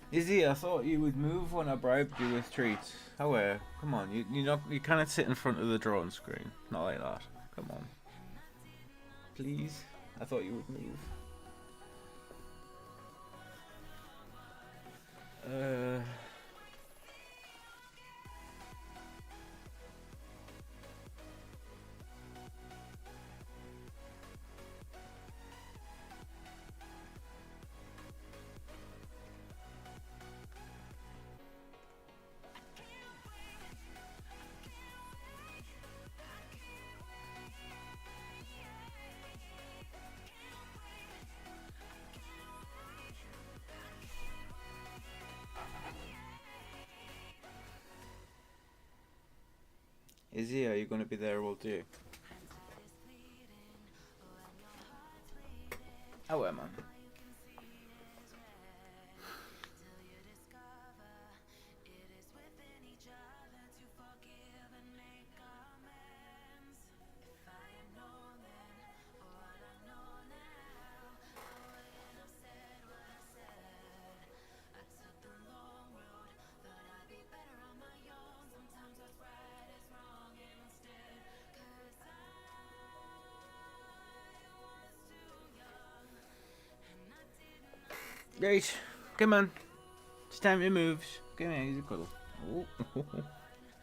Izzy, I thought you would move when I bribed you with treats. However, come on, you cannot sit in front of the drawing screen. Not like that. Come on. Please? I thought you would move. Uh... Izzy, are you going to be there all day? Oh, well, man. Right, come on. It's time to move. Come here, here's a cuddle. Oh.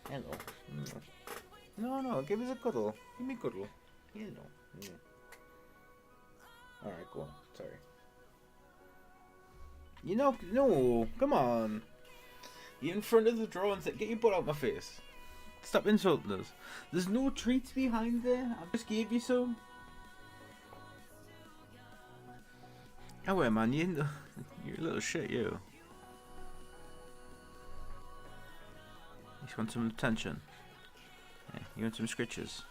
Hello. No, give us a cuddle. Give me a cuddle. Hello. Alright, go on. Sorry. No, come on. You're in front of the drones. Get your butt out my face. Stop insulting us. There's no treats behind there. I just gave you some. Oh, wait, man. You're a little shit, you. You just want some attention. Yeah, you want some scritches.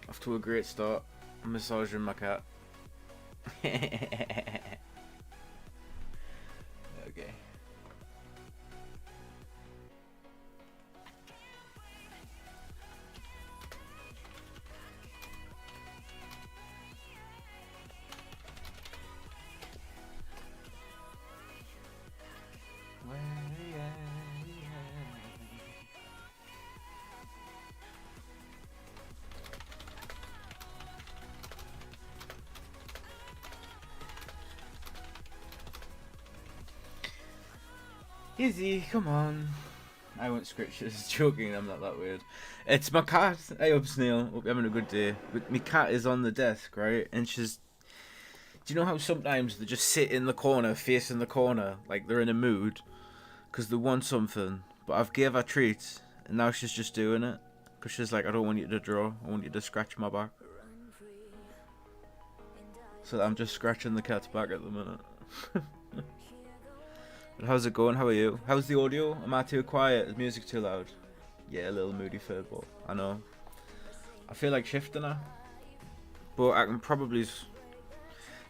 Off to a great start. I'm massaging my cat. Okay. Izzy, come on. I won't scratch this. Joking, I'm not that weird. It's my cat. Hey up, Snail. Hope you're having a good day. But my cat is on the desk, right? And she's. Do you know how sometimes they just sit in the corner, facing the corner, like they're in a mood, because they want something? But I've gave her treats, and now she's just doing it. Because she's like, I don't want you to draw. I want you to scratch my back. So I'm just scratching the cat's back at the minute. But how's it going? How are you? How's the audio? Am I too quiet? Is music too loud? Yeah, a little moody furball. I know. I feel like shifting her. But I can probably...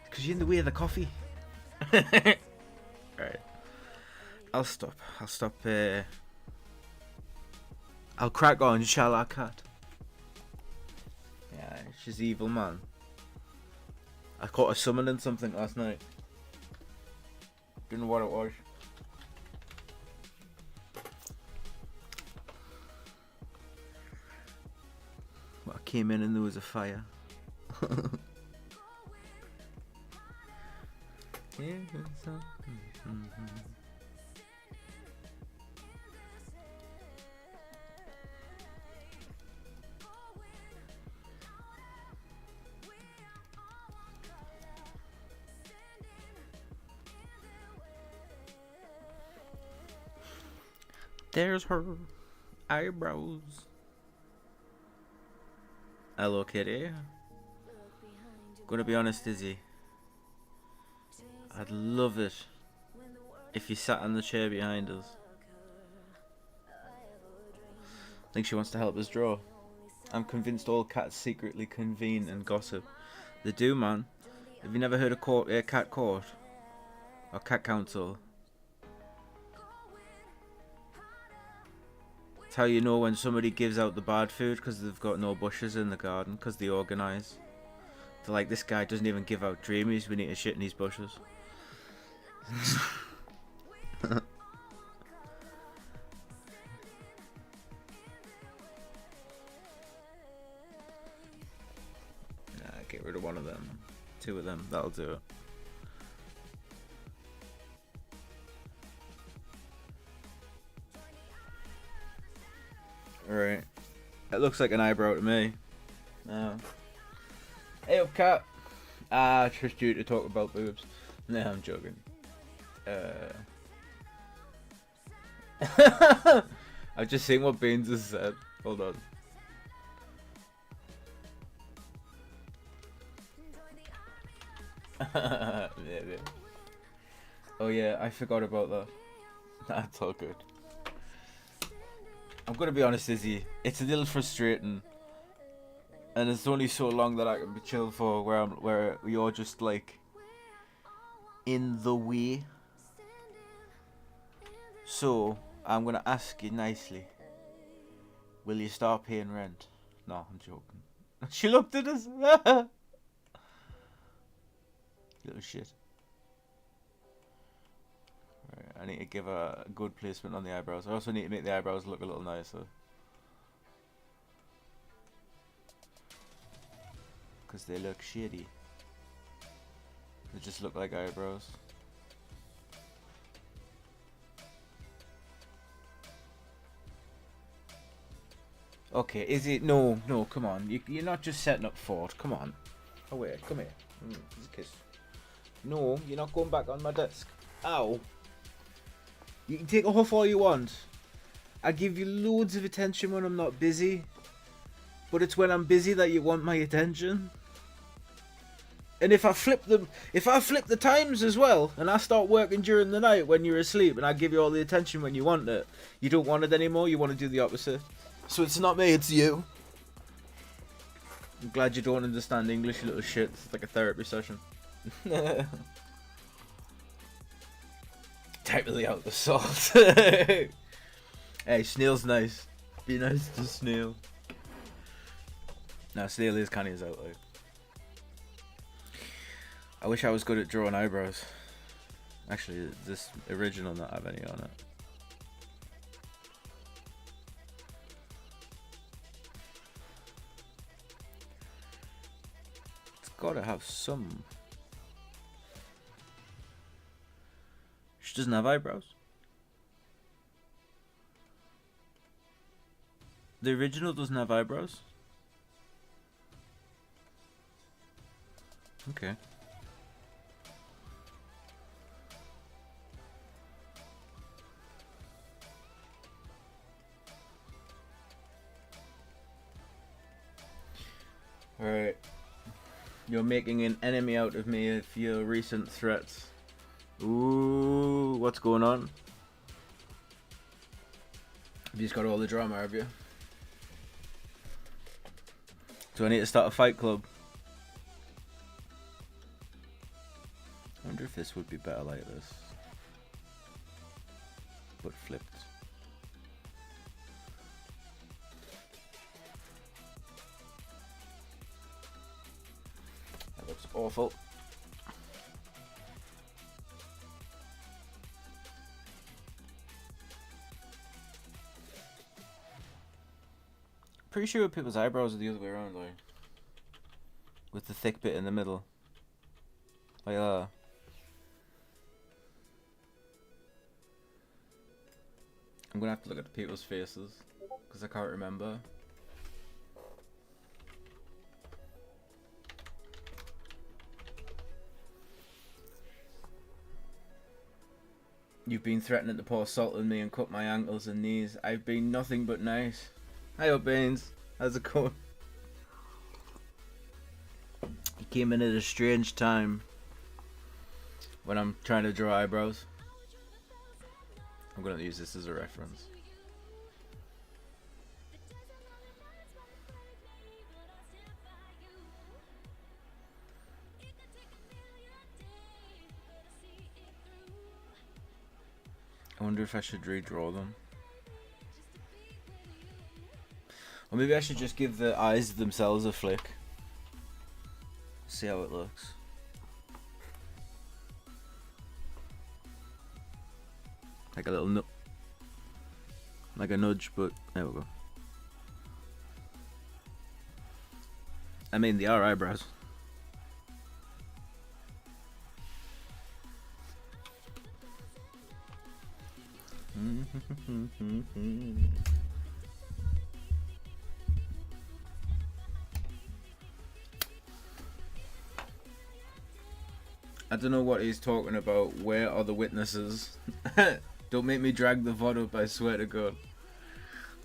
Because you're in the way of the coffee. Right. I'll stop. I'll crack on, shall I, cat? Yeah, she's evil, man. I caught her summoning something last night. Don't know what it was. But I came in and there was a fire. There's her eyebrows. Hello, kitty. Gonna be honest, Izzy. I'd love it if you sat in the chair behind us. I think she wants to help us draw. I'm convinced all cats secretly convene and gossip. They do, man. Have you never heard of cat court? Or cat council? It's how you know when somebody gives out the bad food because they've got no bushes in the garden because they organise. They're like, this guy doesn't even give out dreamies. We need to shit in these bushes. Get rid of one of them. 2 of them. That'll do it. Alright. It looks like an eyebrow to me. Hey up, cat. Trust you to talk about boobs. No, I'm joking. I've just seen what Beans has said. Hold on. Oh yeah, I forgot about that. That's all good. I'm gonna be honest, Izzy. It's a little frustrating, and it's only so long that I can be chill for. Where you're just like in the way. So I'm gonna ask you nicely. Will you start paying rent? No, I'm joking. She looked at us. Little shit. Right, I need to give a good placement on the eyebrows. I also need to make the eyebrows look a little nicer. Because they look shitty. They just look like eyebrows. Okay, is it? No, come on. You're not just setting up Ford. Come on. Oh, wait, come here. Kiss. No, you're not going back on my desk. Ow. You can take off all you want. I give you loads of attention when I'm not busy. But it's when I'm busy that you want my attention. And if I flip the times as well, and I start working during the night when you're asleep, and I give you all the attention when you want it, you don't want it anymore, you want to do the opposite. So it's not me, it's you. I'm glad you don't understand English, you little shit. It's like a therapy session. Type of the out the salt. Hey, Snail's nice. Be nice to Snail. No, Snail is kind of his outlet. I wish I was good at drawing eyebrows. Actually, this original not have any on it. It's gotta have some. She doesn't have eyebrows. The original doesn't have eyebrows. Okay. Alright. You're making an enemy out of me with your recent threats. Ooh, what's going on? You just got all the drama, have you? Do I need to start a fight club? I wonder if this would be better like this. But flipped. That looks awful. Pretty sure people's eyebrows are the other way around, like, with the thick bit in the middle. Like that. I'm gonna have to look at the people's faces because I can't remember. You've been threatening to pour salt on me and cut my ankles and knees. I've been nothing but nice. Hi up, Baines. How's it going? You came in at a strange time when I'm trying to draw eyebrows. I'm going to use this as a reference. I wonder if I should redraw them. Or maybe I should just give the eyes themselves a flick. See how it looks. Like a little like a nudge, but there we go. I mean, they are eyebrows. I don't know what he's talking about. Where are the witnesses? Don't make me drag the VOD up, I swear to God.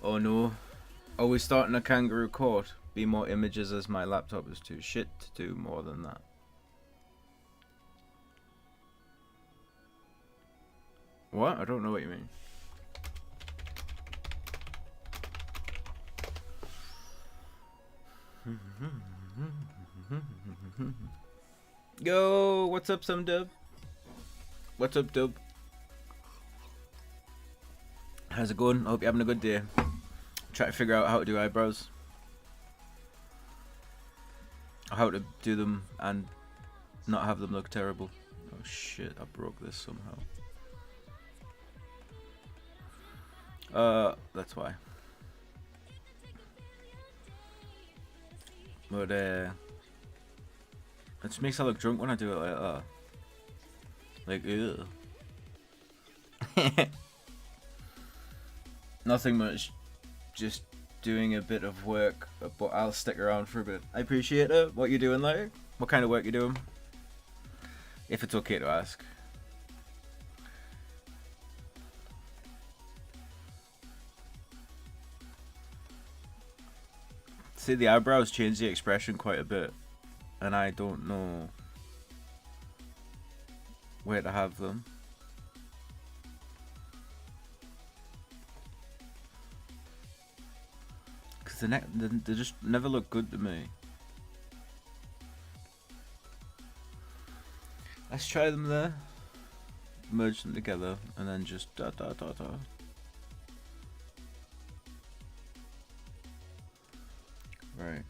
Oh no. Are we starting a kangaroo court? Be more images as my laptop is too shit to do more than that. What? I don't know what you mean. Yo, what's up, some dub? What's up, dub? How's it going? I hope you're having a good day. Try to figure out how to do eyebrows. How to do them and not have them look terrible. Oh shit, I broke this somehow. That's why. But it just makes I look drunk when I do it like that. Like, ew. Nothing much. Just doing a bit of work, but I'll stick around for a bit. I appreciate it. What you doing, like? What kind of work you doing? If it's okay to ask. See, the eyebrows change the expression quite a bit, and I don't know where to have them. Because they just never look good to me. Let's try them there, merge them together, and then just da da da da. Right.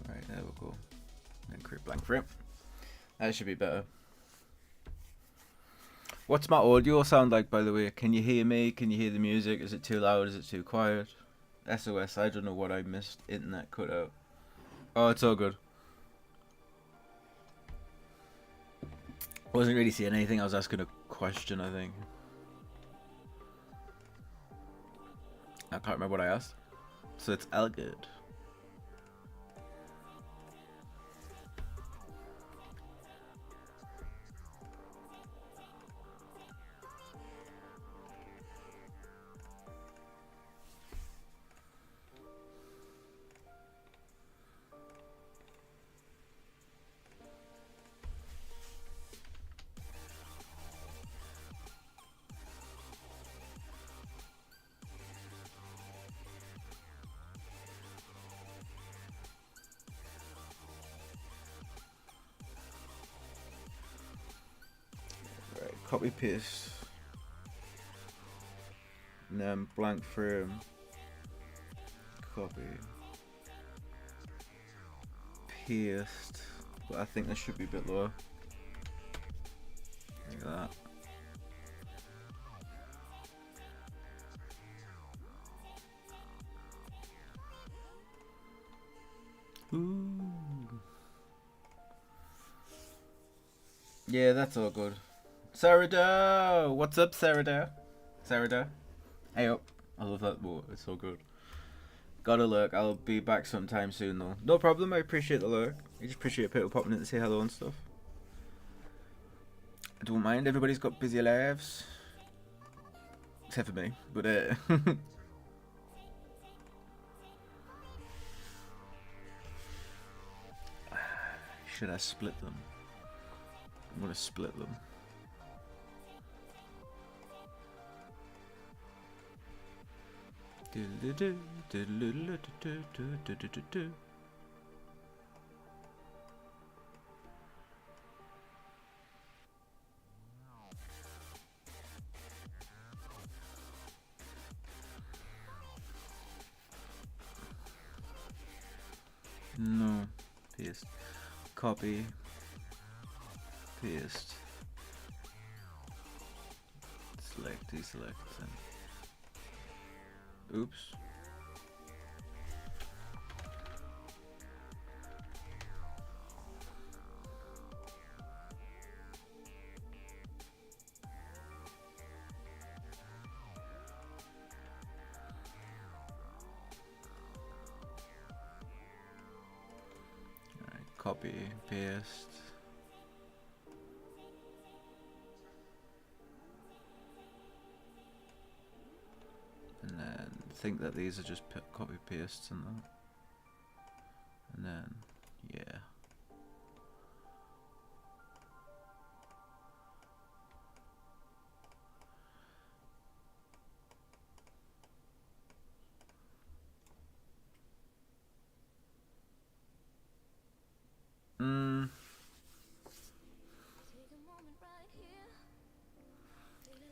Right, there we go. And create blank frame. That should be better. What's my audio sound like, by the way? Can you hear me? Can you hear the music? Is it too loud? Is it too quiet? SOS, I don't know what I missed. Internet cut out. Oh, it's all good. Wasn't really seeing anything. I was asking a question, I think. I can't remember what I asked. So it's all good. Copy paste, and then blank frame, copy, paste, but I think this should be a bit lower, like that. Ooh. Yeah, that's all good. Sarada! What's up, Sarada? Sarada? Hey up. I love that boat. It's so good. Gotta lurk. I'll be back sometime soon, though. No problem. I appreciate the lurk. I just appreciate people popping in to say hello and stuff. I don't mind. Everybody's got busy lives. Except for me. But, should I split them? I'm gonna split them. paste, copy, paste, select, deselect, and oops. Copy, paste, and then think that these are just copy pastes and that, and then yeah.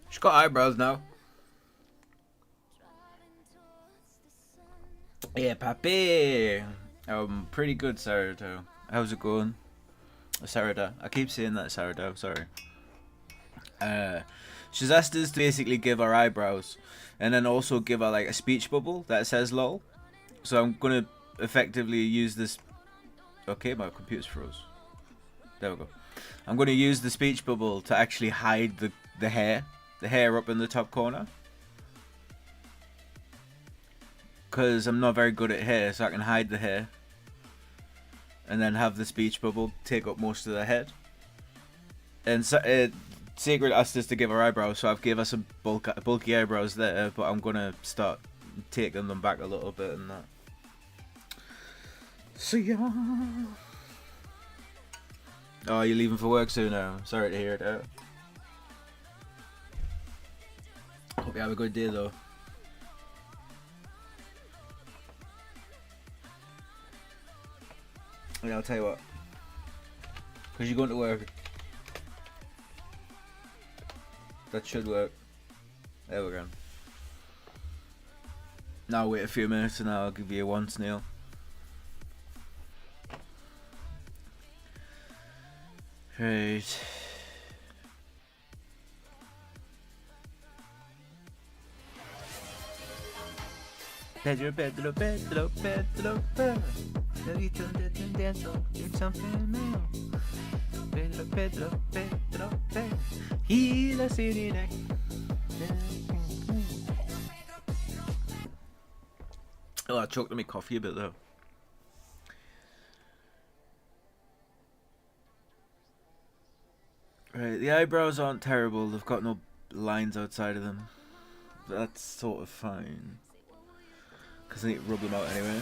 She's got eyebrows now. Yeah, papi. Pretty good, sourdough. How's it going? Sourdough. I keep saying that sourdough. Sorry. She's asked us to basically give her eyebrows, and then also give her like a speech bubble that says "lol." So I'm gonna effectively use this. Okay, my computer's froze. There we go. I'm gonna use the speech bubble to actually hide the hair up in the top corner. Because I'm not very good at hair, so I can hide the hair. And then have the speech bubble take up most of the head. And so, Secret asked us to give her eyebrows, so I've gave her some bulky eyebrows there, but I'm gonna start taking them back a little bit and that. So yeah. Oh, you're leaving for work soon now. Sorry to hear it out. Hope you have a good day though. Yeah, I'll tell you what. Because you're going to work. That should work. There we go. Now wait a few minutes and I'll give you a one snail. Right. Pedro, Pedro, Pedro, Pedro, Pedro. Do something now. Pedro, Pedro, Pedro, Pedro. He's a city neck. Oh, I choked on my coffee a bit though. Right, the eyebrows aren't terrible. They've got no lines outside of them. That's sort of fine. Because I need to rub them out anyway.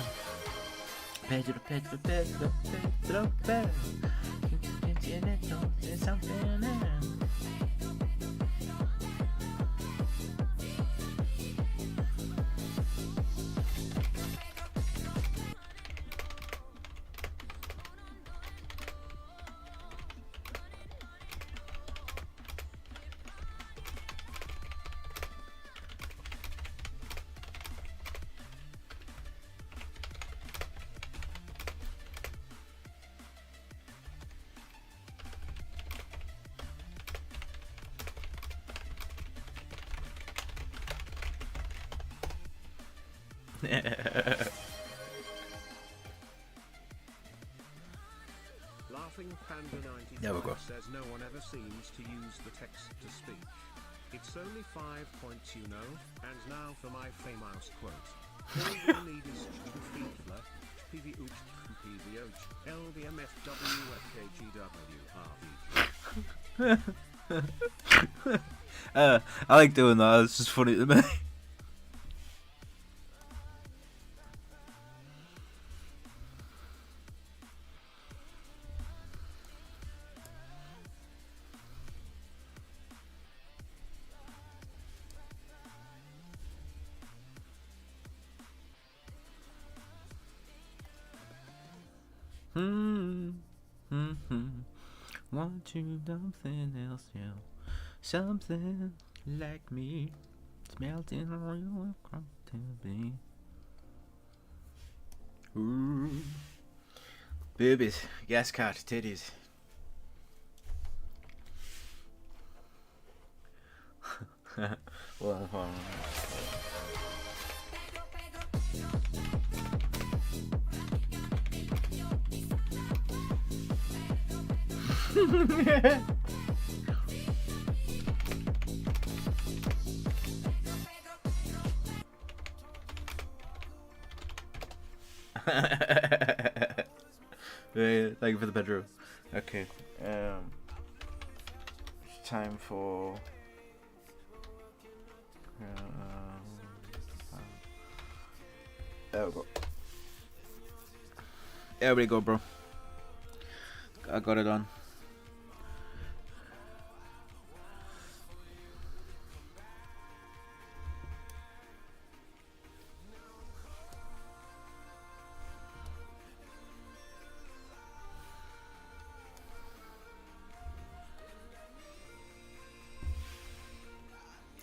Pedro, Pedro, Pedro, Pedro, Pedro. Something now. Laughing Panda 95 There we go. says no one ever seems to use the text to speech. It's only 5 points, you know. And now for my famous quote. All you need is Fiedler, PVOOch, PVOch, LBMFWFKGWRV. I like doing that. It's just funny to me. Want you something else, yeah. Something like me. It's melting real comfortably. Ooh. Boobies. Gas cart. Titties. Well, hold on. Yeah, thank you for the bedroom. Okay. It's time for. There we go. There we go, bro. I got it on.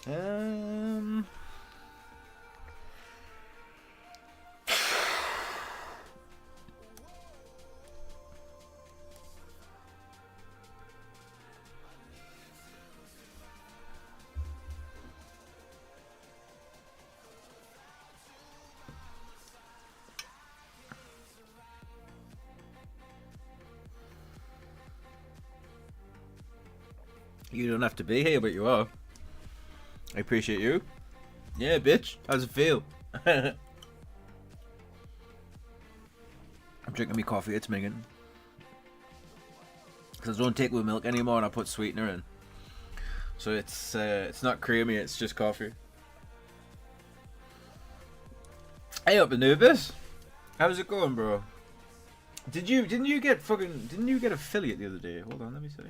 Um. You don't have to be here, but you are. I appreciate you. Yeah, bitch. How's it feel? I'm drinking me coffee. It's minging. Because I don't take with milk anymore, and I put sweetener in. So it's not creamy. It's just coffee. Hey up, Anubis. How's it going, bro? Didn't you get affiliate the other day? Hold on, let me see.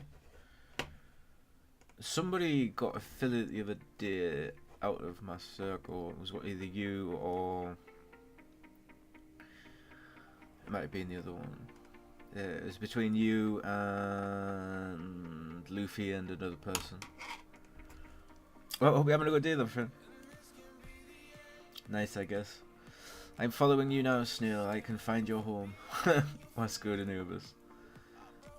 Somebody got affiliate the other day out of my circle. It was either you or it might have been the other one. It was between you and Luffy and another person. Well, I hope you're having a good day, though, friend. Nice, I guess. I'm following you now, Snail. I can find your home. What's good, Anubis?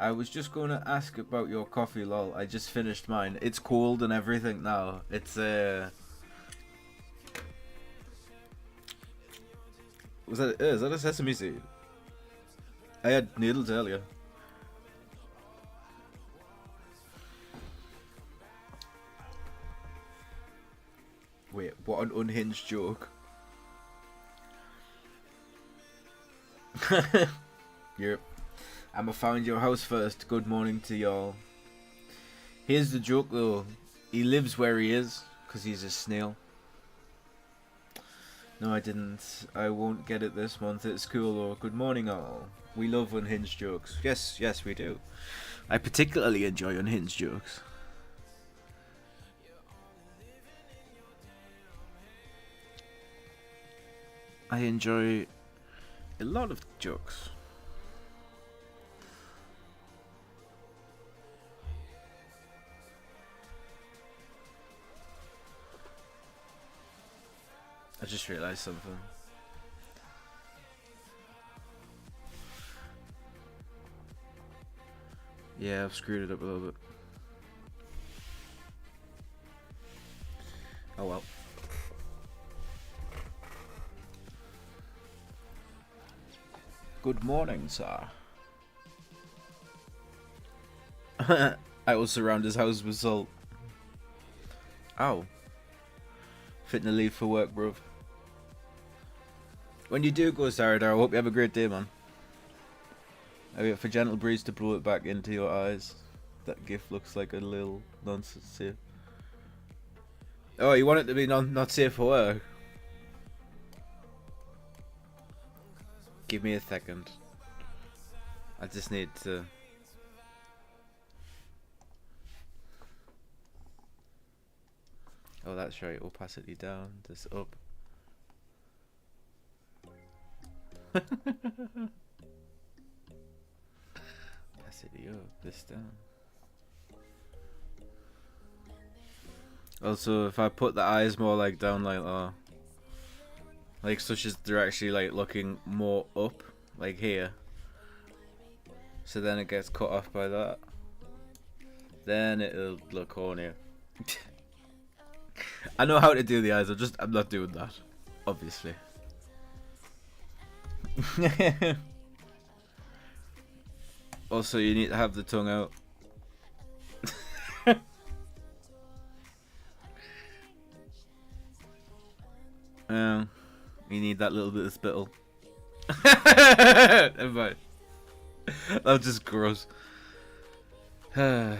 I was just going to ask about your coffee, lol. I just finished mine. It's cold and everything now. It's is that a sesame seed? I had noodles earlier. Wait, what an unhinged joke. Yep. I'ma find your house first. Good morning to y'all. Here's the joke though. He lives where he is, because he's a snail. No, I didn't. I won't get it this month. It's cool though. Good morning all. We love unhinged jokes. Yes, yes we do. I particularly enjoy unhinged jokes. I enjoy a lot of jokes. I just realised something. Yeah, I've screwed it up a little bit. Oh well. Good morning, sir. I will surround his house with salt. Ow. Fitting to leave for work, bruv. When you do go, Saradar, I hope you have a great day, man. I wait for gentle breeze to blow it back into your eyes. That gift looks like a little nonsense here. Oh, you want it to be not safe for work? Give me a second. I just need to... Oh, that's right. Opacity down. This up. Opacity up. This down. Also, if I put the eyes more like down like that, like such as they're actually like looking more up, like here, So then it gets cut off by that. Then it'll look corny. I know how to do the eyes, I'm not doing that. Obviously. Also, you need to have the tongue out. You need that little bit of spittle. Never mind. That's just gross. Okay.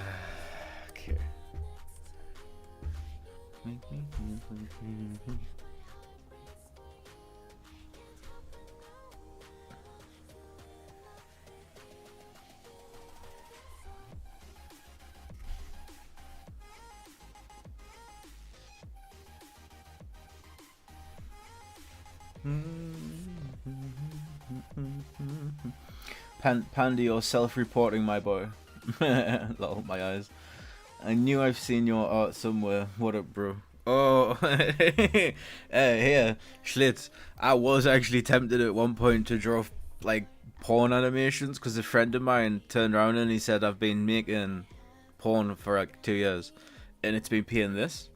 Pandy, you're self-reporting, my boy. Lol, my eyes. I knew I've seen your art somewhere. What up, bro? Oh, here, Schlitz. I was actually tempted at one point to draw like porn animations because a friend of mine turned around and he said I've been making porn for like 2 years, and it's been paying this.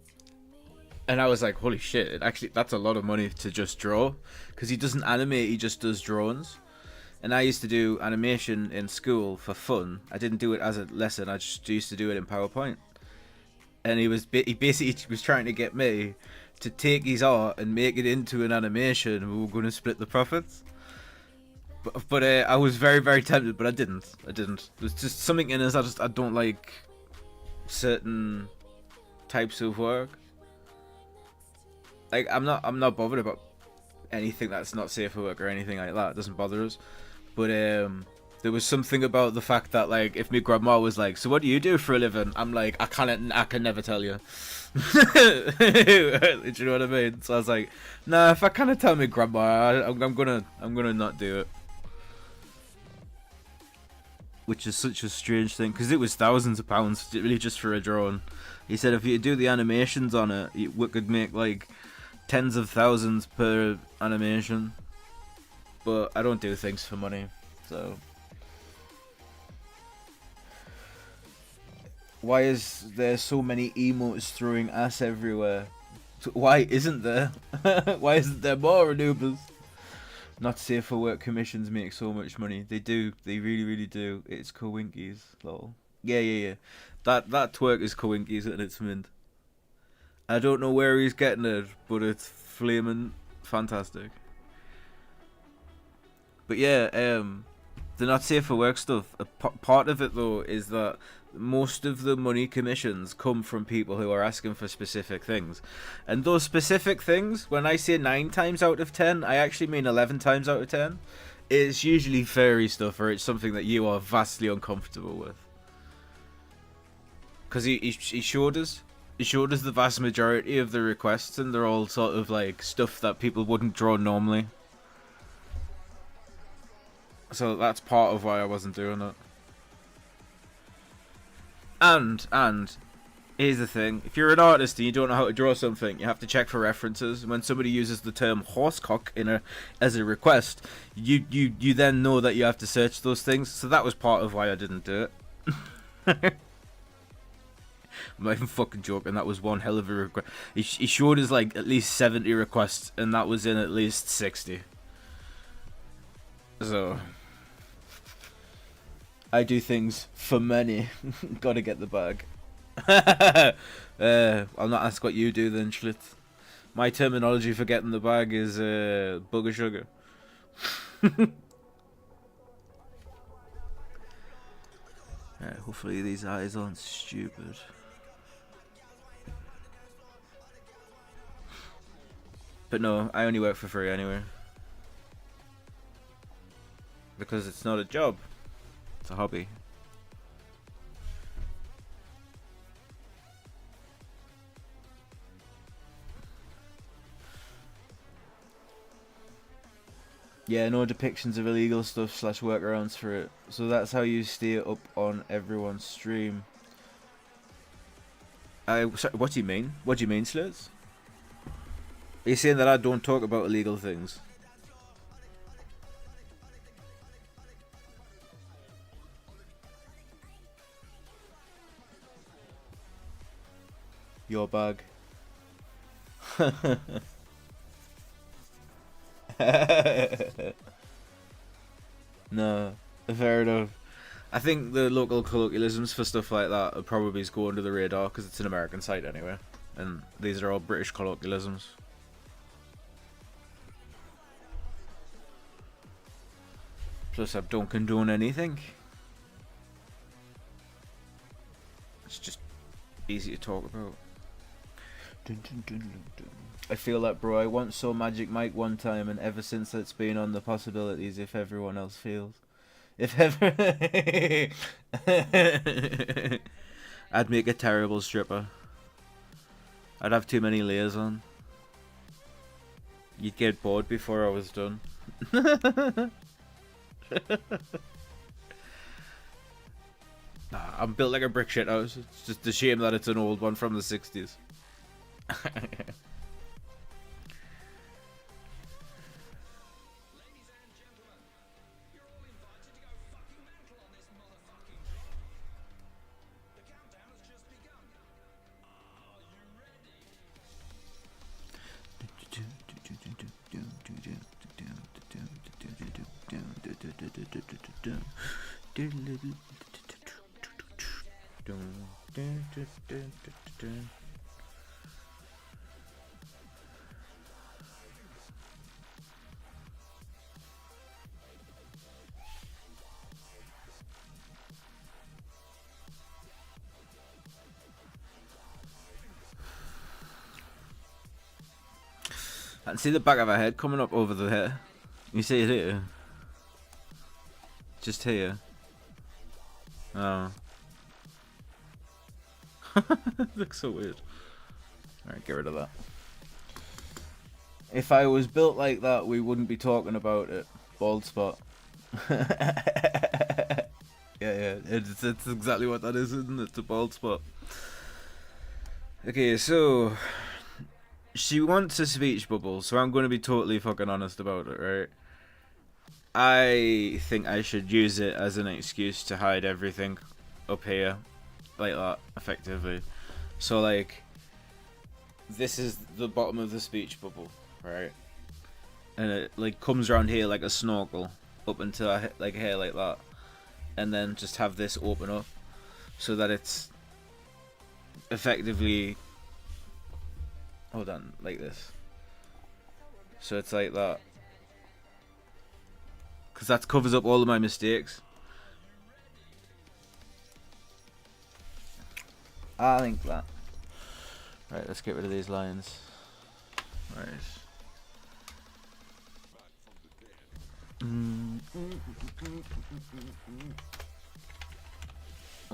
And I was like, holy shit! Actually, that's a lot of money to just draw, because he doesn't animate; he just does drawings. And I used to do animation in school for fun. I didn't do it as a lesson. I just used to do it in PowerPoint. And he basically was trying to get me to take his art and make it into an animation, and we were going to split the profits. But I was very, very tempted, but I didn't. There's just something in us. I don't like certain types of work. Like I'm not bothered about anything that's not safe for work or anything like that. It doesn't bother us. But there was something about the fact that, like, if my grandma was like, "So what do you do for a living?" I'm like, I can never tell you. Do you know what I mean? So I was like, nah, if I kind of tell my grandma, I'm gonna not do it. Which is such a strange thing, because it was thousands of pounds really just for a drawing. He said if you do the animations on it, we could make like tens of thousands per animation. But I don't do things for money, so. Why is there so many emotes throwing ass everywhere? Why isn't there? Why isn't there more Anubis? Not safe for work commissions make so much money. They do. They really, really do. It's Coinkies. Lol. Yeah. That twerk is Coinkies and it's mint. I don't know where he's getting it, but it's flaming fantastic. But yeah, the not safe for work stuff. Part of it though is that most of the money commissions come from people who are asking for specific things, and those specific things, when I say 9 times out of 10, I actually mean 11 times out of 10. It's usually furry stuff, or it's something that you are vastly uncomfortable with. Because he showed us. He showed us the vast majority of the requests, and they're all sort of like stuff that people wouldn't draw normally. So that's part of why I wasn't doing it. And here's the thing: if you're an artist and you don't know how to draw something, you have to check for references. When somebody uses the term horsecock as a request, you then know that you have to search those things. So that was part of why I didn't do it. I'm not even fucking joking. That was one hell of a request. He showed us like at least 70 requests, and that was in at least 60. So I do things for money. Gotta get the bag. I'll not ask what you do then, Schlitz. My terminology for getting the bag is bugger sugar. Hopefully these eyes aren't stupid. But no, I only work for free anyway. Because it's not a job. It's a hobby. Yeah, no depictions of illegal stuff / workarounds for it. So that's how you stay up on everyone's stream. Sorry, what do you mean? What do you mean, Slits? Are you saying that I don't talk about illegal things? your bag. No, fair enough. I think the local colloquialisms for stuff like that will probably just go under the radar because it's an American site anyway, and these are all British colloquialisms. Plus, I don't condone anything. It's just easy to talk about. I feel that, bro. I once saw Magic Mike one time, and ever since it's been on the possibilities if everyone else feels. If ever. I'd make a terrible stripper. I'd have too many layers on. You'd get bored before I was done. Nah, I'm built like a brick shit house. It's just a shame that it's an old one from the 60s. I can see the back of her head coming up over the hair. You see it here? Just here. Oh. Looks so weird. Alright, get rid of that. If I was built like that, we wouldn't be talking about it. Bald spot. Yeah, it's exactly what that is, isn't it? It's a bald spot. Okay, so she wants a speech bubble, so I'm going to be totally fucking honest about it, right? I think I should use it as an excuse to hide everything up here, like that, effectively. So, like, this is the bottom of the speech bubble, right? And it, like, comes around here like a snorkel, up into, like, hair like that. And then just have this open up, so that it's effectively, hold on, like this. So it's like that. Because that covers up all of my mistakes. I think that. Right, let's get rid of these lines. Right. I'm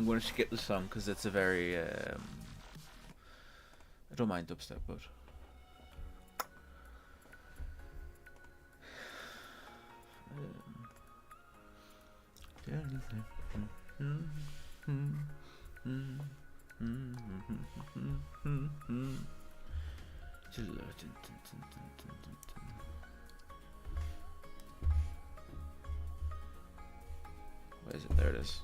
going to skip the song because it's a very. I don't mind dubstep, but. Where is it? There it is.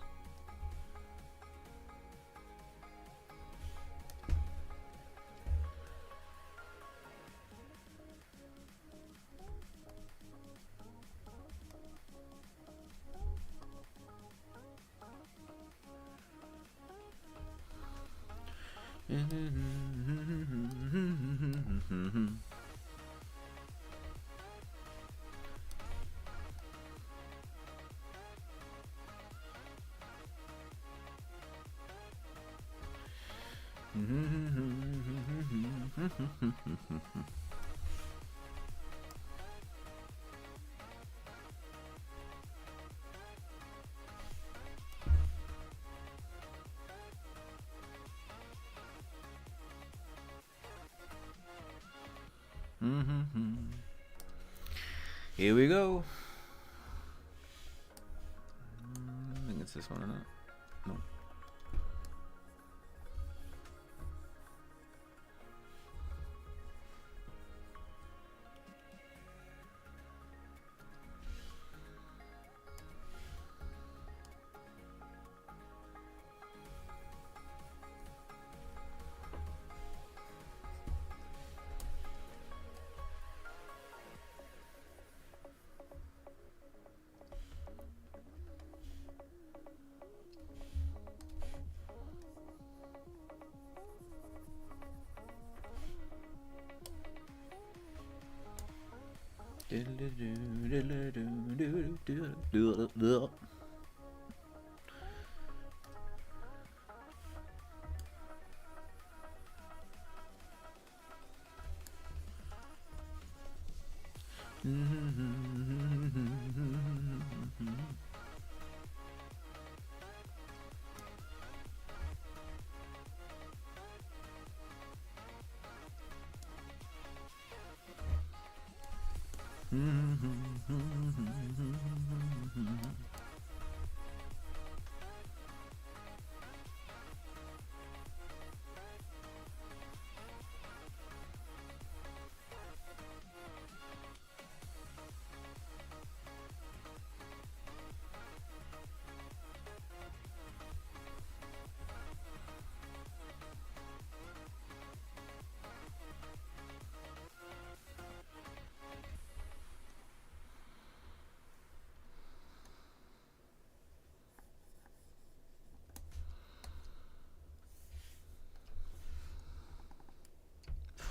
Here we go. I think it's this one or not. No.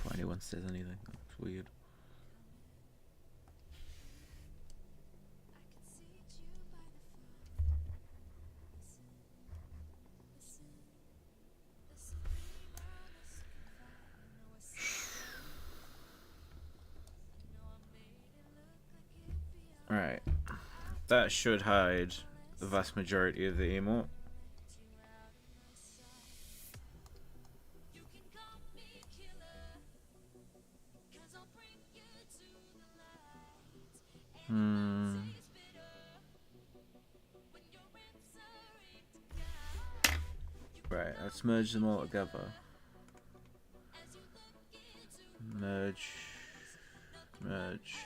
Before anyone says anything, it's weird. Alright, that should hide the vast majority of the emote. Right, let's merge them all together. Merge. Merge.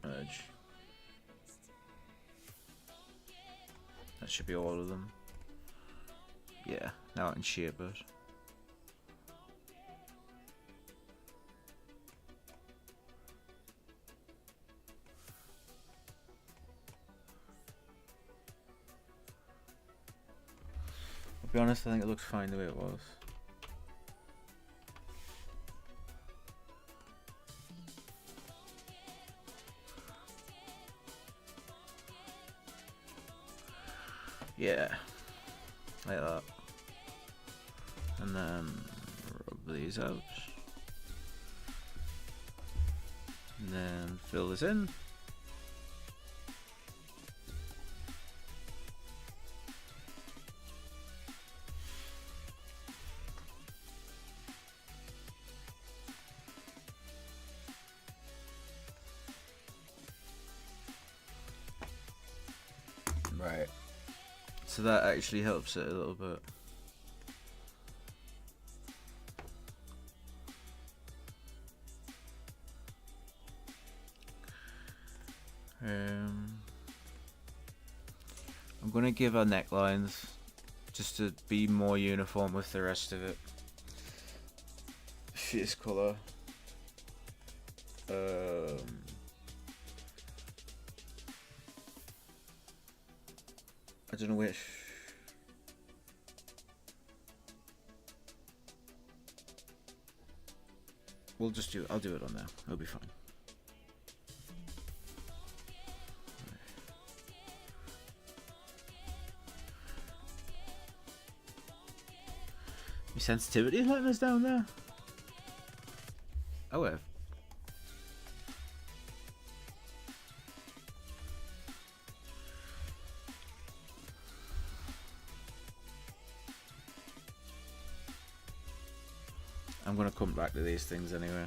Merge. That should be all of them. Yeah, now I can shape it. I'll be honest, I think it looks fine the way it was. Yeah, like that. And then rub these out. And then fill this in. Right. So that actually helps it a little bit. I'm gonna give our necklines just to be more uniform with the rest of it. Face color. I don't know which. We'll just do it. I'll do it on there. It'll be fine. Your sensitivity letting us down there? Oh, well. I'm gonna come back to these things anyway.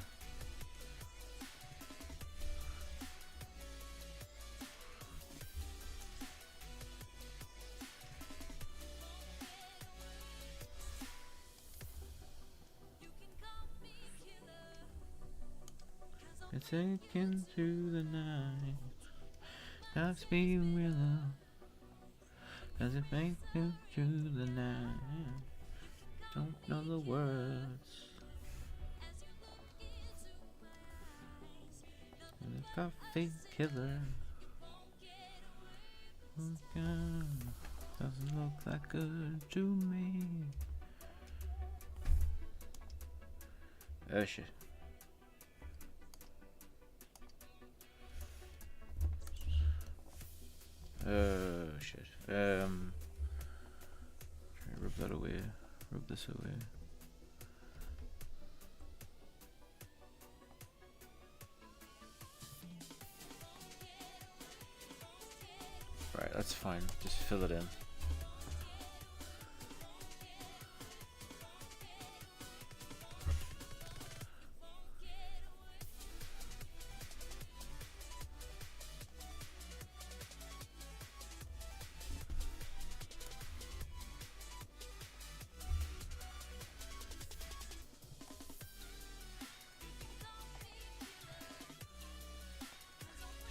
Taken through the night, that's me willow, as it makes it through the night. Don't know the words. And the coffee killer. Oh God, doesn't look that good to me. Oh shit. Shit. Try to rub that away. Rub this away. Right, that's fine. Just fill it in.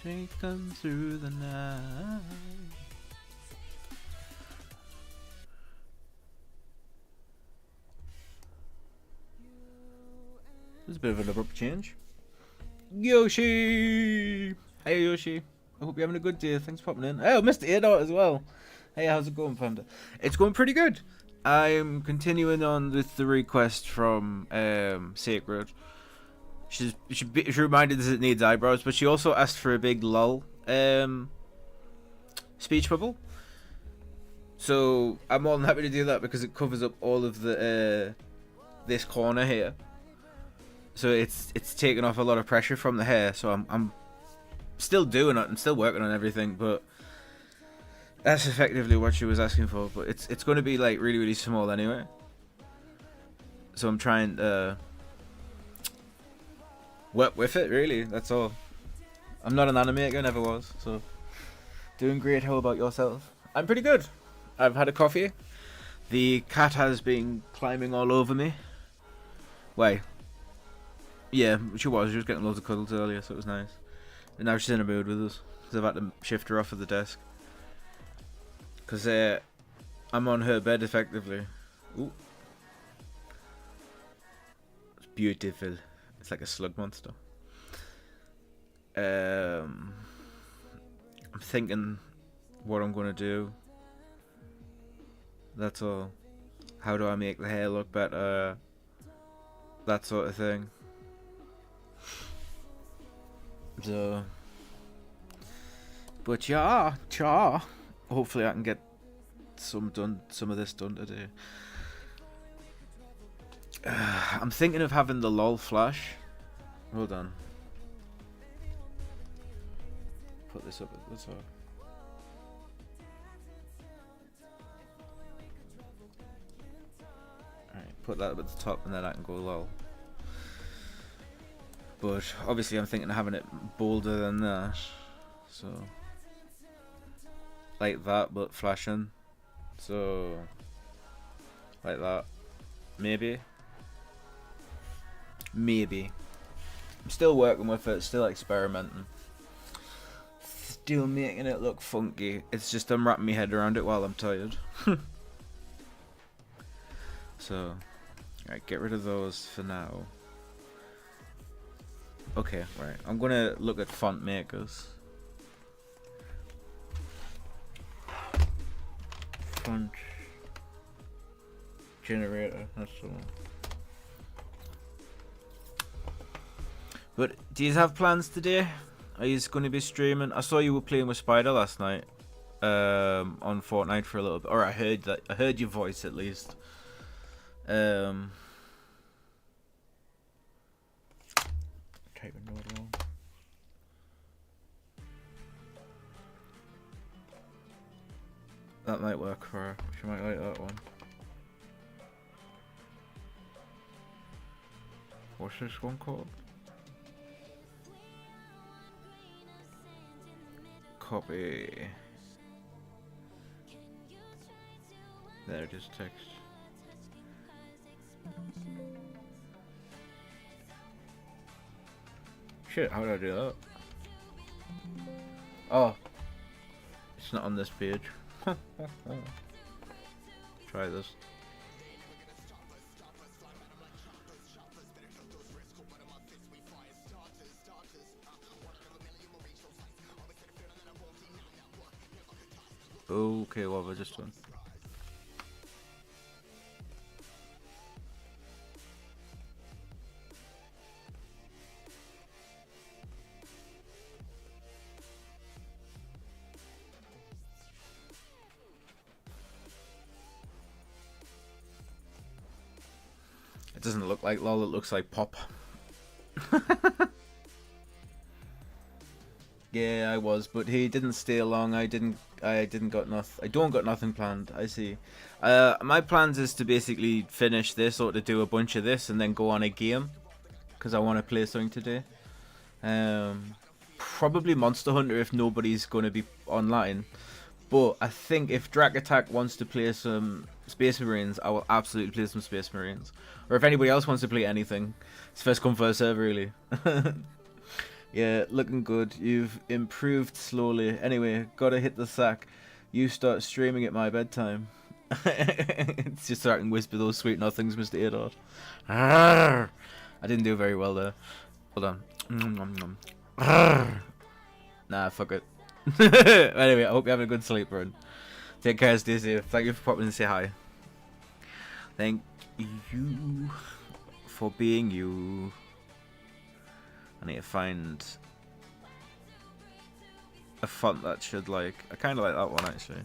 Take them through the night. This is a bit of an abrupt change. Yoshi! Hey Yoshi. I hope you're having a good day. Thanks for popping in. Oh, Mr. Adot as well. Hey, how's it going, Panda? It's going pretty good. I'm continuing on with the request from Sacred. She reminded us it needs eyebrows, but she also asked for a big lol speech bubble. So I'm more than happy to do that because it covers up all of the this corner here. So it's taken off a lot of pressure from the hair. So I'm still doing it. I'm still working on everything, but that's effectively what she was asking for. But it's going to be like really, really small anyway. So I'm trying to work with it, really. That's all. I'm not an animator, never was. So doing great. How about yourself? I'm pretty good. I've had a coffee. The cat has been climbing all over me. Why? Yeah, she was. She was getting loads of cuddles earlier, so it was nice. And now she's in a mood with us. Because I've had to shift her off of the desk. Because I'm on her bed, effectively. Ooh. It's beautiful. It's like a slug monster. I'm thinking what I'm going to do. That's all. How do I make the hair look better? That sort of thing. So, but yeah. Hopefully I can get some of this done today. I'm thinking of having the lol flash. Hold on. Put this up at the top. Alright, put that up at the top and then I can go lol. But obviously I'm thinking of having it bolder than that. So like that, but flashing. So like that. Maybe. I'm still working with it, still experimenting. Still making it look funky. It's just I'm wrapping my head around it while I'm tired. So, alright, get rid of those for now. Okay, right. I'm gonna look at font makers. Font generator, that's the one. But do you have plans today? Are you going to be streaming? I saw you were playing with Spider last night, on Fortnite for a little bit. Or I heard that. I heard your voice at least. Typing note wrong. That might work for her. She might like that one. What's this one called? Copy. There it is, text. Shit, how did I do that? Oh. It's not on this page. Try this. Okay, what have I just done? doesn't look like LOL, it looks like pop. Yeah, I was, but he didn't stay long. I don't got nothing planned. I see. My plans is to basically finish this or to do a bunch of this and then go on a game, because I want to play something today. Probably Monster Hunter if nobody's going to be online. But I think if Drac Attack wants to play some Space Marines, I will absolutely play some Space Marines. Or if anybody else wants to play anything, it's first come first serve really. Yeah, looking good. You've improved slowly. Anyway, gotta hit the sack. You start streaming at my bedtime. It's just so I can whisper those sweet nothings, Mr. Adot. I didn't do very well there. Hold on. Nah, fuck it. Anyway, I hope you're having a good sleep, bro. Take care, stay safe. Thank you for popping in and say hi. Thank you for being you. I need to find a font that should like. I kind of like that one actually.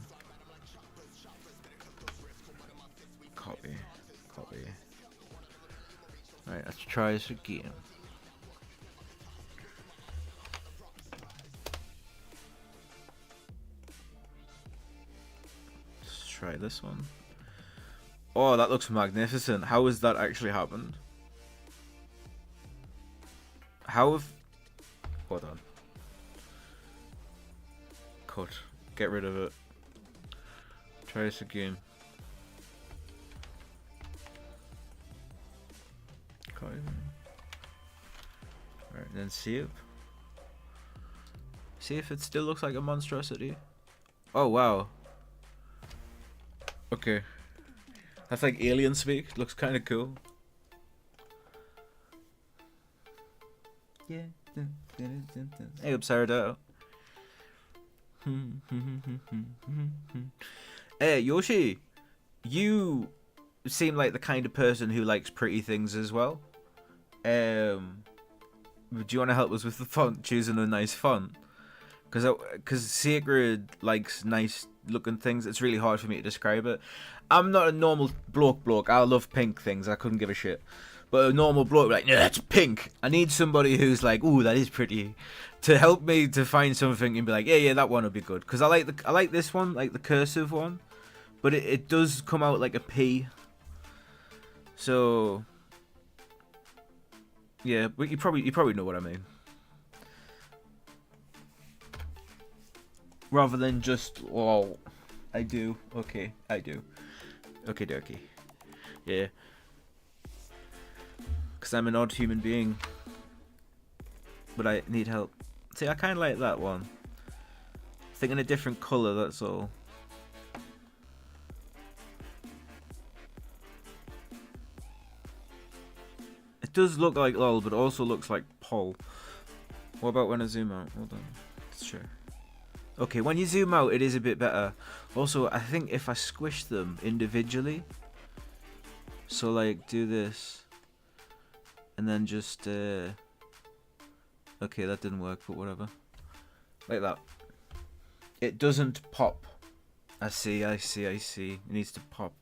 Copy. Right, let's try this again. Let's try this one. Oh, that looks magnificent. How has that actually happened? How have... Hold on. Cut. Get rid of it. Try this again. Copy. Right, then save. See if it still looks like a monstrosity. Oh, wow. Okay. That's like alien speak. Looks kind of cool. Yeah. Hey, Absurdo. Hey, Yoshi. You seem like the kind of person who likes pretty things as well. Do you want to help us with the font? Choosing a nice font. Because Sacred likes nice looking things. It's really hard for me to describe it. I'm not a normal bloke. I love pink things. I couldn't give a shit. But a normal bloke, like, no, that's pink. I need somebody who's like, ooh, that is pretty, to help me to find something and be like, yeah, that one will be good. Because I like this one, like the cursive one, but it does come out like a P. So yeah, but you probably know what I mean. Rather than just, oh, I do. Okay, I do. Okay, dokie. Yeah. Because I'm an odd human being. But I need help. See, I kind of like that one. Thinking a different colour, that's all. It does look like LOL, but it also looks like Pol. What about when I zoom out? Hold on. Sure. Okay, when you zoom out, it is a bit better. Also, I think if I squish them individually, so like do this, and then just okay, that didn't work, but whatever. Like that. It doesn't pop. I see. It needs to pop.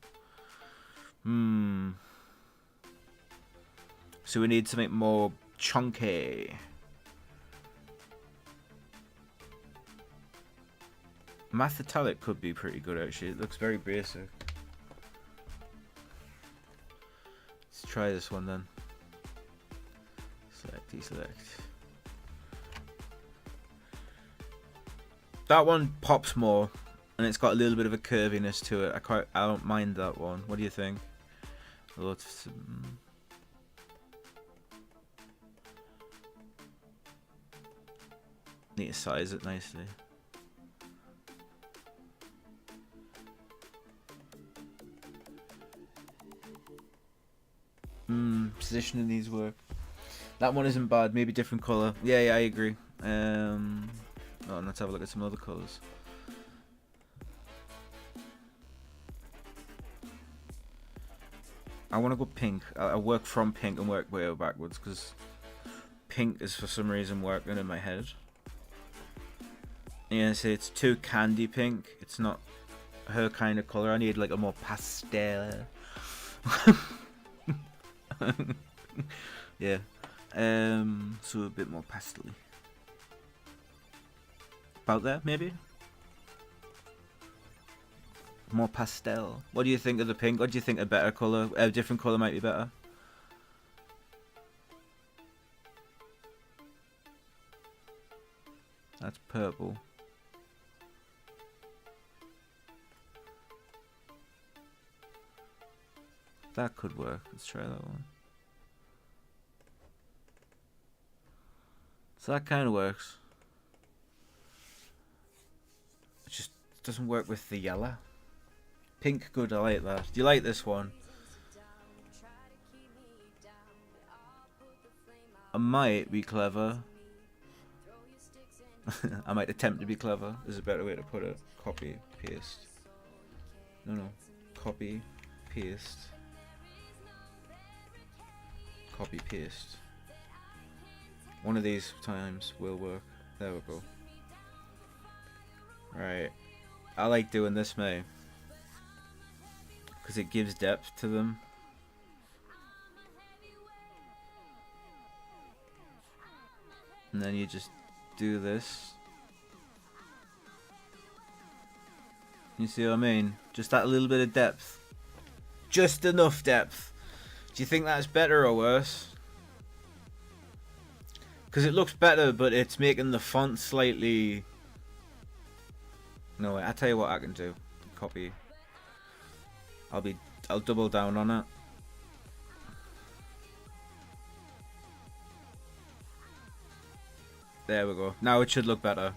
So we need to make more chunky. Mathitalic could be pretty good actually. It looks very basic. Let's try this one then. Select, deselect. That one pops more, and it's got a little bit of a curviness to it. I don't mind that one. What do you think? Need to size it nicely. Positioning needs work. That one isn't bad. Maybe different color. Yeah, I agree. Let's have a look at some other colors. I want to go pink. I work from pink and work way backwards because pink is for some reason working in my head. Yeah, so it's too candy pink. It's not her kind of color. I need like a more pastel. Yeah. So a bit more pastel. About there, maybe? More pastel. What do you think of the pink? What do you think a better colour? A different colour might be better? That's purple. That could work. Let's try that one. So that kind of works. It just doesn't work with the yellow. Pink, good. I like that. Do you like this one? I might be clever. I might attempt to be clever. There's a better way to put it. Copy, paste. No. Copy, paste. Copy, paste. One of these times will work. There we go. Right. I like doing this, mate. Because it gives depth to them. And then you just do this. You see what I mean? Just that little bit of depth. Just enough depth. Do you think that's better or worse? Because it looks better, but it's making the font slightly... No, wait, I'll tell you what I can do. Copy. I'll double down on it. There we go. Now it should look better.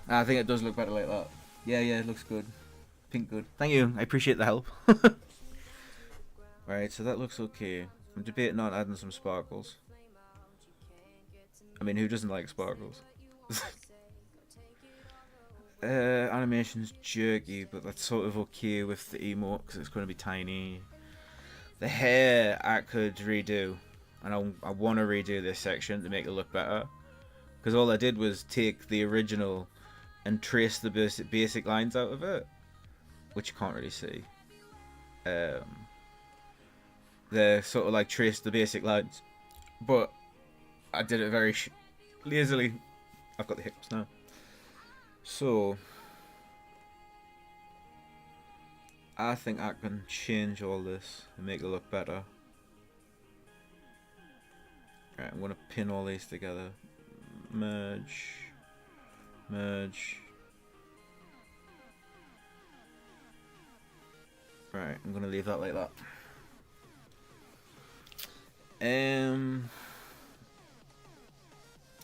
I think it does look better like that. Yeah, it looks good. Pink good. Thank you. I appreciate the help. Right, so that looks okay. I'm debating on adding some sparkles. I mean, who doesn't like sparkles? Animation's jerky, but that's sort of okay with the emote because it's going to be tiny. The hair I could redo, and I want to redo this section to make it look better. Because all I did was take the original and trace the basic lines out of it, which you can't really see. They sort of like traced the basic lines, but I did it very lazily. I've got the hips now. So, I think I can change all this and make it look better. Right, I'm going to pin all these together. Merge. Merge. Right, I'm going to leave that like that.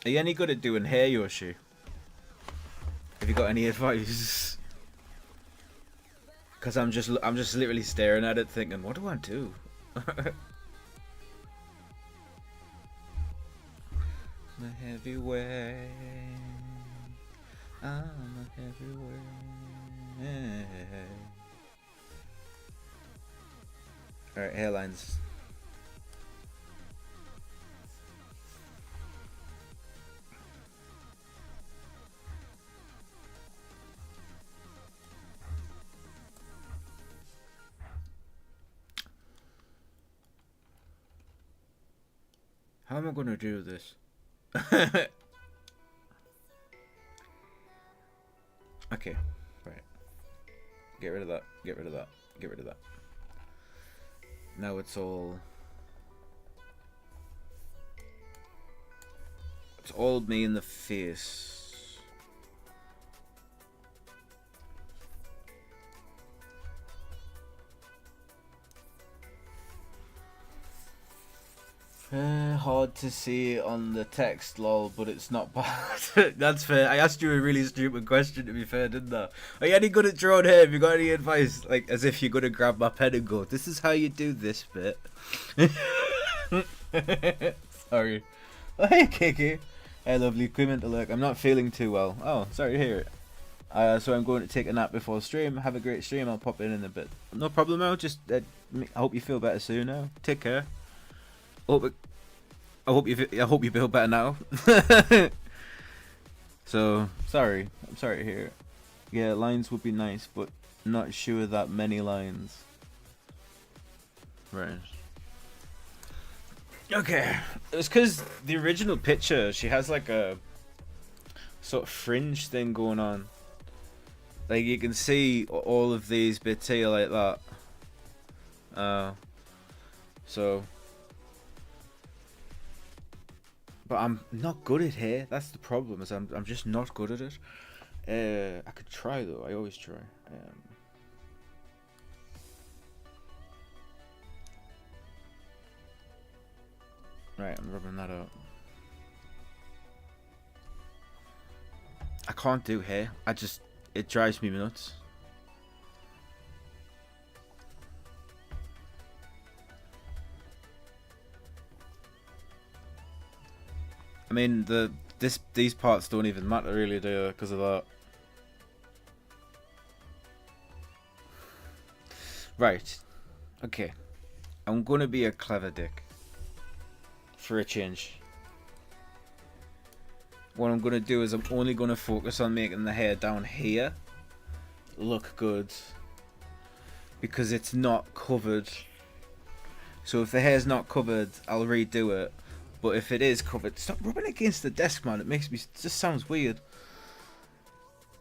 Are you any good at doing hair, Yoshi? Have you got any advice? Because I'm just literally staring at it thinking, what do I do? The heavyweight. I'm a heavyweight. Alright, hairlines. How am I going to do this? Okay, right. Get rid of that. Get rid of that. Get rid of that. Now it's all me in the face. Hard to see on the text, lol, but it's not bad. That's fair. I asked you a really stupid question, to be fair, didn't I? Are you any good at drawing hair? Have you got any advice? Like, as if you're going to grab my pen and go, this is how you do this bit. Sorry. Oh, hey, Kiki. Hey, lovely. Come in to look. I'm not feeling too well. Oh, sorry to hear it. So I'm going to take a nap before stream. Have a great stream. I'll pop in a bit. No problem, Al. Just, I hope you feel better soon, now. Take care. I hope you feel better now. So sorry. I'm sorry to hear it. Yeah, lines would be nice, but not sure that many lines. Right. Okay. It was because the original picture, she has like a sort of fringe thing going on. Like you can see all of these bits here like that. Uh, so, but I'm not good at hair. That's the problem. Is I'm just not good at it. I could try though. I always try. Right, I'm rubbing that out. I can't do hair. It drives me nuts. I mean, these parts don't even matter really, do they? Because of that. Right. Okay. I'm gonna be a clever dick. For a change. What I'm gonna do is I'm only gonna focus on making the hair down here look good. Because it's not covered. So if the hair's not covered, I'll redo it. But if it is covered, stop rubbing against the desk, man. It makes me, it just sounds weird.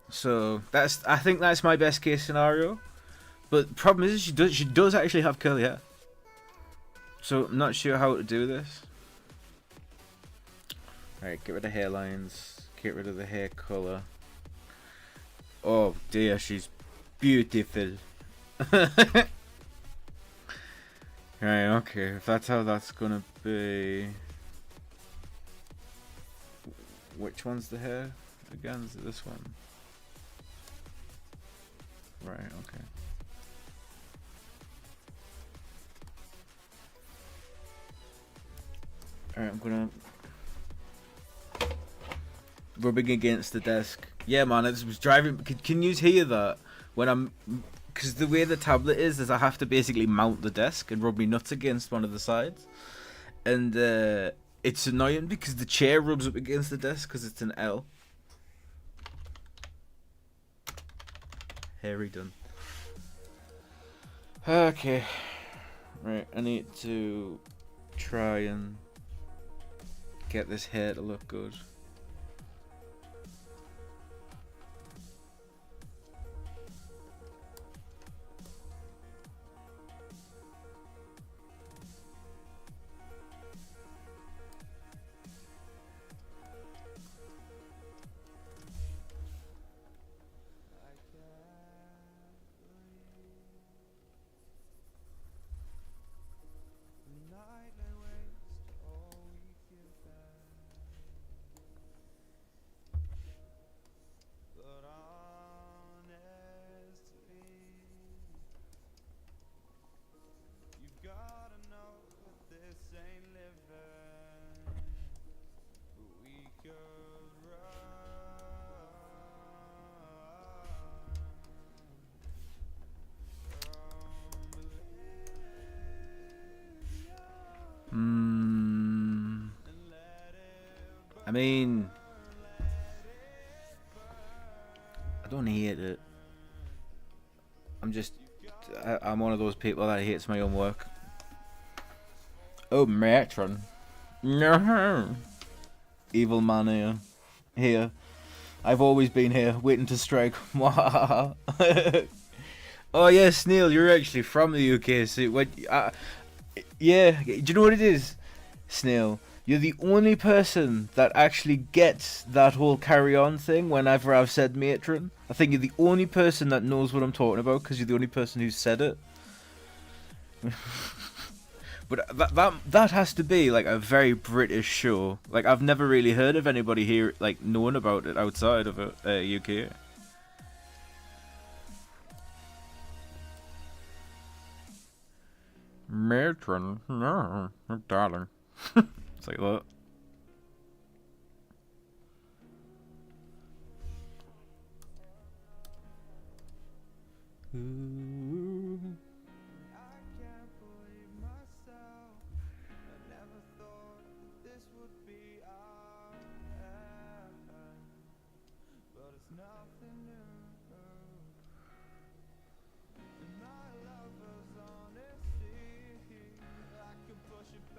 So I think that's my best case scenario. But the problem is she does actually have curly hair. So I'm not sure how to do this. Alright, get rid of hairlines. Get rid of the hair colour. Oh dear, she's beautiful. Right, okay, if that's how that's gonna be. Which one's the hair? Again, is it this one? Right, okay. Alright, I'm gonna rubbing against the desk. Yeah, man, it was driving. Can you hear that when I'm? Because the way the tablet is I have to basically mount the desk and rub my nuts against one of the sides, and it's annoying because the chair rubs up against the desk because it's an L. Hairy done. Okay, right. I need to try and get this hair to look good. I mean, I don't hate it. I'm one of those people that hates my own work. Oh, matron. No. Evil man here. Here. I've always been here, waiting to strike. Oh yes, Neil, you're actually from the UK. So when, yeah, do you know what it is, Snail? You're the only person that actually gets that whole carry-on thing whenever I've said matron. I think you're the only person that knows what I'm talking about because you're the only person who said it. But that has to be like a very British show. Like I've never really heard of anybody here like knowing about it outside of UK. Matron, no, darling. It's like that.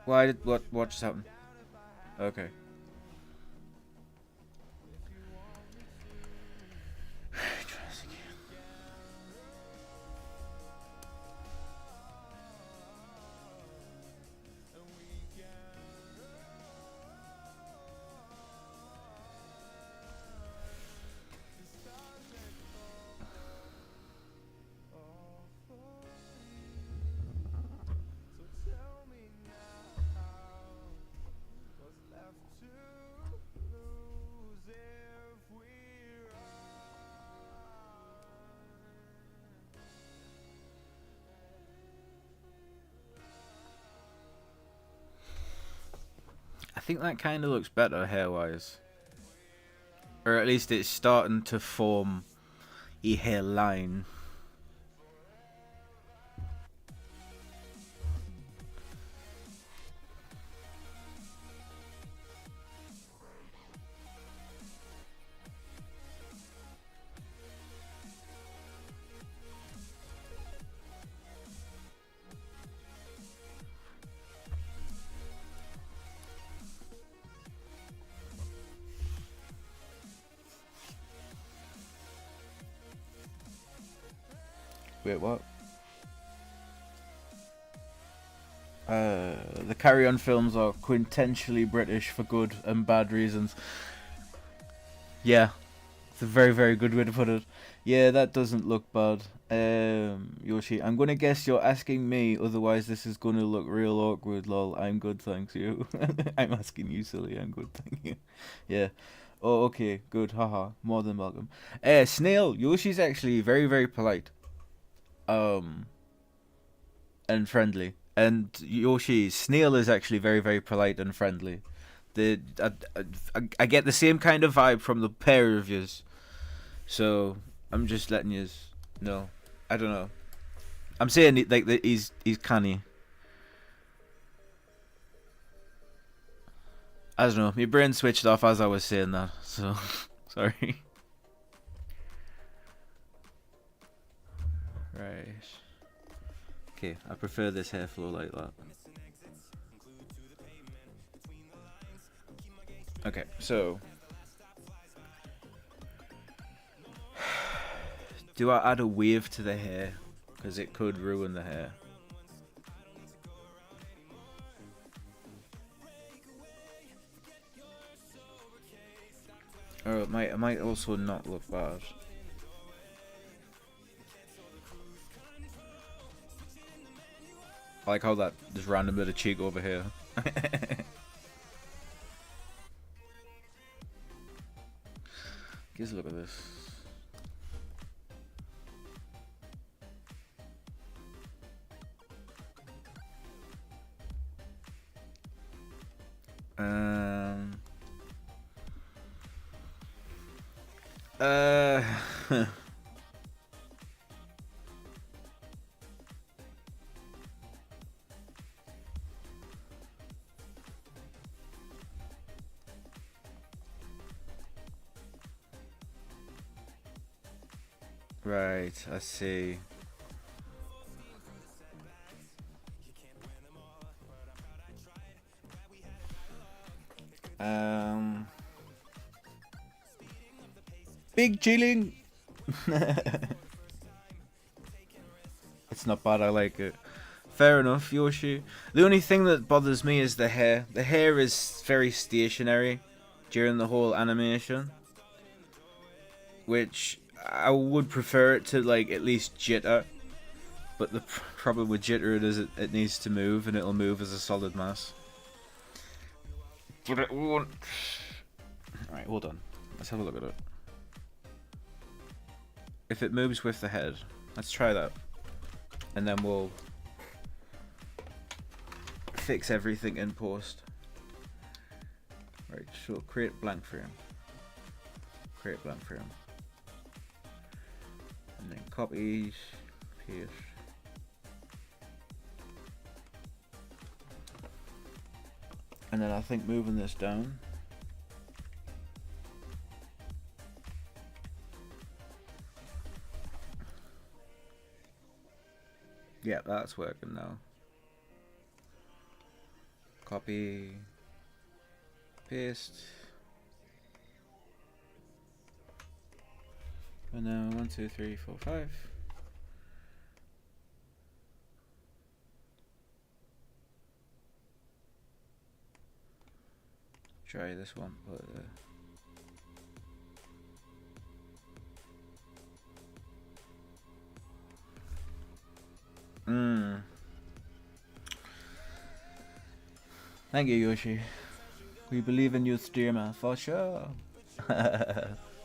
Why did what just happened? Okay. I think that kind of looks better hair-wise. Or at least it's starting to form a hairline. Wait, what? The Carry On films are quintessentially British for good and bad reasons. Yeah, it's a very, very good way to put it. Yeah, that doesn't look bad. Yoshi, I'm gonna guess you're asking me, otherwise this is gonna look real awkward, lol. I'm good, thanks you. I'm asking you, silly, I'm good, thank you. Yeah. Oh, okay, good, haha, more than welcome. Snail, Yoshi's actually very, very polite. Um, and friendly. And Yoshi, Snail is actually very, very polite and friendly. The I get the same kind of vibe from the pair of yous. So I'm just letting yous know. I don't know. I'm saying like that he's canny. I don't know. My brain switched off as I was saying that. So sorry. Right. Okay, I prefer this hair flow like that. Okay, so do I add a wave to the hair? Because it could ruin the hair. Or it might also not look bad. I like how that just random bit of cheek over here. Give us a look at this. Um. Uh. Right, I see. Um. Big chilling. It's not bad. I like it. Fair enough, Yoshi. The only thing that bothers me is the hair. The hair is very stationary during the whole animation, which I would prefer it to like at least jitter. But the problem with jitter is it needs to move, and it'll move as a solid mass. But it won't. Alright, hold on. Let's have a look at it. If it moves with the head, let's try that. And then we'll fix everything in post. Right, so create blank frame. Create blank frame. And then copy, paste. And then I think moving this down. Yeah, that's working now. Copy, paste. And now 1, 2, 3, 4, 5. Try this one, but Thank you, Yoshi. We believe in you, streamer, for sure.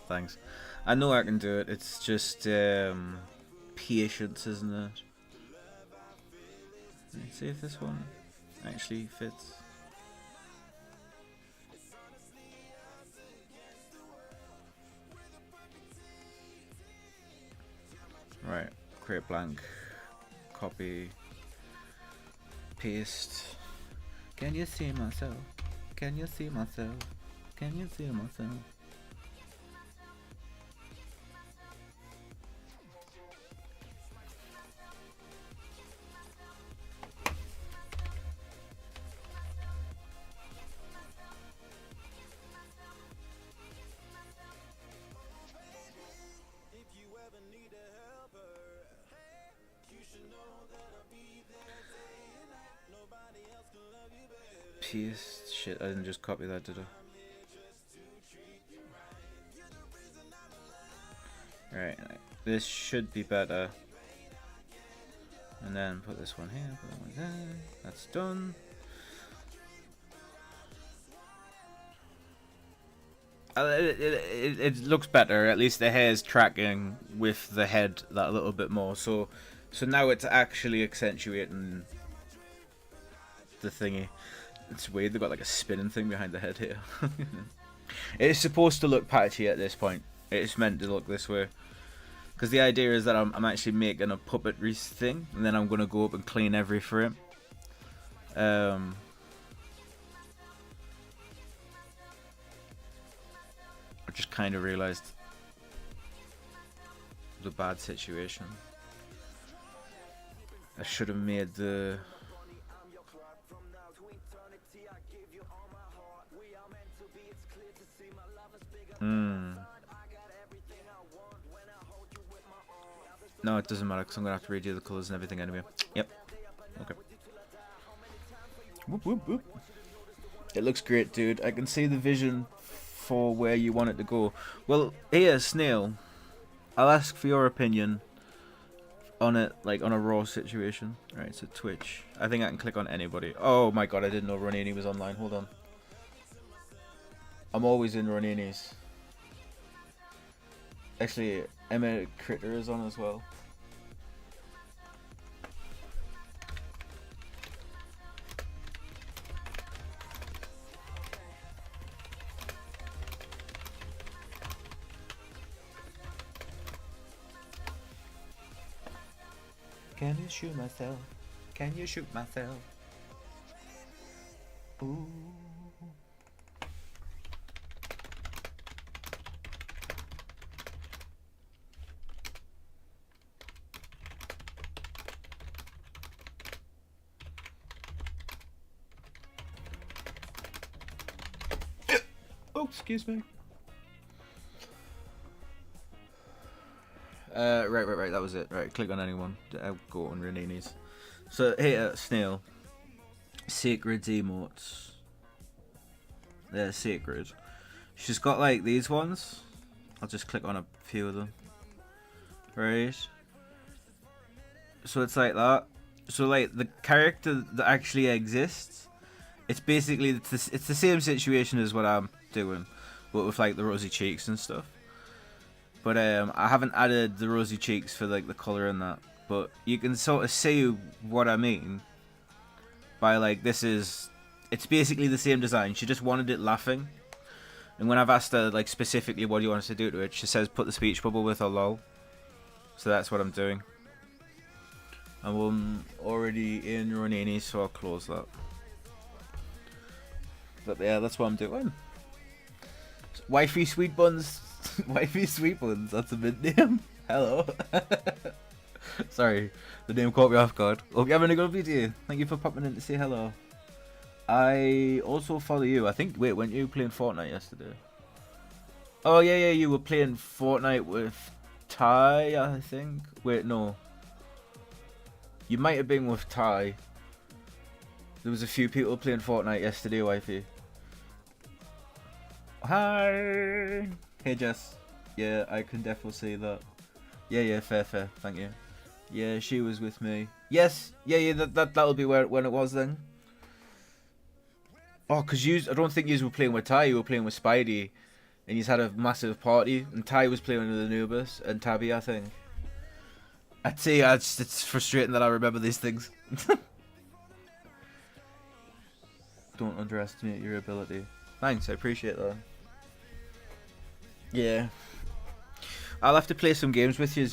Thanks. I know I can do it. It's just patience, isn't it? Let's see if this one actually fits. Right, create blank, copy, paste. Can you see myself? Can you see myself? Can you see myself? Paste. Shit, I didn't just copy that, did I? Right, this should be better. And then put this one here, put that one there. That's done. It looks better. At least the hair is tracking with the head that little bit more. So now it's actually accentuating the thingy. It's weird. They've got like a spinning thing behind the head here. It's supposed to look patchy at this point. It's meant to look this way. Because the idea is that I'm actually making a puppetry thing, and then I'm gonna go up and clean every frame. I just kind of realized the bad situation. I should have made the... No, it doesn't matter because I'm going to have to redo the colours and everything anyway. Yep. Okay. Whoop, whoop, whoop. It looks great, dude. I can see the vision for where you want it to go. Well, here, Snail, I'll ask for your opinion on it, like on a raw situation. Right, so Twitch. I think I can click on anybody. Oh my god, I didn't know Ronini was online. Hold on. I'm always in Ronini's. Actually, Emma Critter is on as well. Can you shoot myself? Can you shoot myself? Ooh. Oh, excuse me. Right, that was it. Right, click on anyone. I'll go on Renini's. So, here, Snail. Sacred emotes. They're sacred. She's got, like, these ones. I'll just click on a few of them. Right. So, it's like that. So, like, the character that actually exists, it's basically, it's the same situation as what I'm doing, but with, like, the rosy cheeks and stuff. But I haven't added the rosy cheeks for like the colour and that. But you can sort of see what I mean by like it's basically the same design. She just wanted it laughing. And when I've asked her like specifically what do you want us to do to it, she says put the speech bubble with a lol. So that's what I'm doing. I'm already in Ronini, so I'll close that. But yeah, that's what I'm doing. Wifey Sweet Buns. Wifey Sweet Buns, that's a mid name. Hello. Sorry, the name caught me off guard. Hope you're having a good video. Thank you for popping in to say hello. I also follow you. I think. Wait, weren't you playing Fortnite yesterday? Oh yeah, yeah. You were playing Fortnite with Ty, I think. Wait, no. You might have been with Ty. There was a few people playing Fortnite yesterday, wifey. Hi. Hey, Jess. Yeah, I can definitely see that. Yeah, yeah. Fair, fair. Thank you. Yeah, she was with me. Yes. Yeah, yeah. That'll be where when it was then. Oh, cause I don't think you were playing with Ty. You were playing with Spidey, and you had a massive party. And Ty was playing with Anubis and Tabby, I think. I'd say it's frustrating that I remember these things. Don't underestimate your ability. Thanks, I appreciate that. Yeah, I'll have to play some games with you,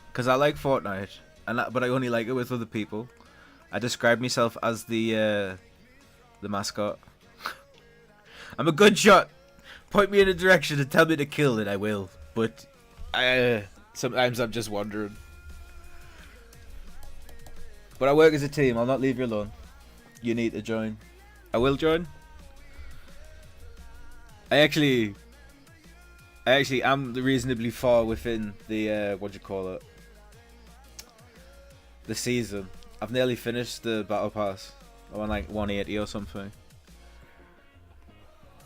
because I like Fortnite, but I only like it with other people. I describe myself as the mascot. I'm a good shot. Point me in a direction and tell me to kill, and I will. But sometimes I'm just wandering. But I work as a team. I'll not leave you alone. You need to join. I will join. I actually am reasonably far within the what do you call it? The season. I've nearly finished the battle pass. I'm on like 180 or something.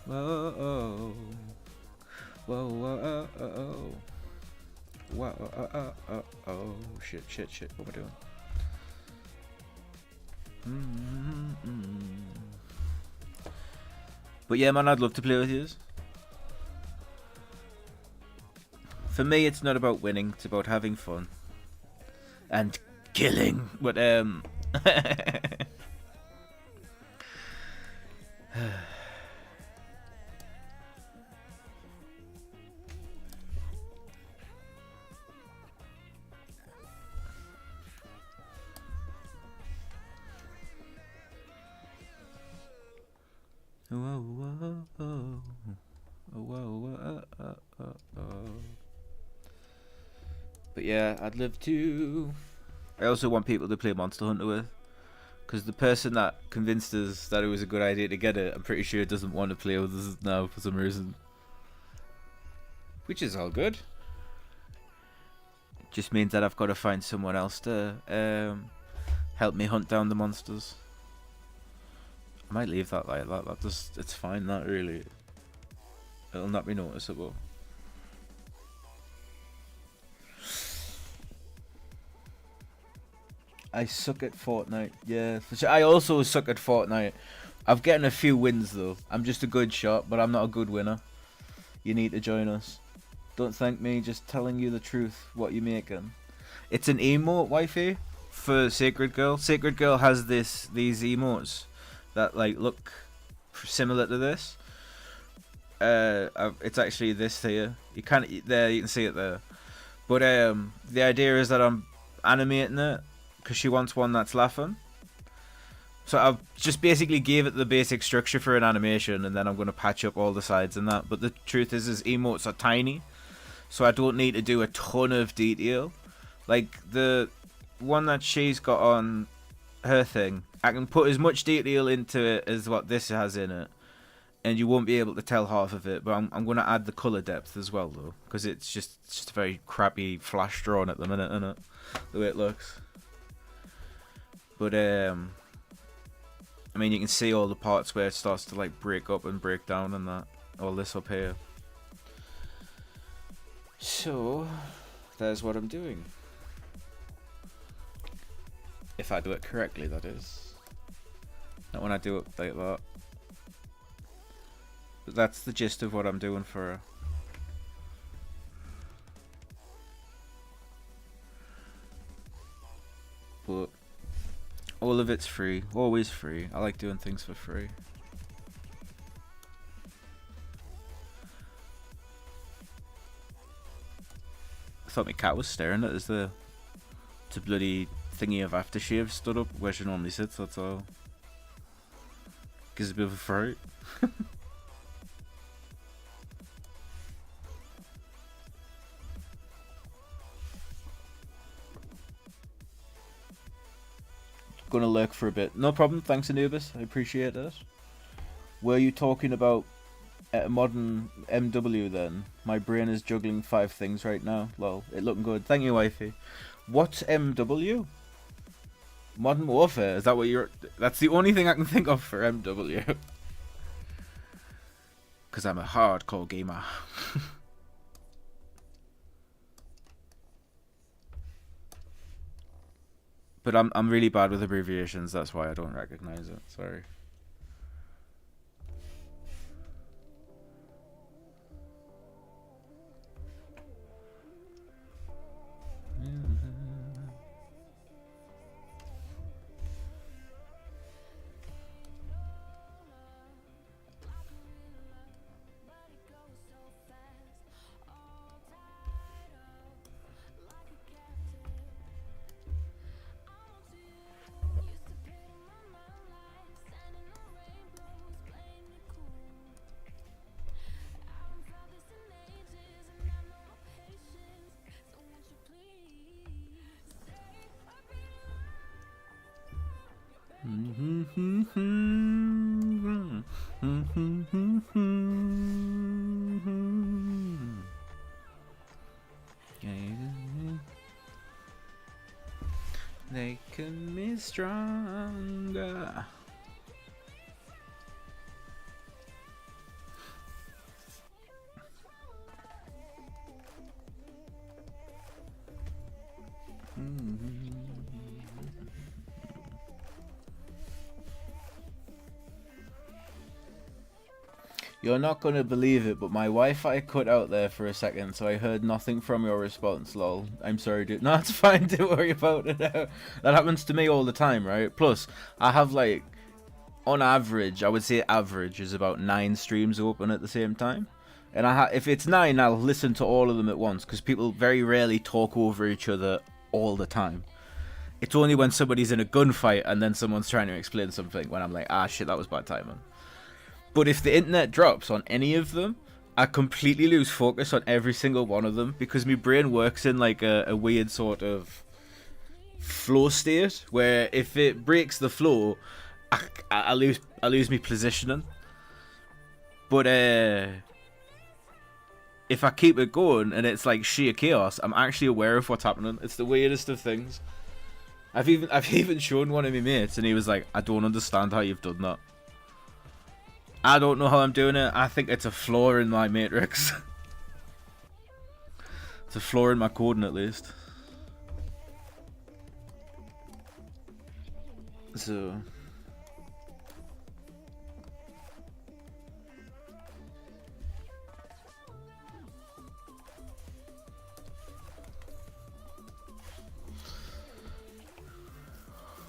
Whoa, whoa, whoa, whoa, whoa, oh, shit. What am I doing? But yeah, man, I'd love to play with you. For me, it's not about winning; it's about having fun and killing. But But yeah, I'd love to. I also want people to play Monster Hunter with, because the person that convinced us that it was a good idea to get it, I'm pretty sure doesn't want to play with us now for some reason. Which is all good. It just means that I've got to find someone else to help me hunt down the monsters. I might leave that like that. It's fine. That really, it'll not be noticeable. I suck at Fortnite. Yeah, for sure. I also suck at Fortnite. I've gotten a few wins though. I'm just a good shot, but I'm not a good winner. You need to join us. Don't thank me, just telling you the truth. What you making? It's an emote, wifey, for Sacred Girl. Sacred Girl has these emotes that like look similar to this. It's actually this here. You can see it there. But the idea is that I'm animating it because she wants one that's laughing. So I've just basically gave it the basic structure for an animation, and then I'm going to patch up all the sides and that. But the truth is emotes are tiny, so I don't need to do a ton of detail. Like the one that she's got on her thing, I can put as much detail into it as what this has in it, and you won't be able to tell half of it. But I'm going to add the color depth as well, though, because it's just a very crappy flash drawing at the minute, isn't it? The way it looks. But I mean, you can see all the parts where it starts to like break up and break down and that. All this up here. So, there's what I'm doing. If I do it correctly, that is. Not when I do it like that. But that's the gist of what I'm doing for her. But all of it's free. Always free. I like doing things for free. I thought my cat was staring at us there. It's a bloody thingy of aftershave stood up where she normally sits, that's all. Gives a bit of a fright. gonna lurk for a bit. No problem. Thanks, Anubis. I appreciate it. Were you talking about a modern MW then? My brain is juggling 5 things right now. Lol. It looking good. Thank you, wifey. What's MW? Modern Warfare. Is that what you're... That's the only thing I can think of for MW. Because I'm a hardcore gamer. But I'm really bad with abbreviations. That's why I don't recognize it. Sorry. Making me stronger. You're not gonna believe it, but my Wi-Fi cut out there for a second, so I heard nothing from your response, lol. I'm sorry, dude. No, it's fine, don't worry about it. That happens to me all the time, right? Plus, I have like, on average, I would say average is about 9 streams open at the same time. And if it's 9, I'll listen to all of them at once, because people very rarely talk over each other all the time. It's only when somebody's in a gunfight and then someone's trying to explain something when I'm like, ah shit, that was bad timing. But if the internet drops on any of them, I completely lose focus on every single one of them, because my brain works in like a weird sort of flow state where if it breaks the flow, I lose my positioning. But if I keep it going and it's like sheer chaos, I'm actually aware of what's happening. It's the weirdest of things. I've even shown one of my mates and he was like, I don't understand how you've done that. I don't know how I'm doing it. I think it's a flaw in my matrix. It's a flaw in my coding at least. So...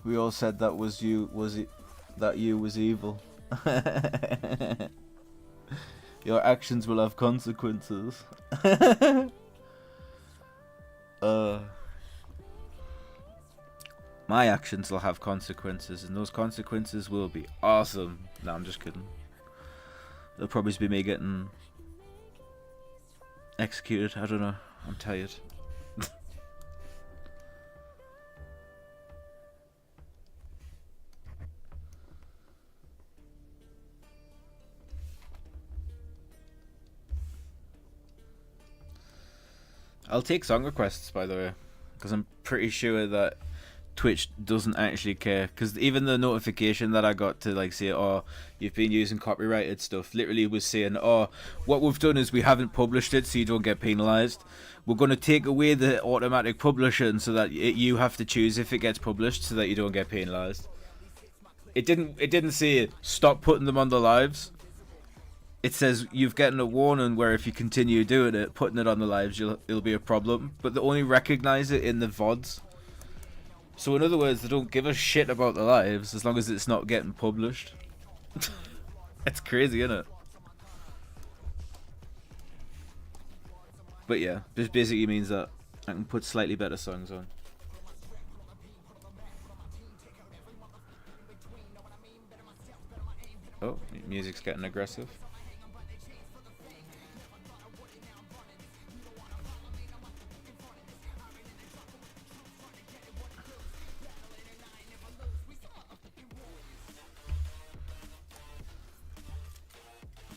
We all said that was you, was it? That you was evil. Your actions will have consequences. My actions will have consequences, and those consequences will be awesome. No, I'm just kidding. It'll probably be me getting executed. I don't know. I'm tired. I'll take song requests, by the way, because I'm pretty sure that Twitch doesn't actually care. Because even the notification that I got to like say, oh, you've been using copyrighted stuff, literally was saying, oh, what we've done is we haven't published it so you don't get penalized. We're going to take away the automatic publishing so that you have to choose if it gets published so that you don't get penalized. It didn't say stop putting them on the lives. It says you've gotten a warning where if you continue doing it, putting it on the lives, it'll be a problem. But they only recognize it in the VODs. So in other words, they don't give a shit about the lives as long as it's not getting published. It's crazy, isn't it? But yeah, this basically means that I can put slightly better songs on. Oh, music's getting aggressive.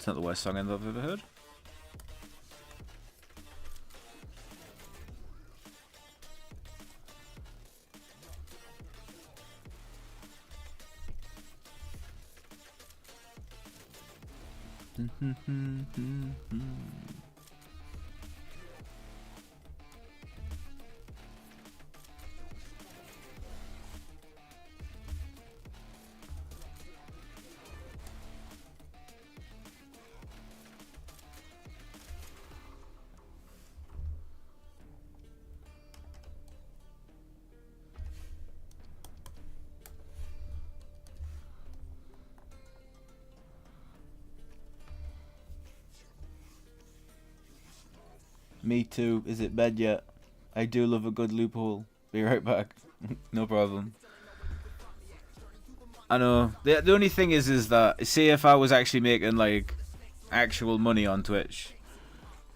not the worst song I've ever heard. Me too. Is it bed yet? I do love a good loophole. Be right back. No problem. I know. The only thing is that, say if I was actually making like actual money on Twitch,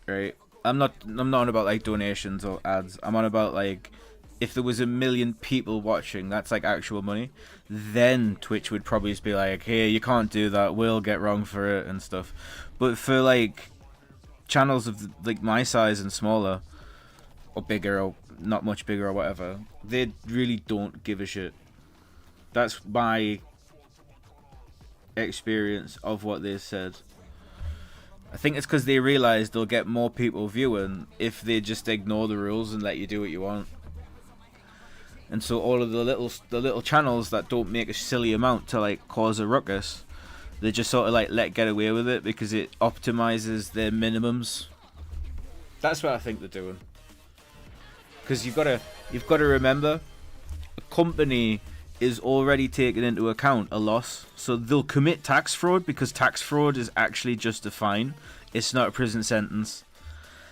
right? I'm not on about like donations or ads. I'm on about like if there was 1 million people watching, that's like actual money. Then Twitch would probably just be like, hey, you can't do that. We'll get wrong for it and stuff. But for like channels of like my size and smaller, or bigger, or not much bigger, or whatever, they really don't give a shit. That's my experience of what they said. I think it's because they realise they'll get more people viewing if they just ignore the rules and let you do what you want. And so all of the little channels that don't make a silly amount to like cause a ruckus, they just sort of like let get away with it because it optimizes their minimums. That's what I think they're doing. Because you've got to remember, a company is already taking into account a loss, so they'll commit tax fraud because tax fraud is actually just a fine. It's not a prison sentence.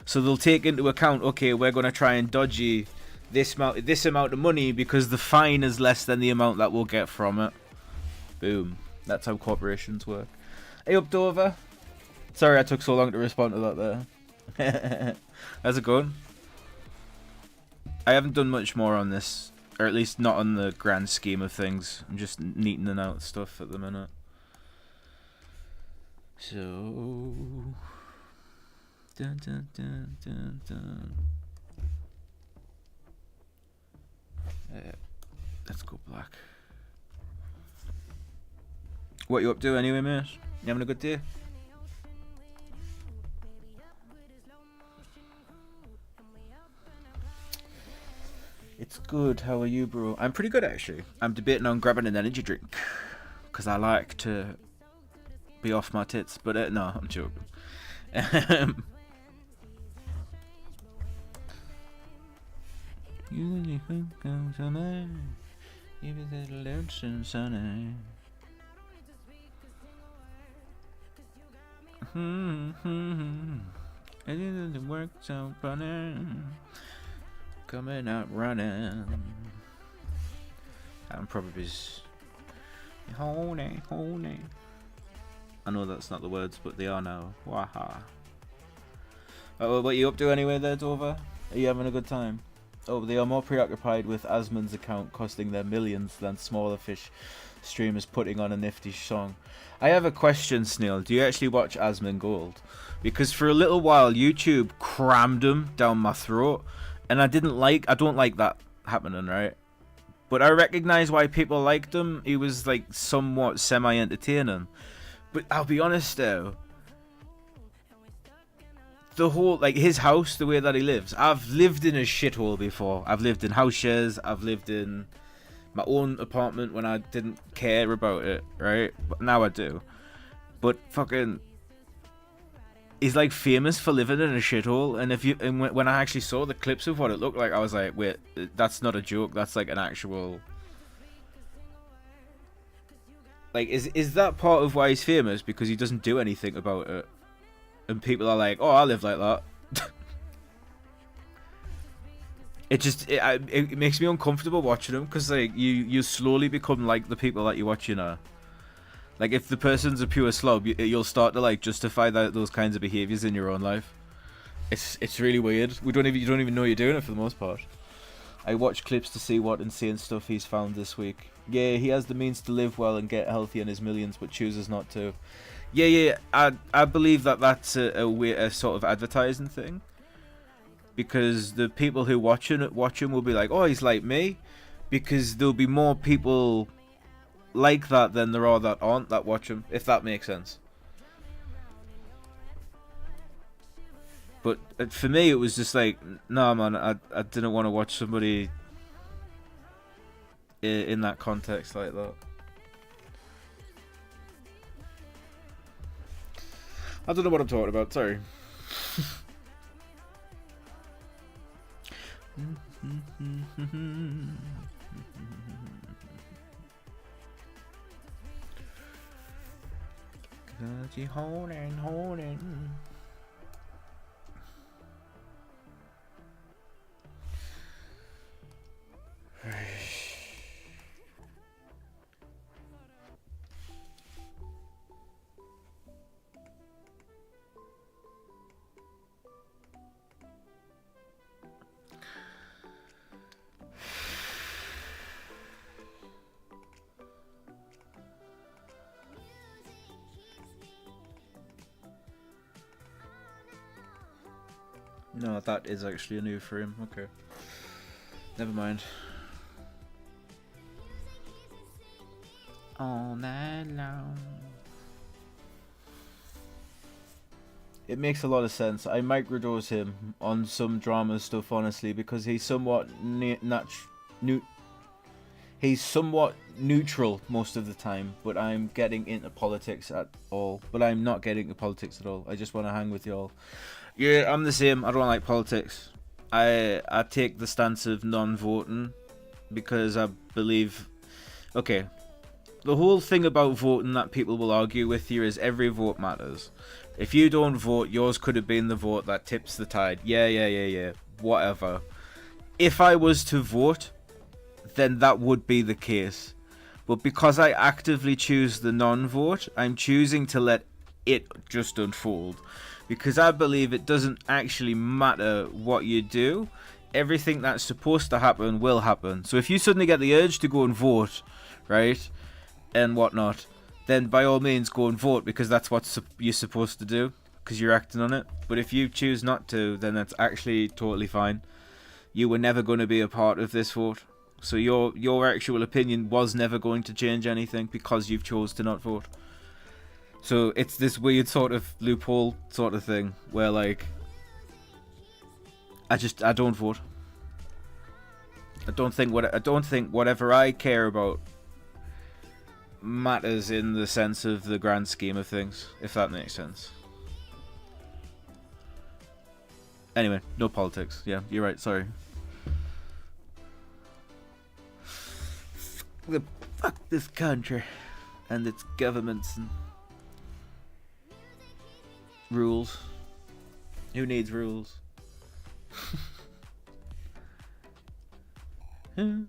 So they'll take into account, okay, we're going to try and dodge you this amount of money because the fine is less than the amount that we'll get from it. Boom. That's how corporations work. Hey up, Dover. Sorry I took so long to respond to that there. How's it going? I haven't done much more on this, or at least not on the grand scheme of things. I'm just neatening out stuff at the minute. So... Dun, dun, dun, dun, dun. Let's go black. What you up to anyway, mate? You having a good day? It's good. How are you, bro? I'm pretty good, actually. I'm debating on grabbing an energy drink because I like to be off my tits. But no, I'm joking. You think I'm so nice, even the lonesome sunny. And it works out running, coming out running. I'm probably honey. I know that's not the words, but they are now. Waha. Oh, what are you up to anyway there, Dover? Are you having a good time? Oh, they are more preoccupied with Asmon's account costing them millions than smaller fish streamers putting on a nifty song. I have a question, Snail. Do you actually watch Asmon Gold? Because for a little while, YouTube crammed him down my throat, and I don't like that happening, right? But I recognize why people liked him. He was like somewhat semi-entertaining. But I'll be honest though, the whole, like, his house, the way that he lives, I've lived in a shithole before. I've lived in house shares, I've lived in my own apartment when I didn't care about it, right? But now I do. But fucking, he's like famous for living in a shithole. And when I actually saw the clips of what it looked like, I was like, wait, that's not a joke. That's like an actual, like, is that part of why he's famous? Because he doesn't do anything about it, and people are like, oh, I live like that. It makes me uncomfortable watching them, because like you slowly become like the people that you watch, you know. Like, if the person's a pure slob, you'll start to like justify those kinds of behaviors in your own life. It's really weird. You don't even know you're doing it for the most part. I watch clips to see what insane stuff he's found this week. Yeah, he has the means to live well and get healthy on his millions, but chooses not to. Yeah, yeah. I believe that that's a sort of advertising thing, because the people who watch him will be like, oh, he's like me, because there'll be more people like that than there are that aren't that watch him, if that makes sense. But for me, it was just like, nah, man, I didn't want to watch somebody in that context like that. I don't know what I'm talking about. Sorry. Cause you holding. No, that is actually a new frame. Okay. Never mind. All night long. It makes a lot of sense. I microdose him on some drama stuff, honestly, because he's somewhat he's somewhat neutral most of the time. But I'm getting into politics at all. But I'm not getting into politics at all. I just want to hang with y'all. Yeah, I'm the same. I don't like politics. I take the stance of non-voting because I believe. Okay, the whole thing about voting that people will argue with you is every vote matters. If you don't vote, yours could have been the vote that tips the tide. Yeah. Whatever. If I was to vote, then that would be the case. But because I actively choose the non-vote, I'm choosing to let it just unfold. Because I believe it doesn't actually matter what you do. Everything that's supposed to happen will happen. So if you suddenly get the urge to go and vote, right, and whatnot, then by all means go and vote, because that's what you're supposed to do, because you're acting on it. But if you choose not to, then that's actually totally fine. You were never going to be a part of this vote. So your actual opinion was never going to change anything because you've chose to not vote. So it's this weird sort of loophole sort of thing where, like, I don't vote. I don't think whatever I care about matters in the sense of the grand scheme of things, if that makes sense. Anyway, no politics. Yeah, you're right. Sorry. Fuck this country and its governments and rules. Who needs rules? Oh,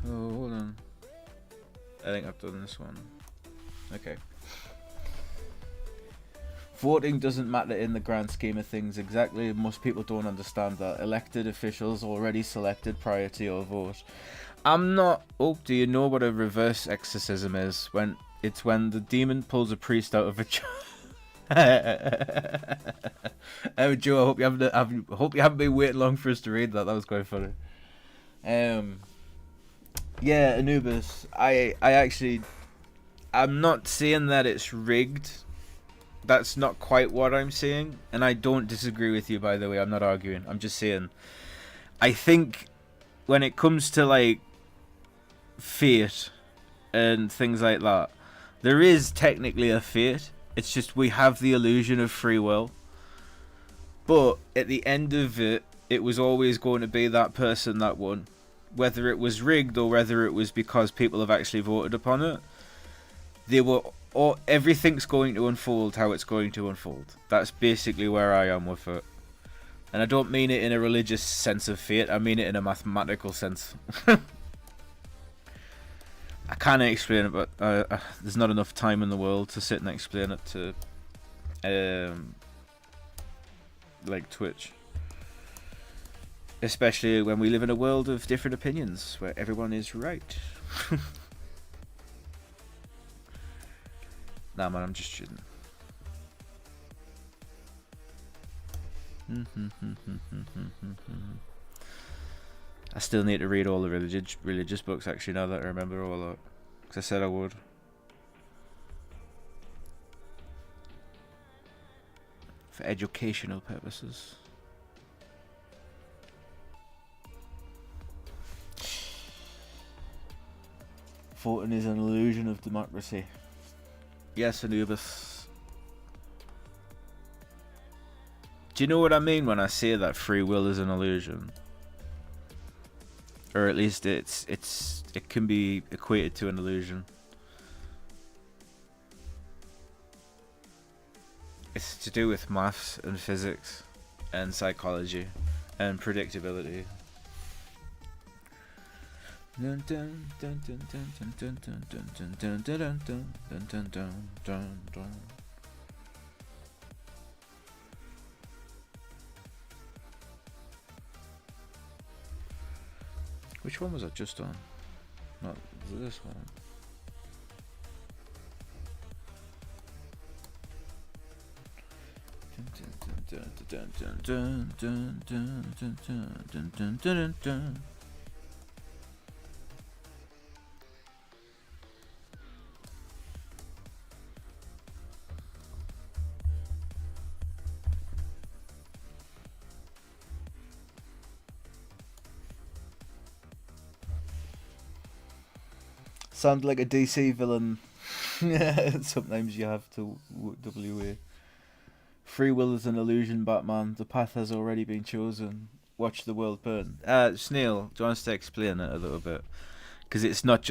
hold on. I think I've done this one. Okay. Voting doesn't matter in the grand scheme of things. Exactly. Most people don't understand that. Elected officials already selected prior to your vote. I'm not... Oh, do you know what a reverse exorcism is? When the demon pulls a priest out of a Oh, Joe, I hope you haven't been waiting long for us to read that. That was quite funny. Yeah, Anubis. I'm not saying that it's rigged. That's not quite what I'm saying, and I don't disagree with you, by the way. I'm not arguing. I'm just saying, I think when it comes to, like, fate and things like that, there is technically a fate. It's just we have the illusion of free will. But at the end of it, it was always going to be that person that won. Whether it was rigged or whether it was because people have actually voted upon it, everything's going to unfold how it's going to unfold. That's basically where I am with it. And I don't mean it in a religious sense of fate, I mean it in a mathematical sense. I can't explain it, but there's not enough time in the world to sit and explain it to like Twitch. Especially when we live in a world of different opinions, where everyone is right. Nah, man, I'm just shitting. I still need to read all the religious books, actually, now that I remember all that. Because I said I would. For educational purposes. Voting is an illusion of democracy. Yes, Anubis. Do you know what I mean when I say that free will is an illusion? Or at least it can be equated to an illusion. It's to do with maths and physics and psychology and predictability. Which one was I just on? Not this one. Sound like a DC villain. Sometimes you have to WA. Free will is an illusion, Batman. The path has already been chosen. Watch the world burn. Snail, do you want us to explain it a little bit? Because it's not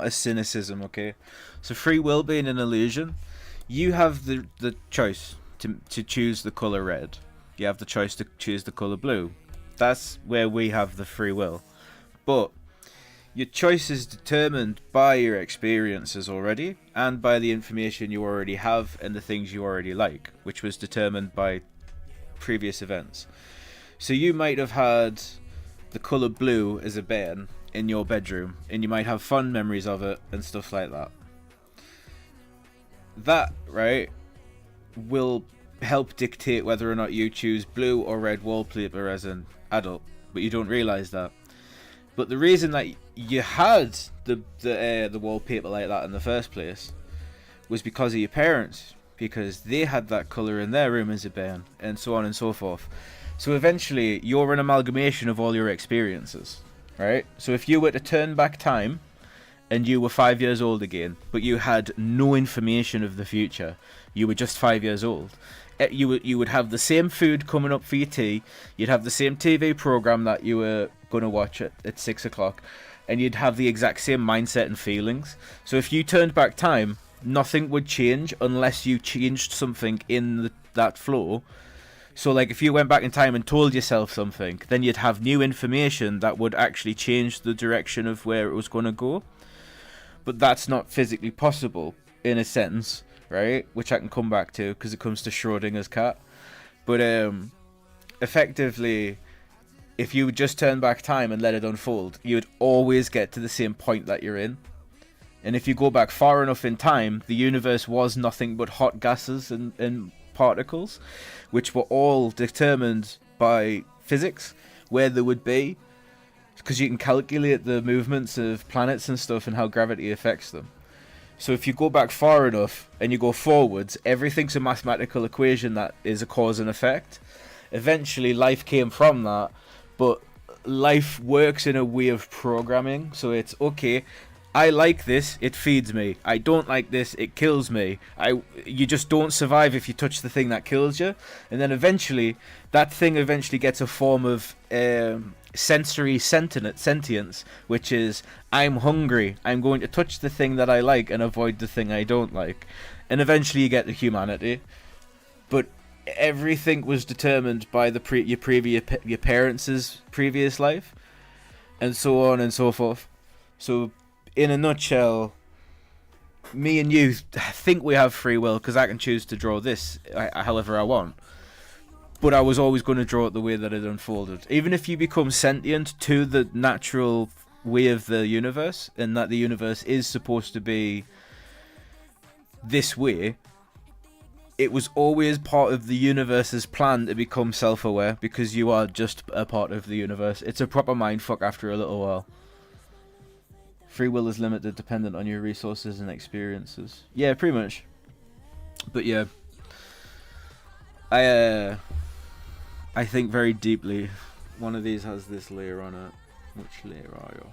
a cynicism, okay? So free will being an illusion, you have the choice to choose the colour red. You have the choice to choose the colour blue. That's where we have the free will. But your choice is determined by your experiences already and by the information you already have and the things you already like, which was determined by previous events. So you might have had the colour blue as a bairn in your bedroom and you might have fond memories of it and stuff like that. That, right, will help dictate whether or not you choose blue or red wallpaper as an adult, but you don't realise that. But the reason that you had the wallpaper like that in the first place was because of your parents, because they had that colour in their room as a bairn, and so on and so forth. So eventually, you're an amalgamation of all your experiences, right? So if you were to turn back time, and you were 5 years old again, but you had no information of the future, you were just 5 years old, you would have the same food coming up for your tea, you'd have the same TV program that you were going to watch at 6 o'clock, and you'd have the exact same mindset and feelings. So if you turned back time, nothing would change unless you changed something in that flow. So like if you went back in time and told yourself something, then you'd have new information that would actually change the direction of where it was going to go. But that's not physically possible in a sense, right? Which I can come back to because it comes to Schrodinger's cat. But effectively, if you would just turn back time and let it unfold, you would always get to the same point that you're in. And if you go back far enough in time, the universe was nothing but hot gases and particles, which were all determined by physics, where they would be, because you can calculate the movements of planets and stuff and how gravity affects them. So if you go back far enough and you go forwards, everything's a mathematical equation that is a cause and effect. Eventually, life came from that, but life works in a way of programming. So it's, okay, I like this, it feeds me. I don't like this, it kills me. You just don't survive if you touch the thing that kills you. And then eventually, that thing eventually gets a form of sensory sentience, which is, I'm hungry, I'm going to touch the thing that I like and avoid the thing I don't like. And eventually you get the humanity. But everything was determined by your parents' previous life, and so on and so forth. So in a nutshell, me and you think we have free will because I can choose to draw this however I want. But I was always going to draw it the way that it unfolded. Even if you become sentient to the natural way of the universe, and that the universe is supposed to be this way, it was always part of the universe's plan to become self-aware because you are just a part of the universe. It's a proper mindfuck after a little while. Free will is limited, dependent on your resources and experiences. Yeah, pretty much. But yeah, I think very deeply. One of these has this layer on it. Which layer are you?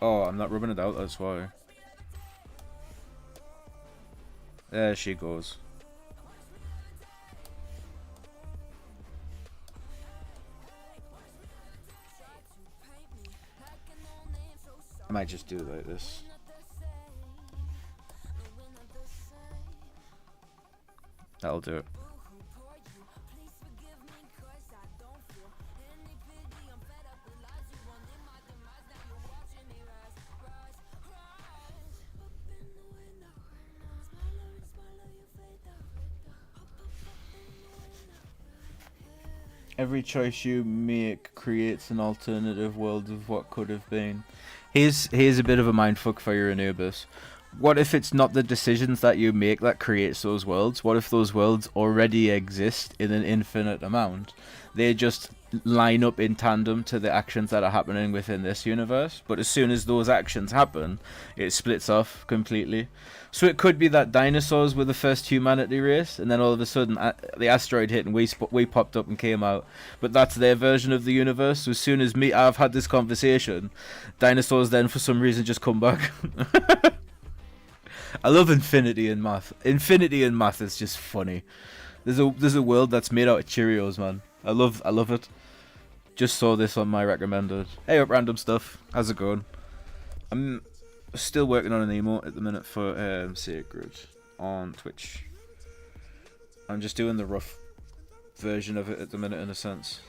Oh, I'm not rubbing it out, that's why. There she goes. I might just do it like this. That'll do it. Every choice you make creates an alternative world of what could have been. Here's a bit of a mindfuck for your Anubis. What if it's not the decisions that you make that creates those worlds? What if those worlds already exist in an infinite amount? They just line up in tandem to the actions that are happening within this universe, but as soon as those actions happen, it splits off completely. So it could be that dinosaurs were the first humanity race, and then all of a sudden the asteroid hit and we popped up and came out. But that's their version of the universe. So as soon as I've had this conversation, dinosaurs then for some reason just come back. I love infinity in math. Infinity in math is just funny. There's a world that's made out of Cheerios, man. I love it. Just saw this on my recommended. Hey up, random stuff. How's it going? I'm still working on an emote at the minute for Sacred on Twitch. I'm just doing the rough version of it at the minute in a sense.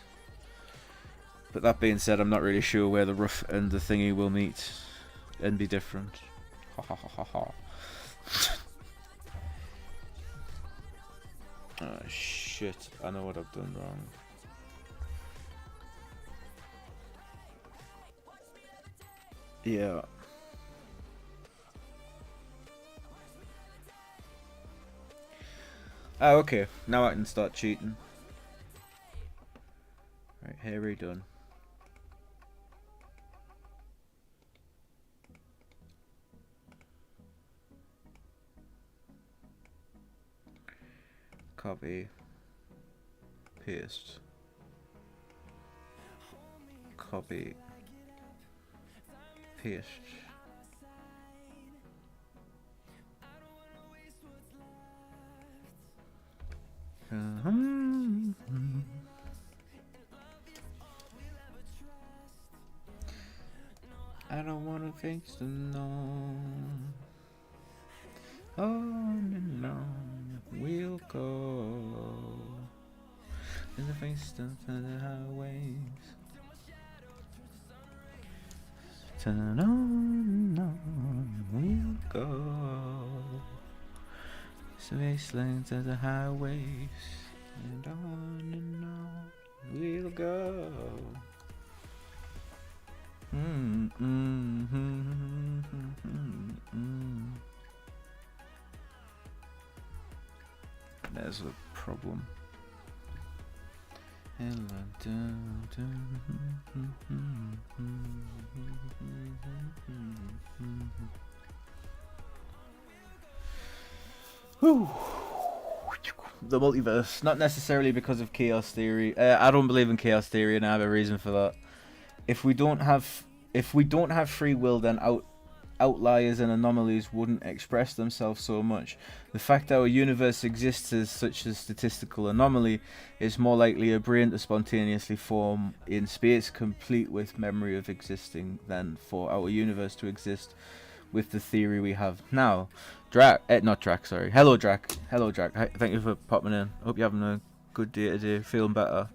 But that being said, I'm not really sure where the rough and the thingy will meet and be different. Ha ha ha ha ha. Oh shit, I know what I've done wrong. Yeah. Oh, okay. Now I can start cheating. Right, here we done. Copy. Paste. Copy. Paste. I don't wanna face the known. On and on we'll go. In the face of the highways. Turn on and on we'll go. So wastelands of the highways. And on we'll go. There's a problem. Whew. The multiverse, not necessarily because of chaos theory. I don't believe in chaos theory, and I have a reason for that. If we don't have free will, then outliers and anomalies wouldn't express themselves so much. The fact that our universe exists as such a statistical anomaly is more likely a brain to spontaneously form in space, complete with memory of existing, than for our universe to exist with the theory we have now. Not Drac, sorry. Hello, Drac. Hello, Drac. Thank you for popping in. Hope you're having a good day today, feeling better.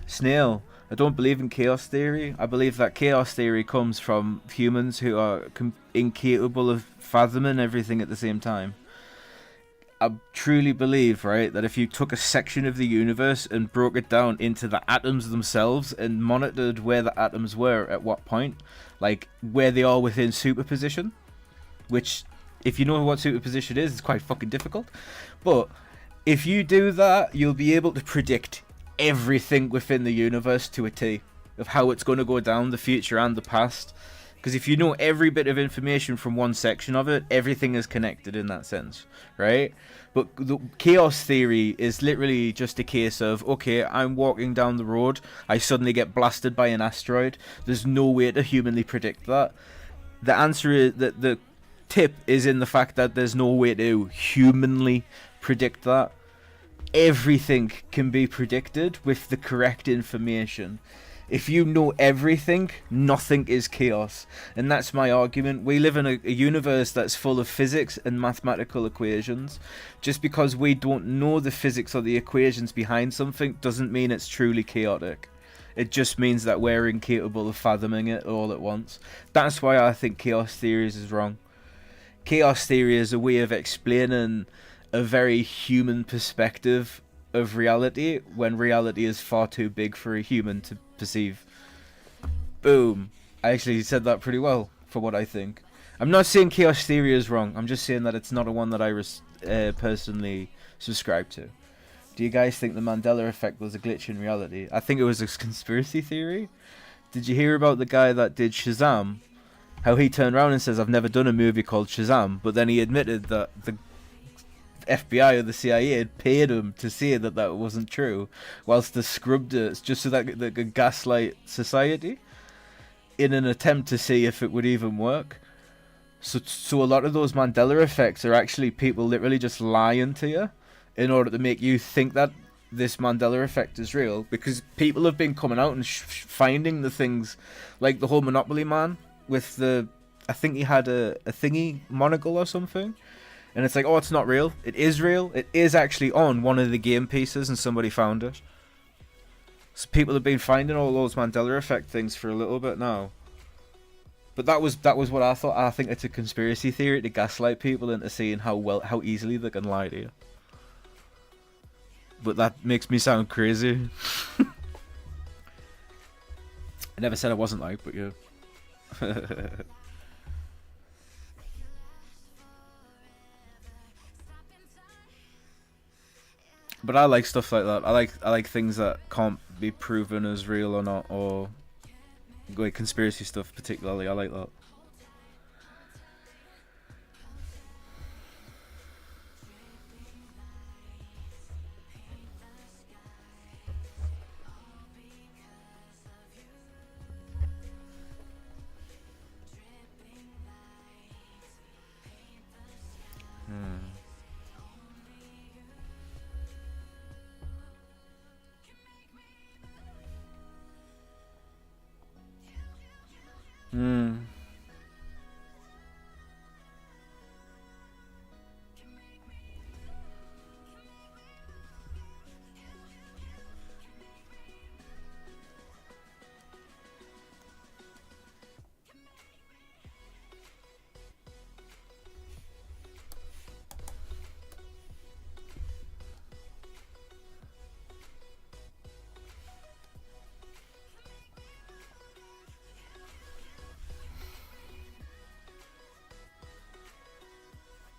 Snail, I don't believe in chaos theory. I believe that chaos theory comes from humans who are incapable of fathoming everything at the same time. I truly believe, right, that if you took a section of the universe and broke it down into the atoms themselves and monitored where the atoms were at what point, like where they are within superposition, which, if you know what superposition is, it's quite fucking difficult. But if you do that, you'll be able to predict everything within the universe to a T of how it's going to go down, the future and the past. Because if you know every bit of information from one section of it, everything is connected in that sense, right? But the chaos theory is literally just a case of, okay, I'm walking down the road, I suddenly get blasted by an asteroid. There's no way to humanly predict that. The answer is that the tip is in the fact that there's no way to humanly predict that. Everything can be predicted with the correct information. If you know everything, nothing is chaos. And that's my argument. We live in a universe that's full of physics and mathematical equations. Just because we don't know the physics or the equations behind something doesn't mean it's truly chaotic. It just means that we're incapable of fathoming it all at once. That's why I think chaos theories is wrong. Chaos theory is a way of explaining a very human perspective of reality when reality is far too big for a human to perceive. Boom. I actually said that pretty well for what I think. I'm not saying chaos theory is wrong. I'm just saying that it's not a one that I personally subscribe to. Do you guys think the Mandela effect was a glitch in reality? I think it was a conspiracy theory. Did you hear about the guy that did Shazam? How he turned around and says, I've never done a movie called Shazam, but then he admitted that the FBI or the CIA had paid him to say that that wasn't true, whilst they scrubbed it just so that they could gaslight society in an attempt to see if it would even work. So a lot of those Mandela effects are actually people literally just lying to you in order to make you think that this Mandela effect is real, because people have been coming out and finding the things, like the whole Monopoly man with the, I think he had a thingy monocle or something. And it's like, oh, it's not real. It is real. It is actually on one of the game pieces and somebody found it. So people have been finding all those Mandela effect things for a little bit now. But that was what I thought. I think it's a conspiracy theory to gaslight people into seeing how easily they can lie to you. But that makes me sound crazy. I never said I wasn't like, but yeah. But I like stuff like that. I like things that can't be proven as real or not, or like conspiracy stuff particularly. I like that. Hmm.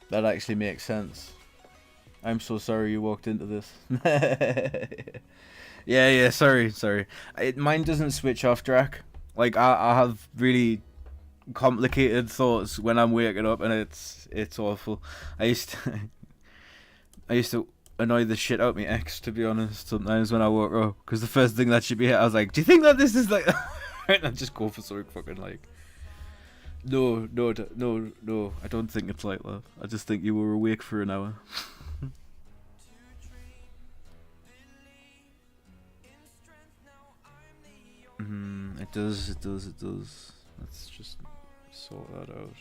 That actually makes sense. I'm so sorry you walked into this. Yeah, sorry. Mine doesn't switch off, Drac. Like, I have really complicated thoughts when I'm waking up, and it's awful. I used to, I used to annoy the shit out of my ex, to be honest, sometimes when I woke up. Because the first thing that should be hit, I was like, do you think that this is like... and I just go for something fucking like... No, I don't think it's like that. I just think you were awake for an hour. It does. Let's just sort that out.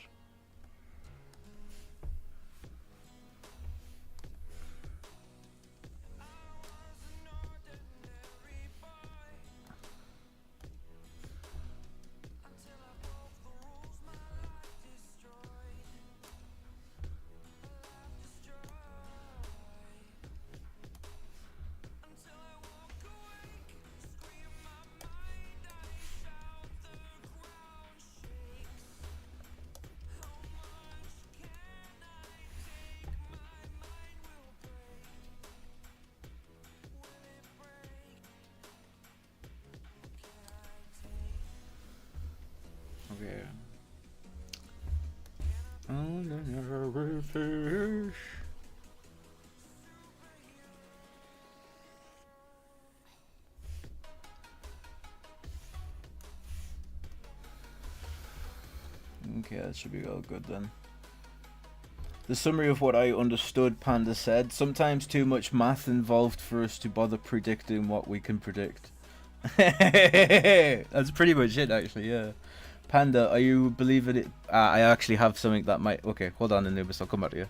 fish. Okay, that should be all good then. The summary of what I understood, Panda said, sometimes too much math involved for us to bother predicting what we can predict. That's pretty much it, actually, yeah. Panda, are you believing it? I actually have something that might... Okay, hold on, Anubis, I'll come back to you.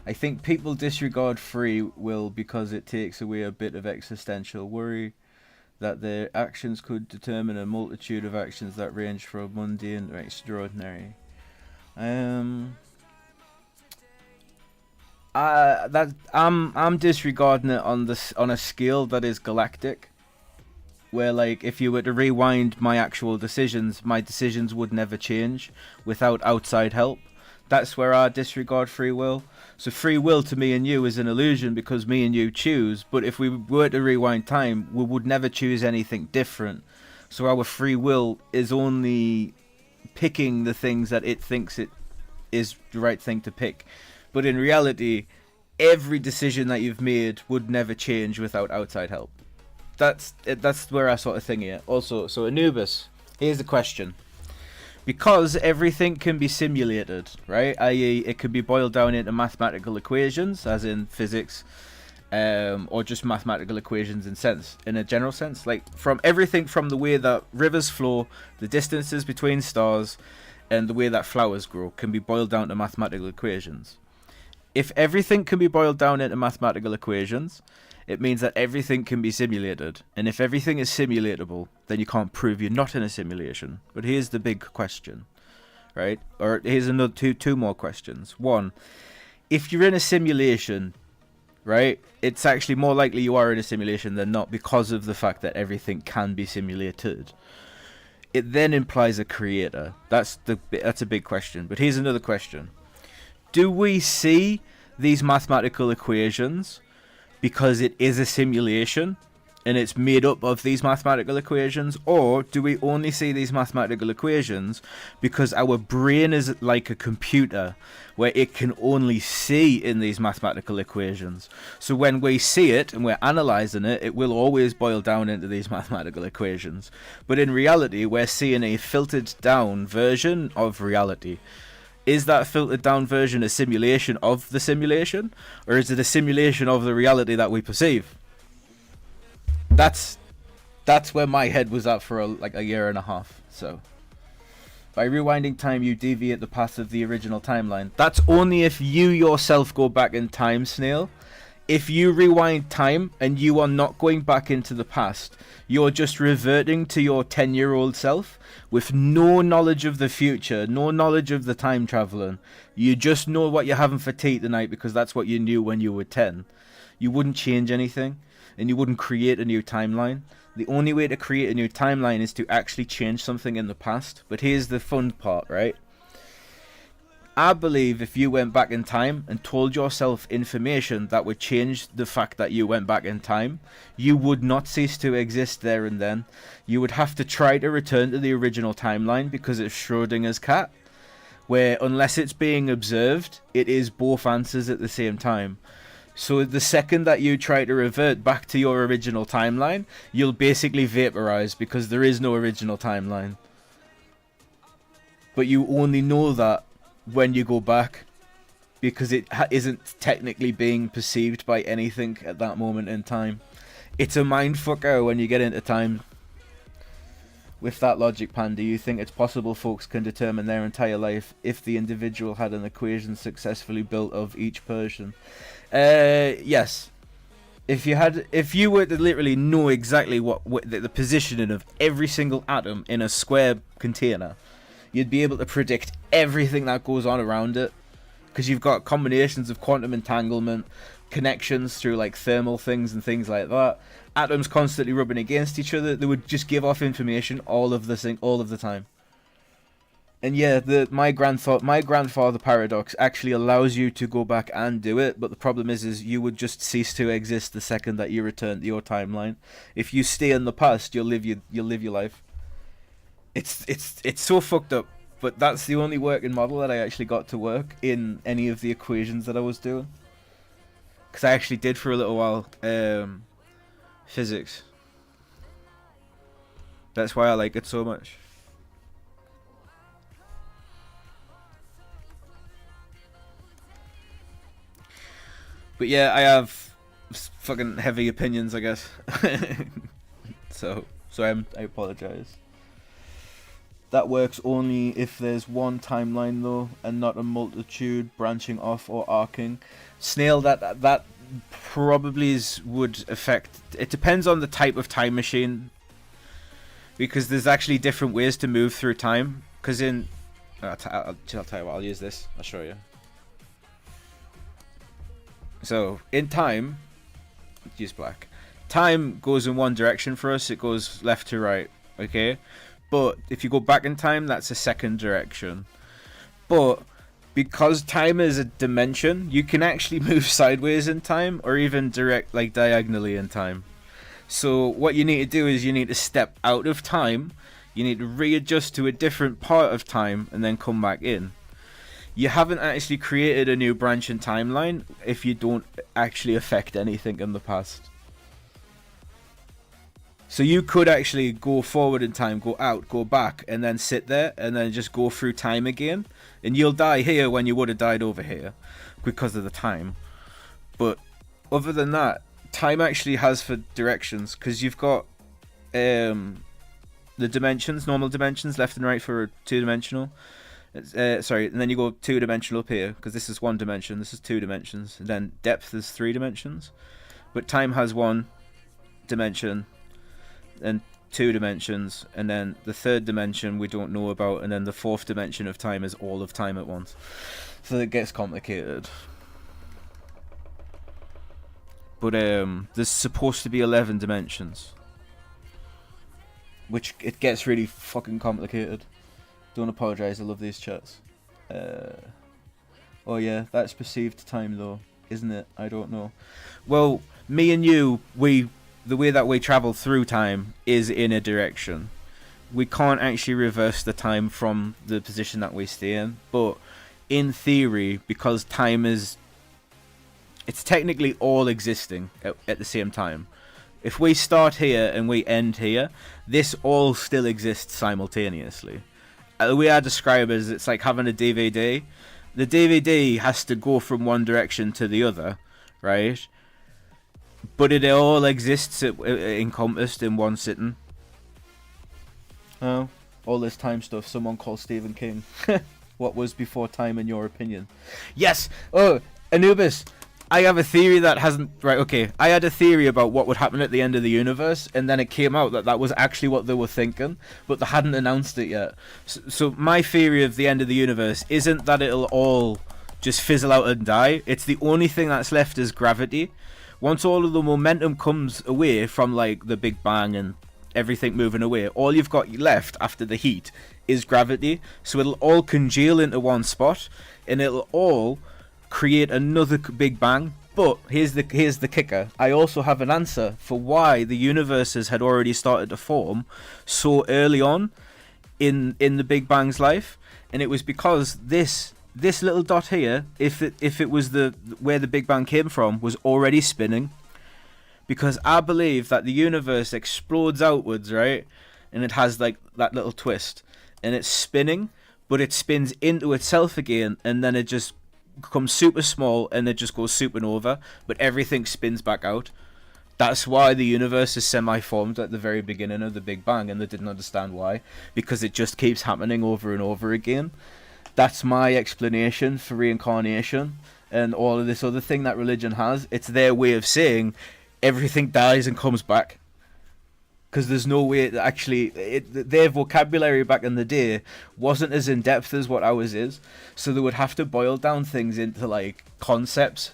I think people disregard free will because it takes away a bit of existential worry that their actions could determine a multitude of actions that range from mundane to extraordinary. I'm disregarding it on a scale that is galactic, where like if you were to rewind my actual decisions, my decisions would never change without outside help. That's where I disregard free will. So free will to me and you is an illusion because me and you choose, but if we were to rewind time, we would never choose anything different. So our free will is only picking the things that it thinks it is the right thing to pick. But in reality, every decision that you've made would never change without outside help. That's where I sort of think it. Also, so Anubis, here's the question. Because everything can be simulated, right? I.e., it can be boiled down into mathematical equations, as in physics, or just mathematical equations in a general sense. Like from everything from the way that rivers flow, the distances between stars, and the way that flowers grow can be boiled down to mathematical equations. If everything can be boiled down into mathematical equations, it means that everything can be simulated. And if everything is simulatable, then you can't prove you're not in a simulation. But here's the big question, right? Or here's another two more questions. One, if you're in a simulation, right, it's actually more likely you are in a simulation than not because of the fact that everything can be simulated. It then implies a creator. That's a big question. But here's another question. Do we see these mathematical equations because it is a simulation and it's made up of these mathematical equations, or do we only see these mathematical equations because our brain is like a computer where it can only see in these mathematical equations? So when we see it and we're analyzing it, it will always boil down into these mathematical equations. But in reality, we're seeing a filtered down version of reality. Is that filtered down version a simulation of the simulation, or is it a simulation of the reality that we perceive? That's where my head was at for like a year and a half. So by rewinding time, you deviate the path of the original timeline. That's only if you yourself go back in time, Snail. If you rewind time and you are not going back into the past, you're just reverting to your 10-year-old self with no knowledge of the future, no knowledge of the time traveling. You just know what you're having for tea tonight because that's what you knew when you were 10. You wouldn't change anything, and you wouldn't create a new timeline. The only way to create a new timeline is to actually change something in the past. But here's the fun part, right? I believe if you went back in time and told yourself information that would change the fact that you went back in time, you would not cease to exist there and then. You would have to try to return to the original timeline because it's Schrodinger's cat, where unless it's being observed, it is both answers at the same time. So the second that you try to revert back to your original timeline, you'll basically vaporize because there is no original timeline. But you only know that when you go back because it isn't technically being perceived by anything at that moment in time. It's a mindfucker when you get into time. With that logic, Pan, do you think it's possible folks can determine their entire life if the individual had an equation successfully built of each person? Yes. If you were to literally know exactly what the positioning of every single atom in a square container, you'd be able to predict everything that goes on around it, because you've got combinations of quantum entanglement, connections through like thermal things and things like that. Atoms constantly rubbing against each other. They would just give off information all of the time. And yeah, my grandfather paradox actually allows you to go back and do it, but the problem is you would just cease to exist the second that you return to your timeline. If you stay in the past, you'll live your life. It's so fucked up, but that's the only working model that I actually got to work in any of the equations that I was doing. Because I actually did for a little while physics. That's why I like it so much. But yeah, I have fucking heavy opinions, I guess. so I apologize. That works only if there's one timeline though, and not a multitude branching off or arcing. Snail, that probably would affect. It depends on the type of time machine, because there's actually different ways to move through time. Because I'll tell you what, I'll use this. I'll show you. So in time, use black. Time goes in one direction for us. It goes left to right. Okay. But if you go back in time, that's a second direction. But because time is a dimension, you can actually move sideways in time, or even diagonally in time. So what you need to do is you need to step out of time, you need to readjust to a different part of time, and then come back in. You haven't actually created a new branch in timeline if you don't actually affect anything in the past. So you could actually go forward in time, go out, go back, and then sit there, and then just go through time again. And you'll die here when you would have died over here, because of the time. But other than that, time actually has for directions, because you've got the dimensions, normal dimensions, left and right for two-dimensional. Sorry, and then you go two-dimensional up here, because this is one dimension, this is two dimensions. And then depth is 3 dimensions. But time has one dimension, and 2 dimensions, and then the third dimension we don't know about, and then the fourth dimension of time is all of time at once. So it gets complicated. But there's supposed to be 11 dimensions, which it gets really fucking complicated. Don't apologize, I love these chats. Oh yeah, that's perceived time though, isn't it? I don't know. Well, me and you, the way that we travel through time is in a direction. We can't actually reverse the time from the position that we stay in, but in theory, because time is, it's technically all existing at the same time. If we start here and we end here, this all still exists simultaneously. The way I describe it is, it's like having a DVD. The DVD has to go from one direction to the other, right? But it all exists encompassed in one sitting. Oh, all this time stuff. Someone called Stephen King. What was before time, in your opinion? Yes. Oh, Anubis. I have a theory that hasn't... Right, okay. I had a theory about what would happen at the end of the universe, and then it came out that that was actually what they were thinking, but they hadn't announced it yet. So my theory of the end of the universe isn't that it'll all just fizzle out and die. It's the only thing that's left is gravity. Once all of the momentum comes away from, like, the Big Bang and everything moving away, all you've got left after the heat is gravity. So it'll all congeal into one spot, and it'll all create another Big Bang. But here's the kicker. I also have an answer for why the universes had already started to form so early on in the Big Bang's life, and it was because this little dot here, if it was where the Big Bang came from, was already spinning. Because I believe that the universe explodes outwards, right? And it has like that little twist, and it's spinning, but it spins into itself again, and then it just becomes super small, and it just goes supernova, but everything spins back out. That's why the universe is semi-formed at the very beginning of the Big Bang, and they didn't understand why, because it just keeps happening over and over again. That's my explanation for reincarnation and all of this other thing that religion has. It's their way of saying everything dies and comes back. Because there's no way to actually... their vocabulary back in the day wasn't as in-depth as what ours is. So they would have to boil down things into, like, concepts.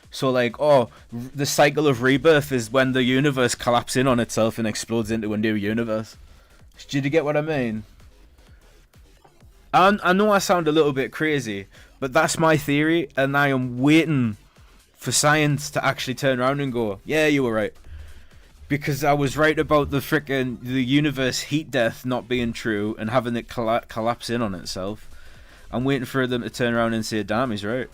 So, like, the cycle of rebirth is when the universe collapses in on itself and explodes into a new universe. Did you get what I mean? I know I sound a little bit crazy, but that's my theory, and I am waiting for science to actually turn around and go, yeah, you were right. Because I was right about the universe heat death not being true and having it collapse in on itself. I'm waiting for them to turn around and say, damn, he's right.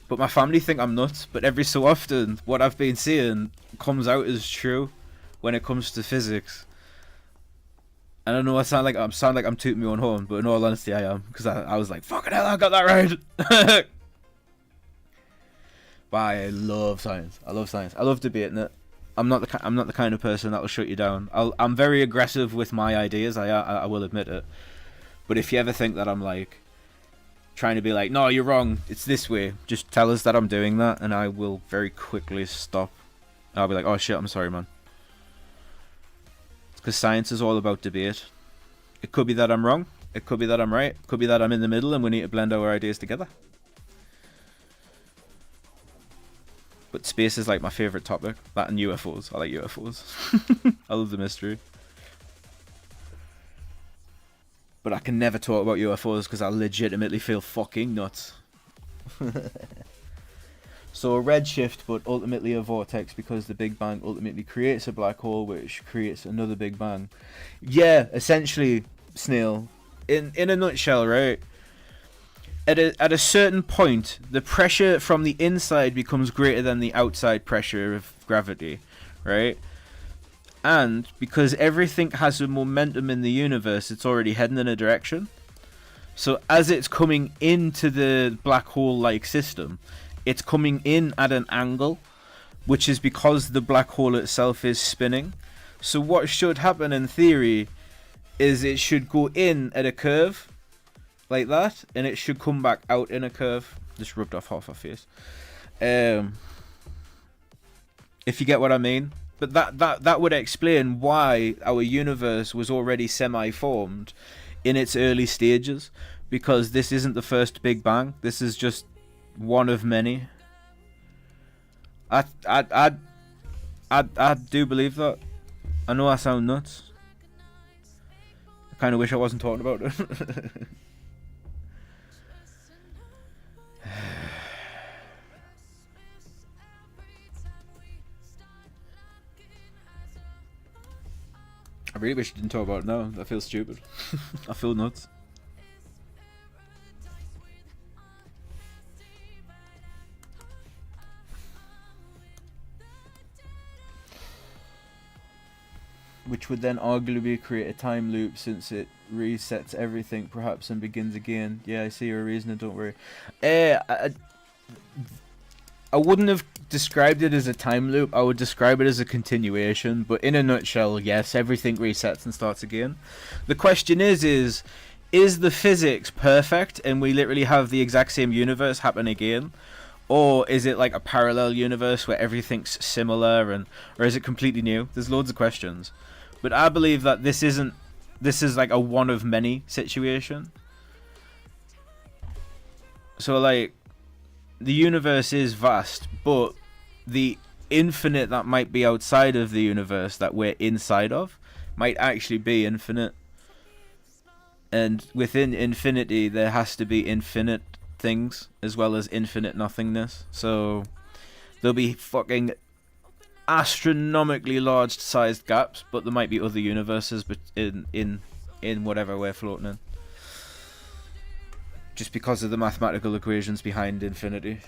But my family think I'm nuts, but every so often, what I've been seeing comes out as true when it comes to physics. And I know I sound like I'm tooting my own horn, but in all honesty, I am. Because I was like, fucking hell, I got that right. But I love science. I love science. I love debating it. I'm not the kind of person that will shut you down. I'm very aggressive with my ideas. I will admit it. But if you ever think that I'm like trying to be like, no, you're wrong, it's this way, just tell us that I'm doing that, and I will very quickly stop. I'll be like, oh shit, I'm sorry, man. It's because science is all about debate. It could be that I'm wrong. It could be that I'm right. It could be that I'm in the middle, and we need to blend our ideas together. But space is like my favourite topic. That and UFOs. I like UFOs. I love the mystery. But I can never talk about UFOs because I legitimately feel fucking nuts. So a redshift, but ultimately a vortex, because the Big Bang ultimately creates a black hole, which creates another Big Bang. Yeah, essentially, Snail. In a nutshell, right? At a certain point, the pressure from the inside becomes greater than the outside pressure of gravity, right? And because everything has a momentum in the universe, it's already heading in a direction. So as it's coming into the black hole-like system, it's coming in at an angle, which is because the black hole itself is spinning. So what should happen in theory is it should go in at a curve, like that, and it should come back out in a curve. Just rubbed off half our face. If you get what I mean. But that would explain why our universe was already semi-formed in its early stages, because this isn't the first Big Bang. This is just one of many. I do believe that. I know I sound nuts. I kind of wish I wasn't talking about it. I really wish I didn't talk about it now. I feel stupid. I feel nuts. Which would then arguably create a time loop, since it resets everything perhaps and begins again. Yeah, I see your reasoning, don't worry. I wouldn't have described it as a time loop. I would describe it as a continuation. But in a nutshell, yes, everything resets and starts again. The question is the physics perfect and we literally have the exact same universe happen again? Or is it like a parallel universe where everything's similar, or is it completely new? There's loads of questions. But I believe that this is like a one of many situation. So like, the universe is vast, but the infinite that might be outside of the universe that we're inside of might actually be infinite. And within infinity, there has to be infinite things as well as infinite nothingness. So there'll be fucking astronomically large sized gaps, but there might be other universes in whatever we're floating in. Just because of the mathematical equations behind infinity.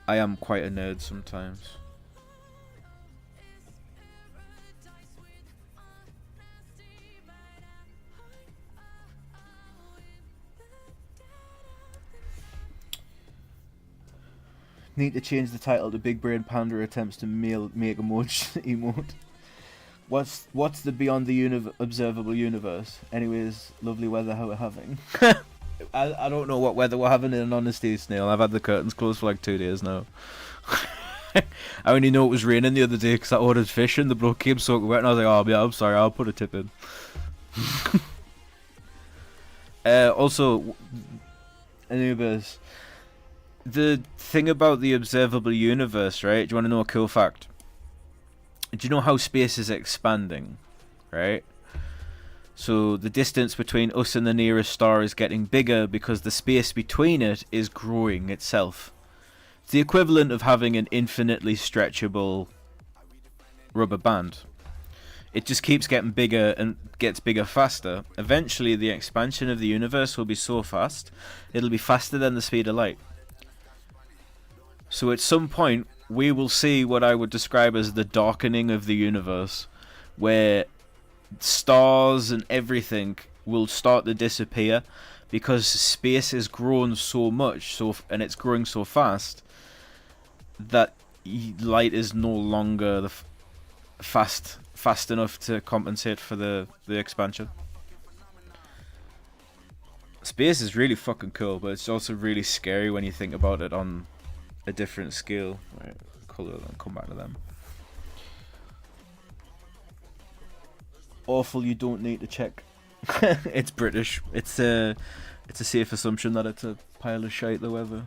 I am quite a nerd sometimes. Need to change the title to Big Brain Panda attempts to make emote. What's the beyond the observable universe? Anyways, lovely weather how we're having. I don't know what weather we're having, in honesty, Snail. I've had the curtains closed for like 2 days now. I only know it was raining the other day because I ordered fish and the bloke came soaking wet and I was like, oh yeah, I'm sorry, I'll put a tip in. Also, Anubis, the thing about the observable universe, right? Do you want to know a cool fact? Do you know how space is expanding, right? So the distance between us and the nearest star is getting bigger because the space between it is growing itself. It's the equivalent of having an infinitely stretchable rubber band. It just keeps getting bigger and gets bigger faster. Eventually, the expansion of the universe will be so fast, it'll be faster than the speed of light. So at some point, we will see what I would describe as the darkening of the universe, where stars and everything will start to disappear because space has grown so much, and it's growing so fast that light is no longer fast enough to compensate for the expansion. Space is really fucking cool, but it's also really scary when you think about it on a different scale. Right, color them, come back to them. Awful, you don't need to check. It's British. It's a safe assumption that it's a pile of shite, the weather.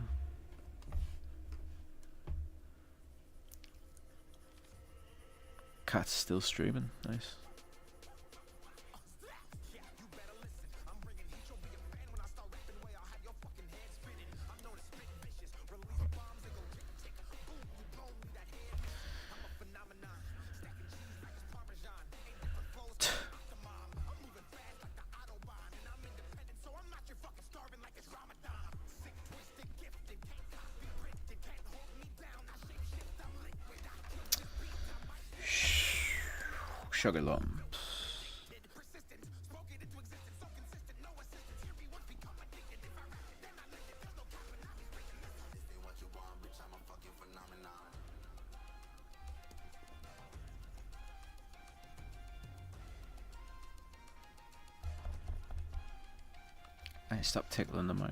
Cat's still streaming. Nice. Sugar lumps. Hey, stop tickling the mic.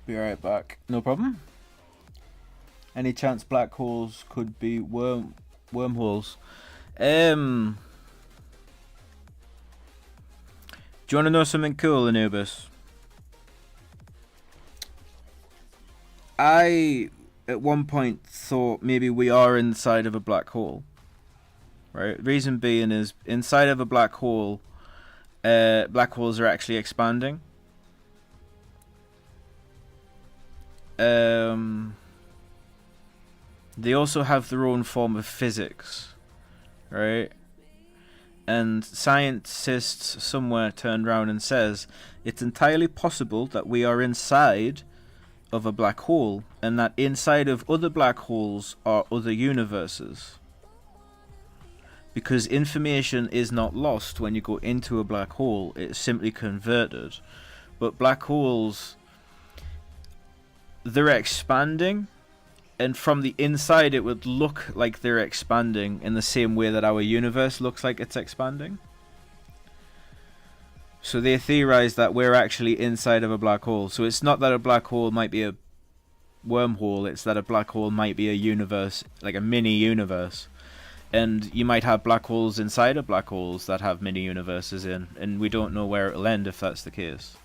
Be right back. No problem. Any chance black holes could be wormholes? Do you want to know something cool, Anubis? I, at one point, thought maybe we are inside of a black hole. Right? Reason being is, inside of a black hole, black holes are actually expanding. They also have their own form of physics, right? And scientists somewhere turned around and says it's entirely possible that we are inside of a black hole, and that inside of other black holes are other universes. Because information is not lost when you go into a black hole, it's simply converted. But black holes, they're expanding, and from the inside it would look like they're expanding in the same way that our universe looks like it's expanding. So they theorize that we're actually inside of a black hole. So it's not that a black hole might be a wormhole, it's that a black hole might be a universe, like a mini universe. And you might have black holes inside of black holes that have mini universes in, and we don't know where it'll end if that's the case.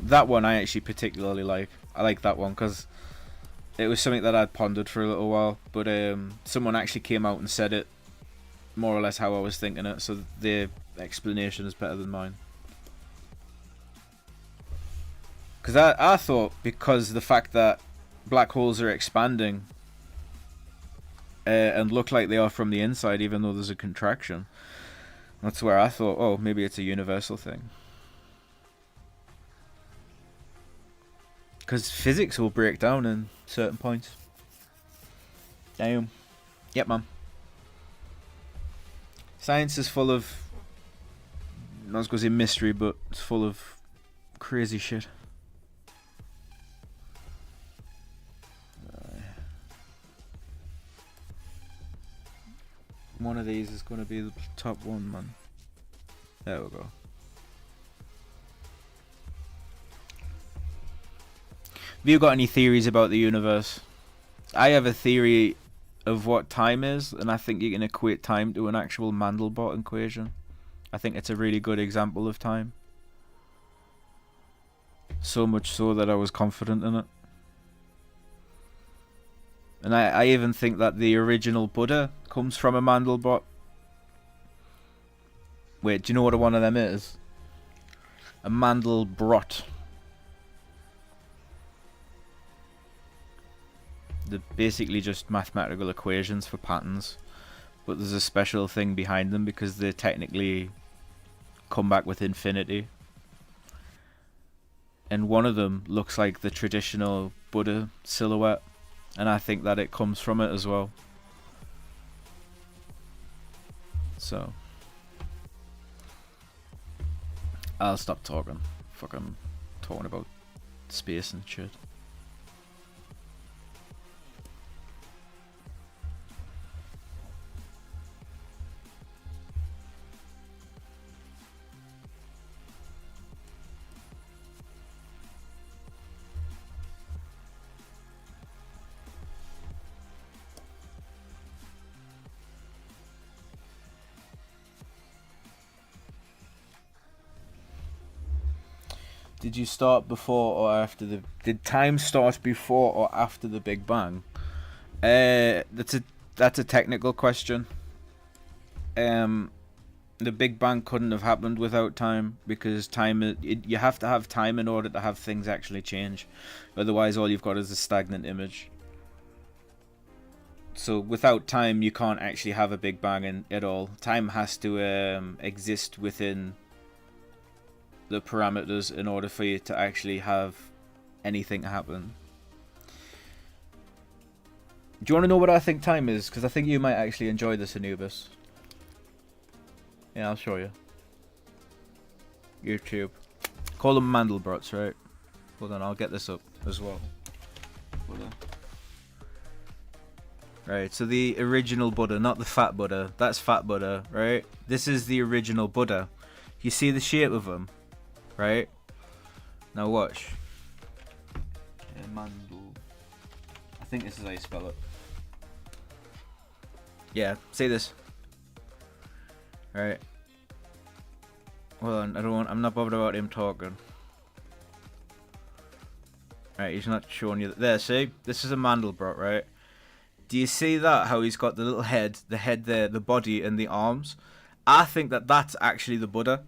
That one I actually particularly like. I like that one because it was something that I'd pondered for a little while, but someone actually came out and said it more or less how I was thinking it, so their explanation is better than mine. Because I thought, because the fact that black holes are expanding and look like they are from the inside, even though there's a contraction, that's where I thought, oh, maybe it's a universal thing. Because physics will break down in certain points. Damn. Yep, man. Science is full of, I was going to say mystery, but it's full of crazy shit. One of these is going to be the top one, man. There we go. Have you got any theories about the universe? I have a theory of what time is, and I think you can equate time to an actual Mandelbrot equation. I think it's a really good example of time. So much so that I was confident in it. And I even think that the original Buddha comes from a Mandelbrot. Wait, do you know what one of them is? A Mandelbrot. They're basically just mathematical equations for patterns. But there's a special thing behind them because they technically come back with infinity. And one of them looks like the traditional Buddha silhouette. And I think that it comes from it as well. So I'll stop talking. Fucking talking about space and shit. Did you start before or after the? Did time start before or after the Big Bang? That's a technical question. The Big Bang couldn't have happened without time because you have to have time in order to have things actually change. Otherwise, all you've got is a stagnant image. So without time, you can't actually have a Big Bang at all. Time has to exist within the parameters in order for you to actually have anything happen. Do you want to know what I think time is? Because I think you might actually enjoy this, Anubis. Yeah, I'll show you. YouTube. Call them Mandelbrots, right? Hold on, I'll get this up as well. Hold on. Right, so the original Buddha, not the fat Buddha. That's fat Buddha, right? This is the original Buddha. You see the shape of him? Right? Now watch. Mandel. I think this is how you spell it. Yeah, say this. Right. Hold on, I'm not bothered about him talking. Right, he's not showing you. There, see? This is a Mandelbrot, right? Do you see that? How he's got the little head, the head there, the body, and the arms? I think that that's actually the Buddha.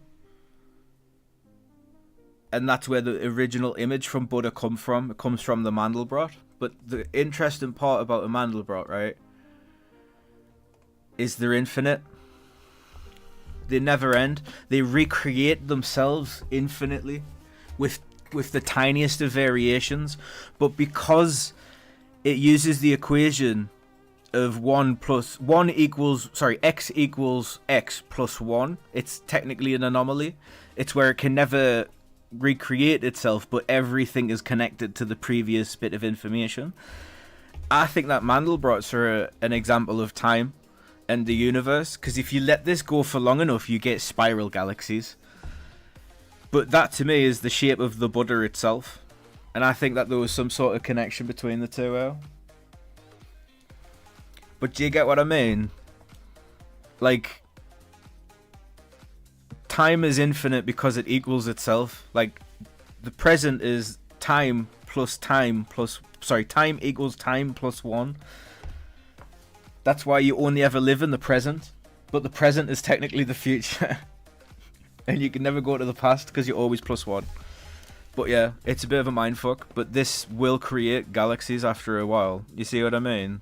And that's where the original image from Buddha come from. It comes from the Mandelbrot. But the interesting part about a Mandelbrot, right, is they're infinite. They never end. They recreate themselves infinitely with the tiniest of variations. But because it uses the equation of x equals x plus 1, it's technically an anomaly. It's where it can never recreate itself, but everything is connected to the previous bit of information. I think that Mandelbrots are an example of time and the universe, because if you let this go for long enough, you get spiral galaxies. But that to me is the shape of the Buddha itself, and I think that there was some sort of connection between the two. But do you get what I mean? Like, time is infinite because it equals itself. Like, the present is time plus time plus... Sorry, time equals time plus 1. That's why you only ever live in the present. But the present is technically the future. And you can never go to the past because you're always plus 1. But yeah, it's a bit of a mindfuck. But this will create galaxies after a while. You see what I mean?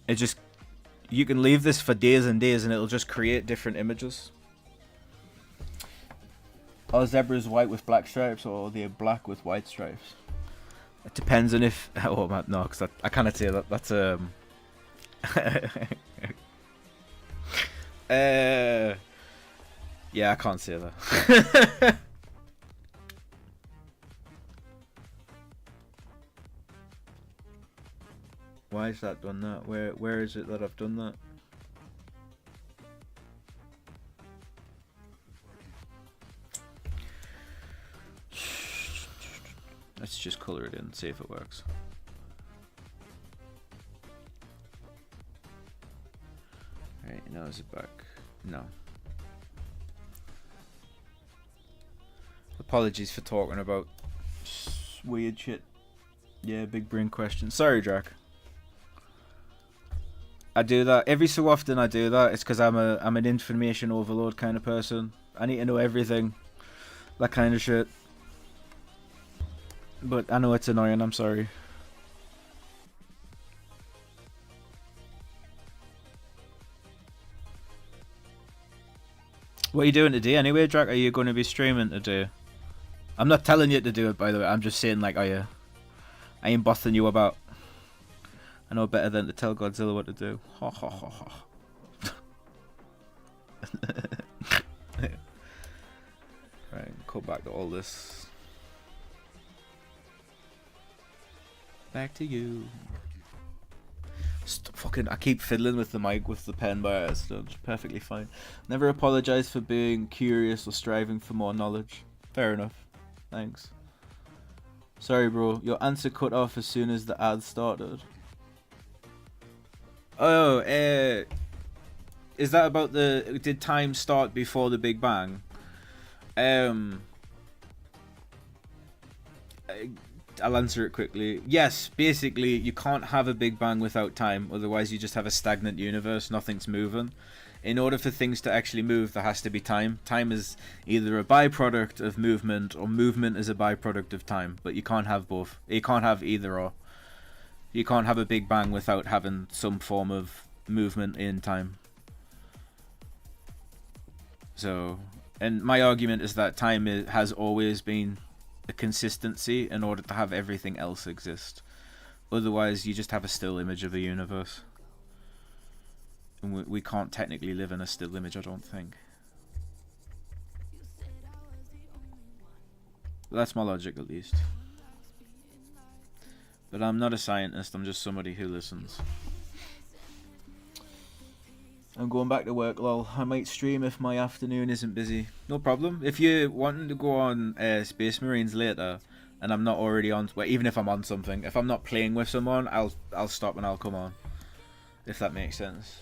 It just... You can leave this for days and days and it'll just create different images. Are zebras white with black stripes or are they black with white stripes? It depends on if... Oh, no, because I cannot say that. That's... Yeah, I can't say that. Why is that done that? Where is it that I've done that? Let's just color it in, see if it works. No, is it back? No. Apologies for talking about weird shit. Yeah, big brain question. Sorry, Drac. I do that every so often. I do that. It's because I'm an information overload kind of person. I need to know everything, that kind of shit. But I know it's annoying. I'm sorry. What are you doing today anyway, Drac? Are you going to be streaming today? I'm not telling you to do it, by the way. I'm just saying, like, are you? I ain't bothering you about. I know better than to tell Godzilla what to do. Ha ha ha ha. Right, go back to all this. Back to you. Fucking, I keep fiddling with the mic with the pen by accident. It's perfectly fine. Never apologize for being curious or striving for more knowledge. Fair enough. Thanks. Sorry, bro. Your answer cut off as soon as the ad started. Oh, is that about the... Did time start before the Big Bang? I'll answer it quickly. Yes, basically, you can't have a Big Bang without time. Otherwise, you just have a stagnant universe. Nothing's moving. In order for things to actually move, there has to be time. Time is either a byproduct of movement, or movement is a byproduct of time. But you can't have both. You can't have either or. You can't have a Big Bang without having some form of movement in time. So, and my argument is that time has always been a consistency in order to have everything else exist. Otherwise, you just have a still image of a universe. And we can't technically live in a still image, I don't think. That's my logic, at least. But I'm not a scientist, I'm just somebody who listens. I'm going back to work, lol. I might stream if my afternoon isn't busy. No problem. If you're wanting to go on Space Marines later, and I'm not already on... Well, even if I'm on something, if I'm not playing with someone, I'll stop and I'll come on. If that makes sense.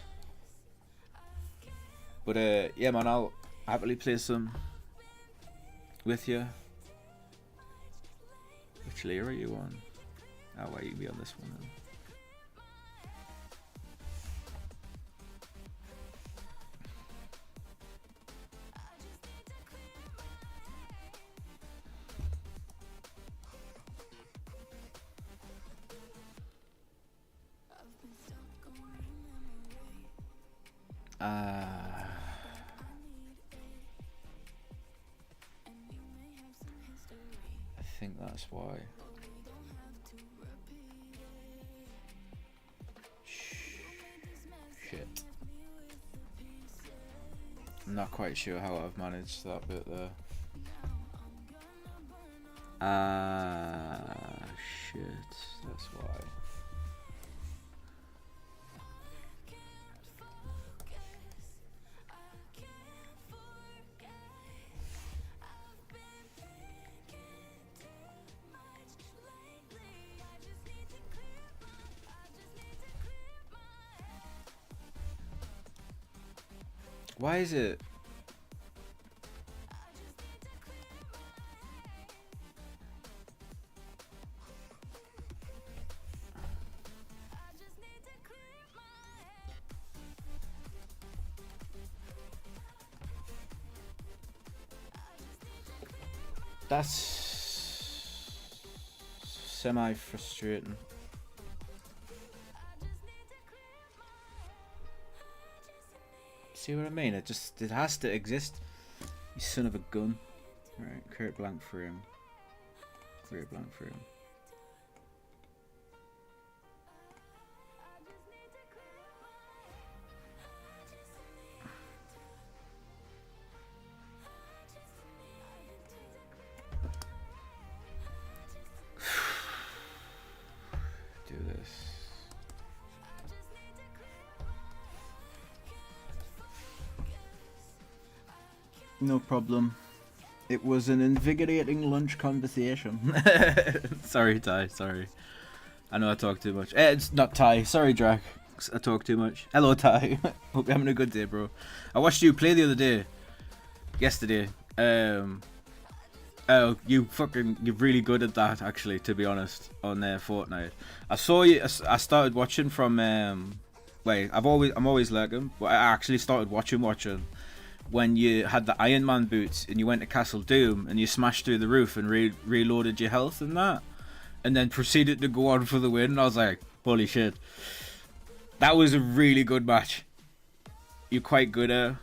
But yeah, man, I'll happily play some with you. Which layer are you on? Oh, wait, you'll be on this one then. I think that's why. Shit. I'm not quite sure how I've managed that bit there. Shit. That's why. Why is it? That's semi-frustrating. See what I mean? It has to exist. You son of a gun. Right, create blank frame. Create blank frame. Do this. No problem. It was an invigorating lunch conversation. Sorry, Ty. Sorry. I know I talk too much. It's not Ty. Sorry, Drac. 'cause I talk too much. Hello, Ty. Hope you're having a good day, bro. I watched you play the other day. Yesterday. Oh, you're really good at that, actually, to be honest, on Fortnite. I saw you, I started watching from, I'm always lurking, but I actually started watching when you had the Iron Man boots and you went to Castle Doom and you smashed through the roof and reloaded your health and that, and then proceeded to go on for the win. And I was like, holy shit. That was a really good match. You're quite good at it.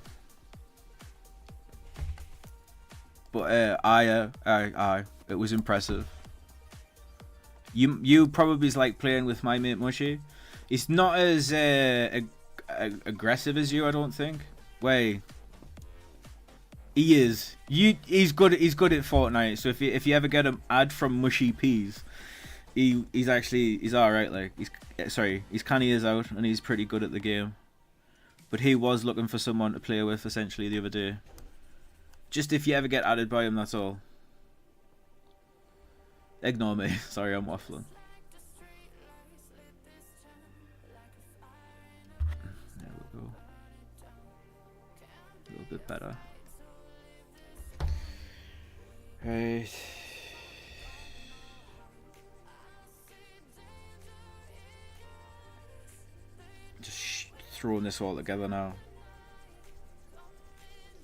But it was impressive. You probably is like playing with my mate Mushy. He's not as aggressive as you, I don't think. Wait, he is. He's good. He's good at Fortnite. So if you ever get an ad from Mushy Peas, he's all right. Like his canny is out and he's pretty good at the game. But he was looking for someone to play with essentially the other day. Just if you ever get added by him, that's all. Ignore me. Sorry, I'm waffling. There we go. A little bit better. Right. Just throwing this all together now.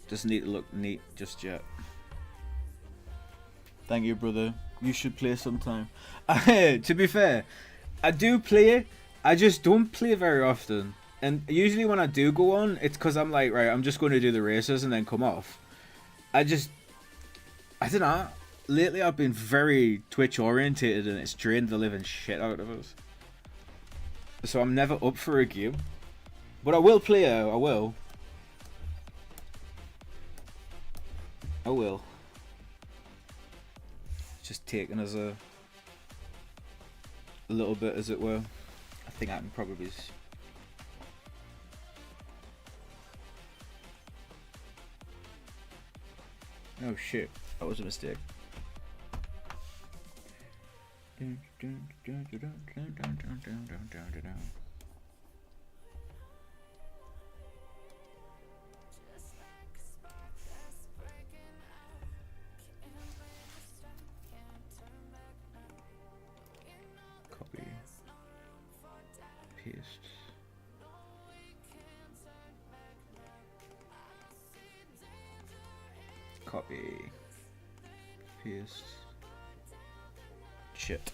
Doesn't need to look neat just yet. Thank you, brother. You should play sometime. To be fair, I do play it. I just don't play very often. And usually when I do go on, it's because I'm like, right, I'm just going to do the races and then come off. I don't know. Lately I've been very Twitch orientated and it's drained the living shit out of us. So I'm never up for a game. But I will play it. I will. Just taken as a little bit, as it were. I think I can probably. Oh shit, that was a mistake. Copy. Paste. Copy. Paste. Shit.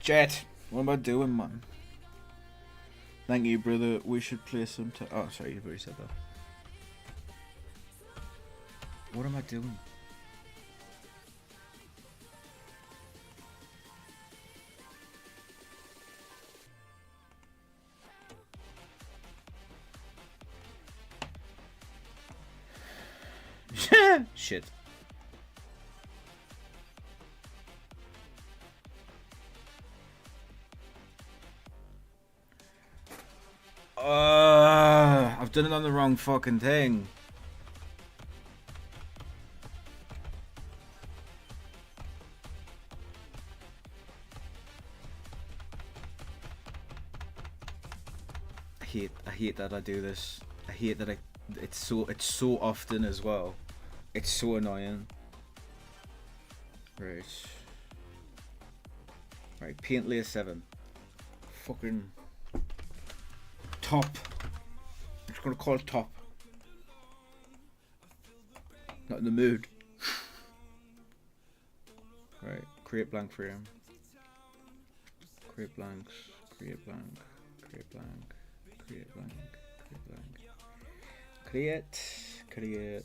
Jet! What am I doing, man? Thank you, brother. We should play some time. Oh, sorry, you've already said that. What am I doing? Shit. I've done it on the wrong fucking thing. I hate that I do this. I hate that it's so often as well. It's so annoying. Right. Right, paint layer 7. Fucking top. I'm just gonna call it top. Not in the mood. Right, create blank frame. Create blanks. Create blank. Create blank. Create blank. Create blank. Create.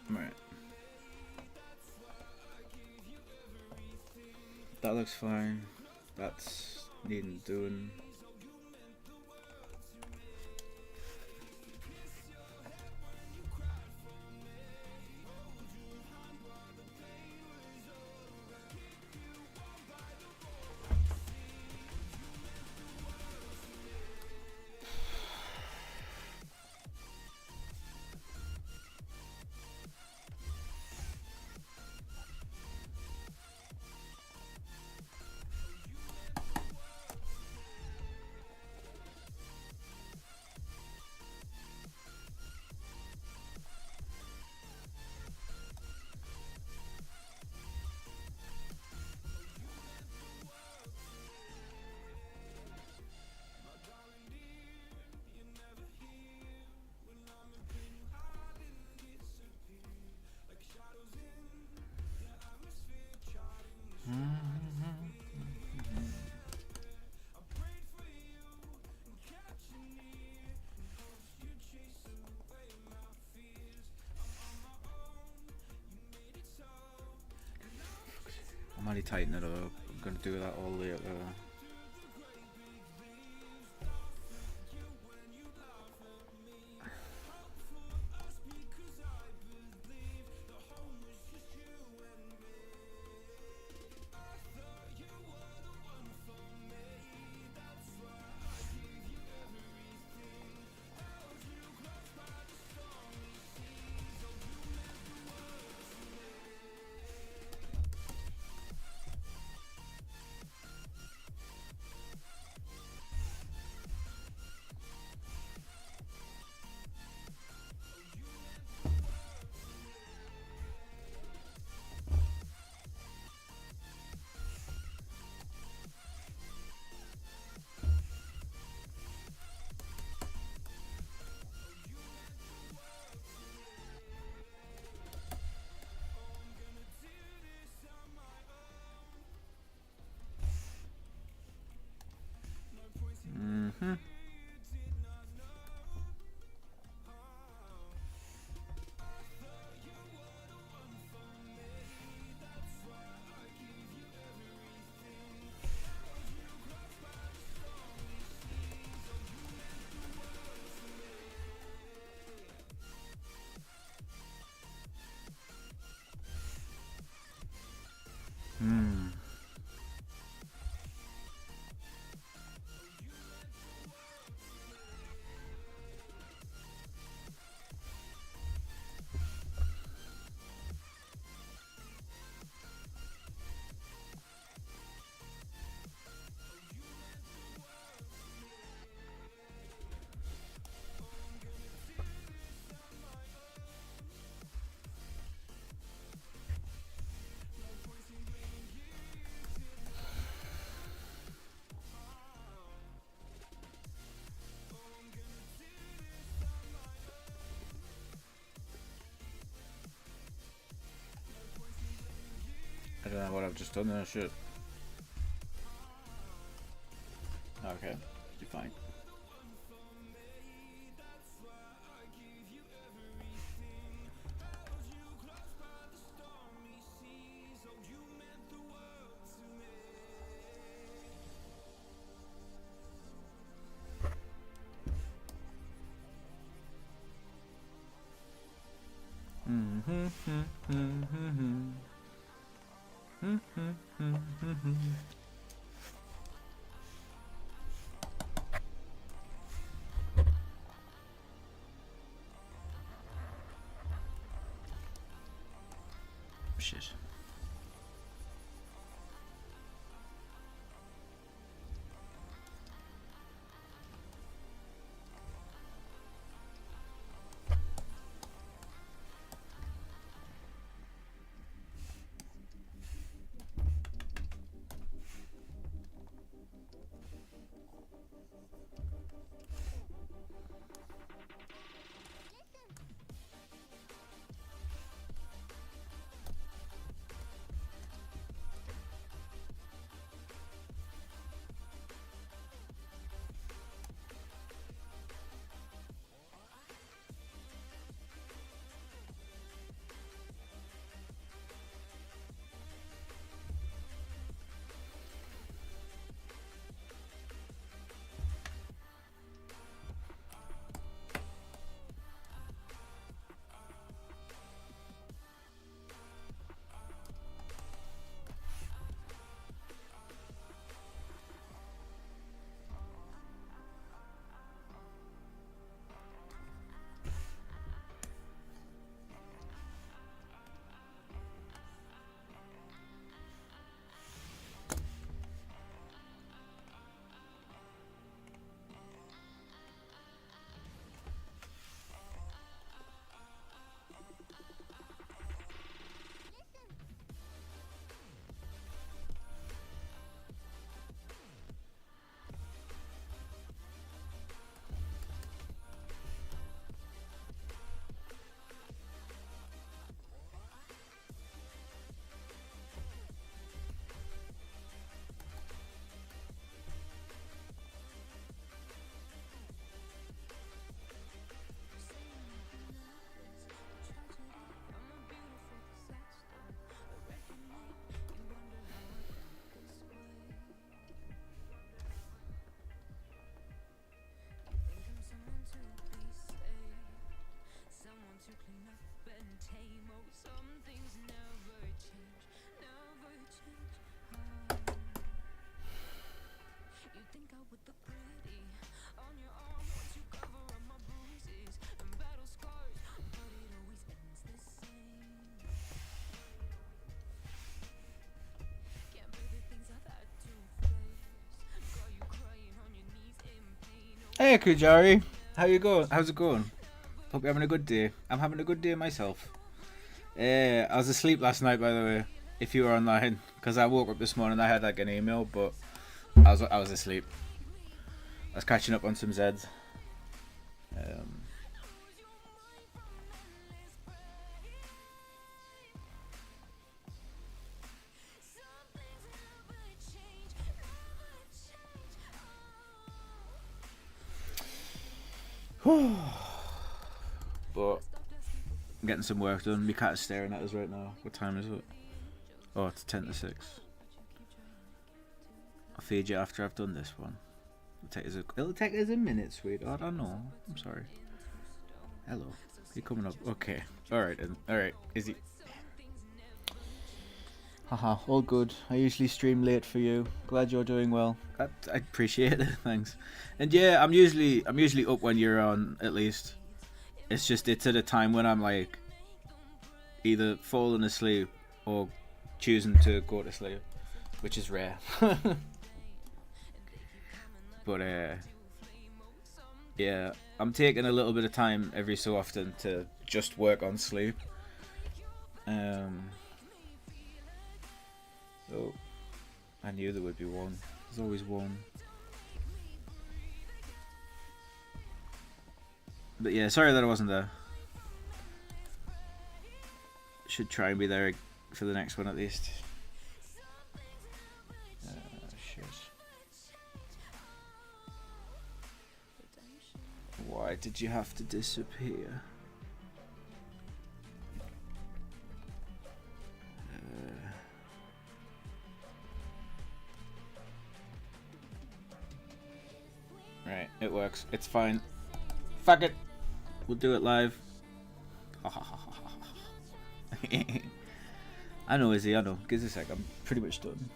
Right. That looks fine. That's needing doing. might tighten it up. I'm gonna do that all later. Mm-hmm. Mm. I don't know what I've just done there. Shit. Okay, you're fine. Mm-hmm. Mm-hmm. Mm-hmm. Shit. Hey Kujari, how you going? How's it going? Hope you're having a good day. I'm having a good day myself. I was asleep last night, by the way. If you were online, because I woke up this morning, I had like an email, but I was asleep. I was catching up on some Zeds. But I'm getting some work done. My cat is staring at us right now. What time is it? Oh, it's 10 to 6. I'll feed you after I've done this one. It'll take us a minute, sweetheart. I know. I'm sorry. Hello. You coming up? Okay. Alright then. Alright. Is he? Haha, all good. I usually stream late for you. Glad you're doing well. I appreciate it. Thanks. And yeah, I'm usually up when you're on, at least. It's just it's at a time when I'm like either falling asleep or choosing to go to sleep, which is rare. But yeah, I'm taking a little bit of time every so often to just work on sleep. Oh, I knew there would be one. There's always one. But yeah, sorry that I wasn't there. Should try and be there for the next one at least. Shit. Why did you have to disappear? Right, it works. It's fine. Fuck it. We'll do it live. I know, Izzy, I know. Give us a sec, I'm pretty much done.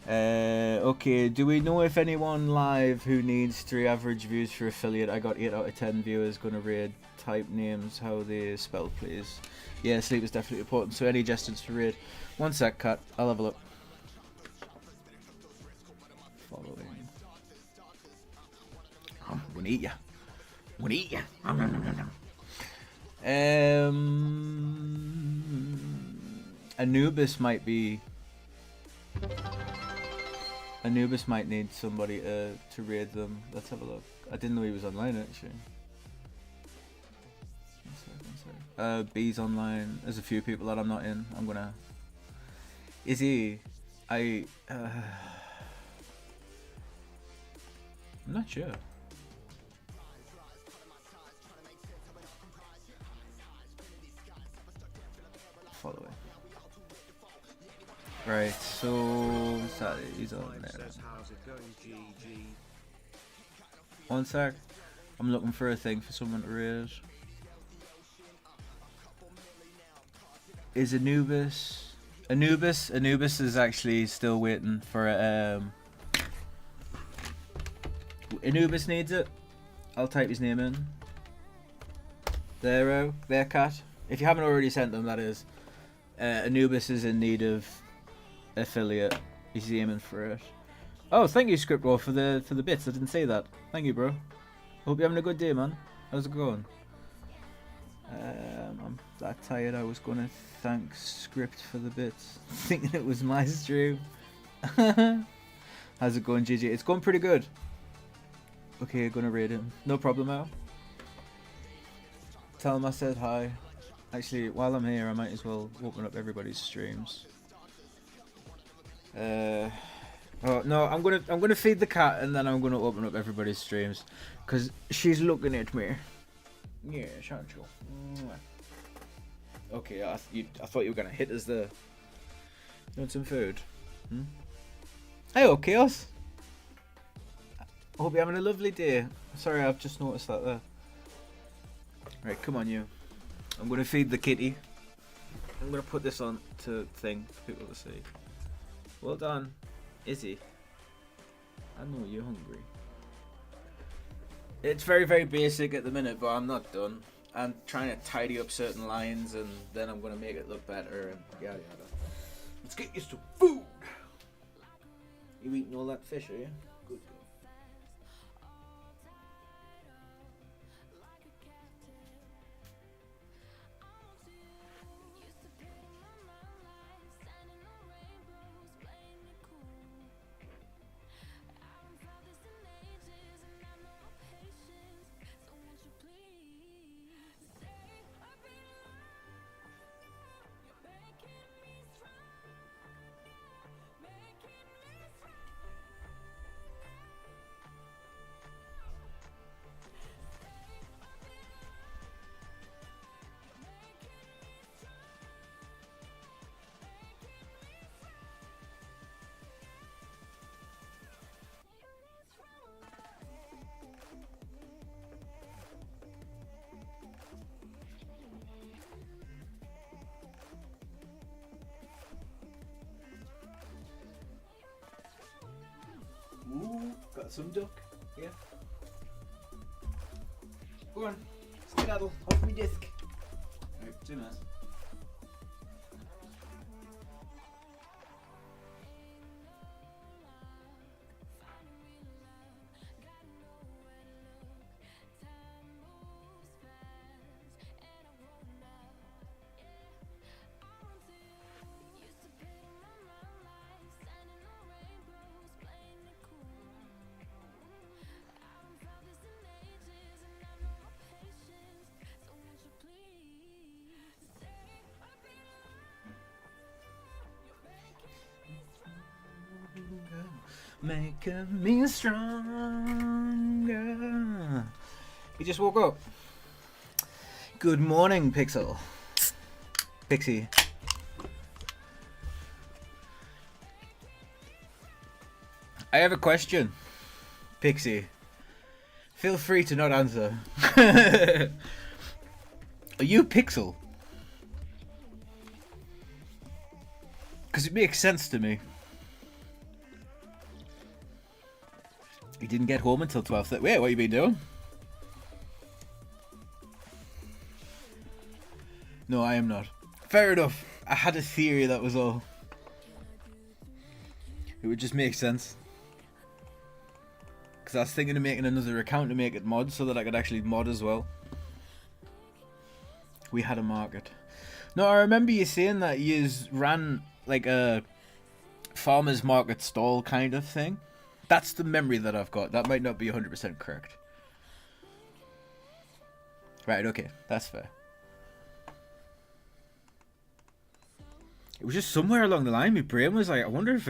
Okay, do we know if anyone live who needs 3 average views for affiliate? I got 8 out of 10 viewers. Gonna raid. Type names, how they spell, please. Yeah, sleep is definitely important, so any suggestions for raid? One sec, cut. I'll have a look. Following. I'm gonna eat ya. I'm gonna eat ya. Anubis might be. Anubis might need somebody to raid them. Let's have a look. I didn't know he was online actually. One sec. B's online. There's a few people that I'm not in. I'm gonna. Is he? I'm not sure. Following. Right, so he's on there. One sec. I'm looking for a thing for someone to raid. Is Anubis? Anubis is actually still waiting for Anubis needs it. I'll type his name in. There, cat. If you haven't already sent them, that is. Anubis is in need of affiliate. He's aiming for it. Oh, thank you, Scriptwall, for the bits. I didn't say that. Thank you, bro. Hope you're having a good day, man. How's it going? I'm that tired. I was gonna thank Script for the bits, thinking it was my stream. How's it going, GG? It's going pretty good. Okay, gonna raid him. No problem, Al. Tell him I said hi. Actually, while I'm here, I might as well open up everybody's streams. Oh no, I'm gonna feed the cat and then I'm gonna open up everybody's streams, cause she's looking at me. Yeah, aren't you? Okay, I thought you were gonna hit us there. You want some food? Hey, Chaos. I hope you're having a lovely day. Sorry, I've just noticed that there. Right, come on, you. I'm gonna feed the kitty. I'm gonna put this on to thing for people to see. Well done, Izzy. I know you're hungry. It's very, very basic at the minute, but I'm not done. I'm trying to tidy up certain lines, and then I'm gonna make it look better, and yada yada. Let's get used to food. You eating all that fish, are you? Good. Ooh, got some duck. Yeah. Go on, skedaddle off me disc. Right, too nice. Making me stronger. You just woke up. Good morning, Pixel. Pixie. I have a question, Pixie. Feel free to not answer. Are you Pixel? Because it makes sense to me. You didn't get home until 12:30. Wait, what you been doing? No, I am not. Fair enough. I had a theory, that was all. It would just make sense. Because I was thinking of making another account to make it mod so that I could actually mod as well. We had a market. No, I remember you saying that you ran like a farmer's market stall kind of thing. That's the memory that I've got. That might not be 100% correct. Right, okay. That's fair. It was just somewhere along the line my brain was like, I wonder if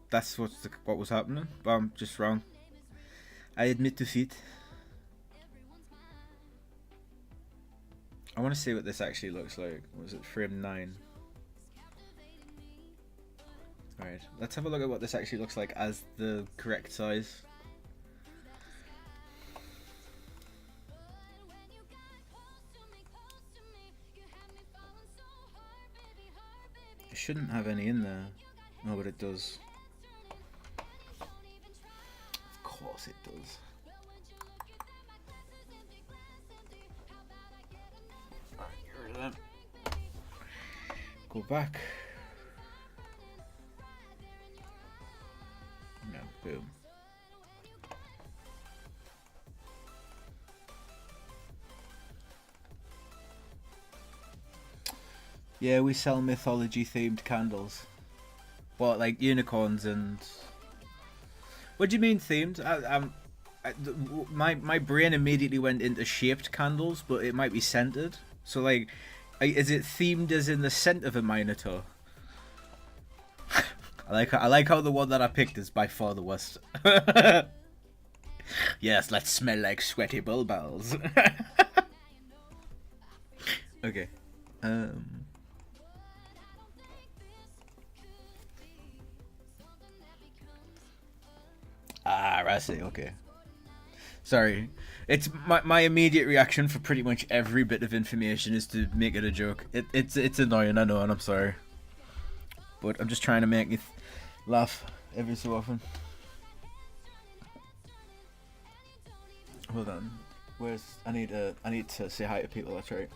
that's what was happening. But I'm just wrong. I admit defeat. I want to see what this actually looks like. Was it frame 9? Alright, let's have a look at what this actually looks like as the correct size. It shouldn't have any in there. No, but it does. Of course it does. Alright, get rid of that. Go back. No, boom. Yeah, we sell mythology themed candles. What, like unicorns and... What do you mean themed? My brain immediately went into shaped candles, but it might be scented. So like, is it themed as in the scent of a minotaur? I like how the one that I picked is by far the worst. Yes, let's smell like sweaty bulbals. Okay. Ah, I see. Okay. Sorry. It's my immediate reaction for pretty much every bit of information is to make it a joke. It's annoying, I know, and I'm sorry. But I'm just trying to make you laugh every so often. Hold on. Where's I need to say hi to people, that's right.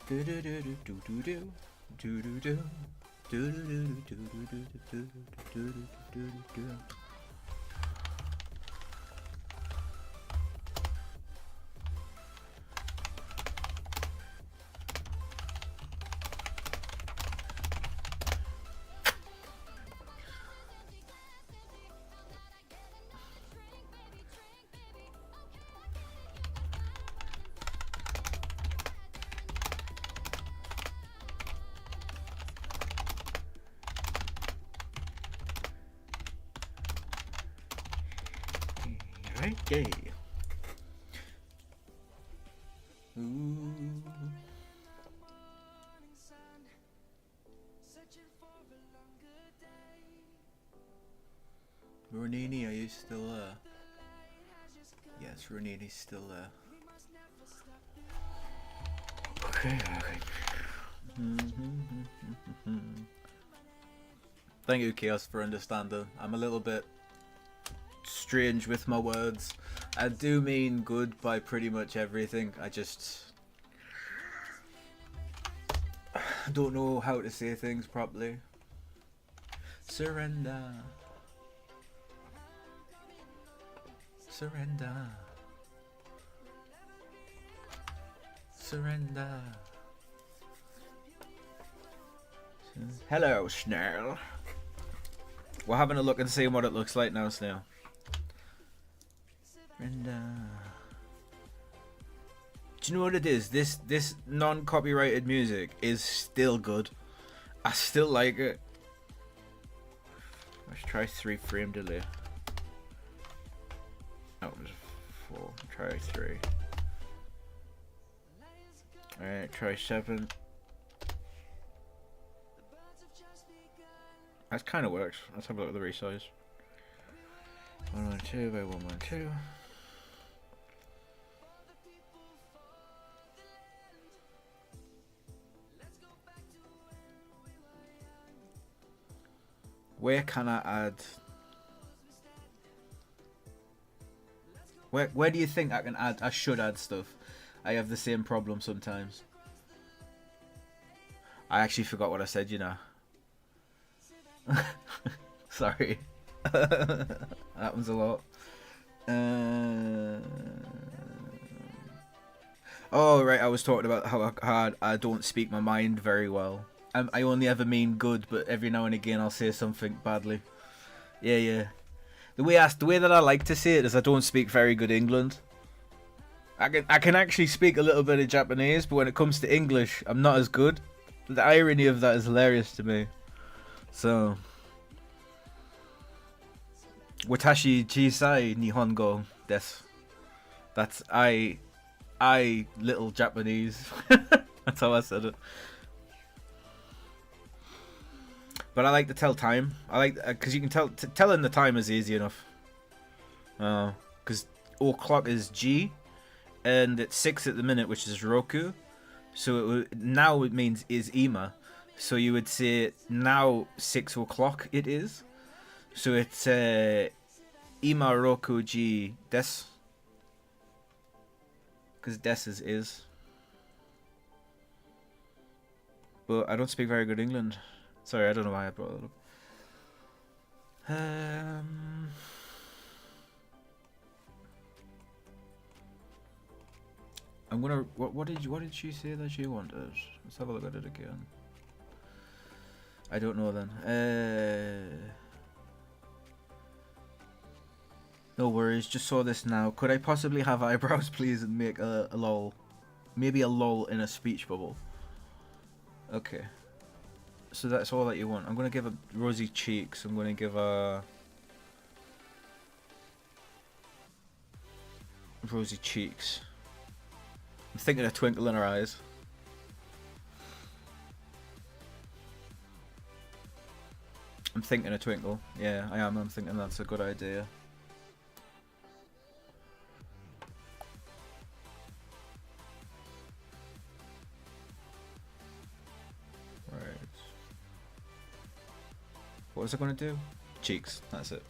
Do do do do do do do do do do do do do do do do do. Okay. Ooh. Ronini, are you still there? Yes, Ronini's still there. Okay. Thank you, Chaos, for understanding. I'm a little bit strange with my words. I do mean good by pretty much everything. I just don't know how to say things properly. Surrender. Surrender. Surrender. Hello, Snail. We're having a look and seeing what it looks like now, Snail. Surrender. Do you know what it is? This non-copyrighted music is still good. I still like it. Let's try 3 frame delay. Oh, it was 4. Try 3. Alright, try 7. That kind of works. Let's have a look at the resize. 112 by 112. Where can I add? Where do you think I can add? I should add stuff. I have the same problem sometimes. I actually forgot what I said, you know. Sorry. Happens a lot. Oh, right, I was talking about how hard I don't speak my mind very well. I only ever mean good, but every now and again I'll say something badly. Yeah. The way that I like to say it is I don't speak very good England. I can actually speak a little bit of Japanese, but when it comes to English, I'm not as good. The irony of that is hilarious to me. So, Watashi chisai Nihongo desu. That's I little Japanese. That's how I said it. But I like to tell time. I like because you can tell telling the time is easy enough. Because o'clock is G, and it's 6 at the minute, which is Roku. So now it means is Ima. So you would say now 6 o'clock it is. So it's Ima Roku G des. Because des is. But I don't speak very good England. Sorry, I don't know why I brought that up. I'm gonna. What did she say that she wanted? Let's have a look at it again. I don't know then. No worries. Just saw this now. Could I possibly have eyebrows, please, and make a lol, maybe a lol in a speech bubble? Okay. So that's all that you want. I'm gonna give her rosy cheeks. I'm gonna give her Rosy cheeks. I'm thinking a twinkle in her eyes. I'm thinking a twinkle. Yeah, I am. I'm thinking that's a good idea. Right. What was I going to do? Cheeks. That's it.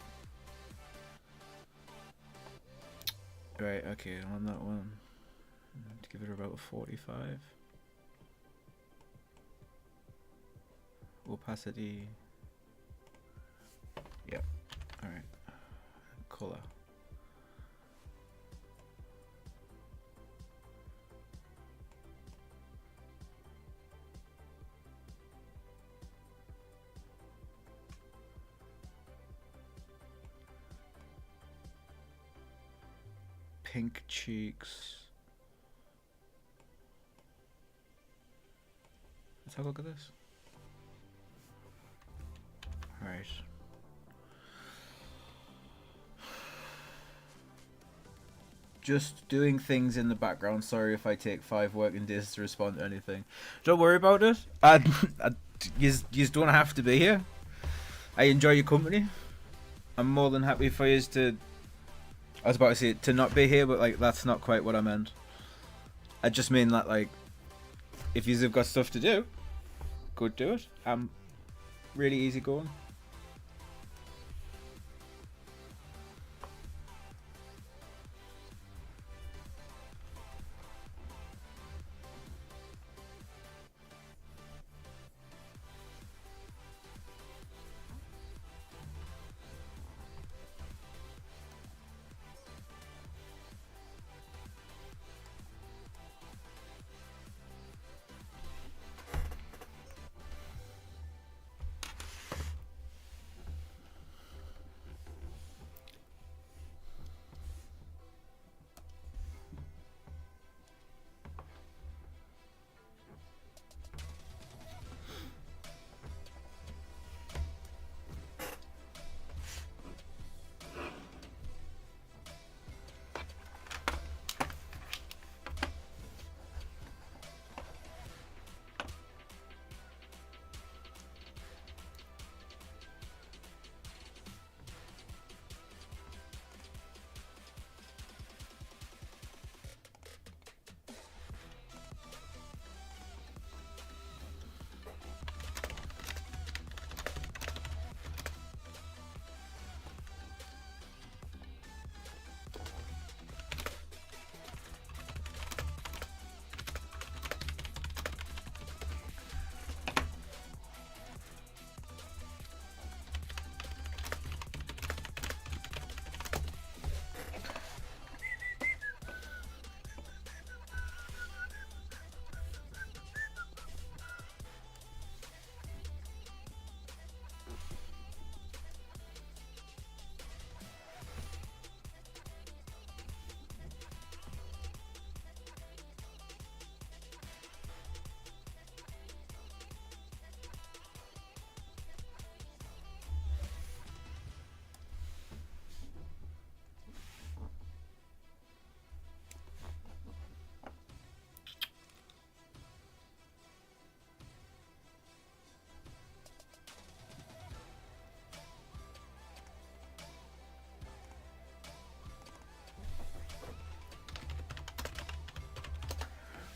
Right, okay, on that one. To give it about a 45. Opacity. Yep. Alright. Color. Pink cheeks. Let's have a look at this. Alright. Just doing things in the background. Sorry if I take 5 working days to respond to anything. Don't worry about it. You don't have to be here. I enjoy your company. I'm more than happy for you to... I was about to say to not be here, but like that's not quite what I meant. I just mean that like, if you've got stuff to do, go do it. I'm really easy going.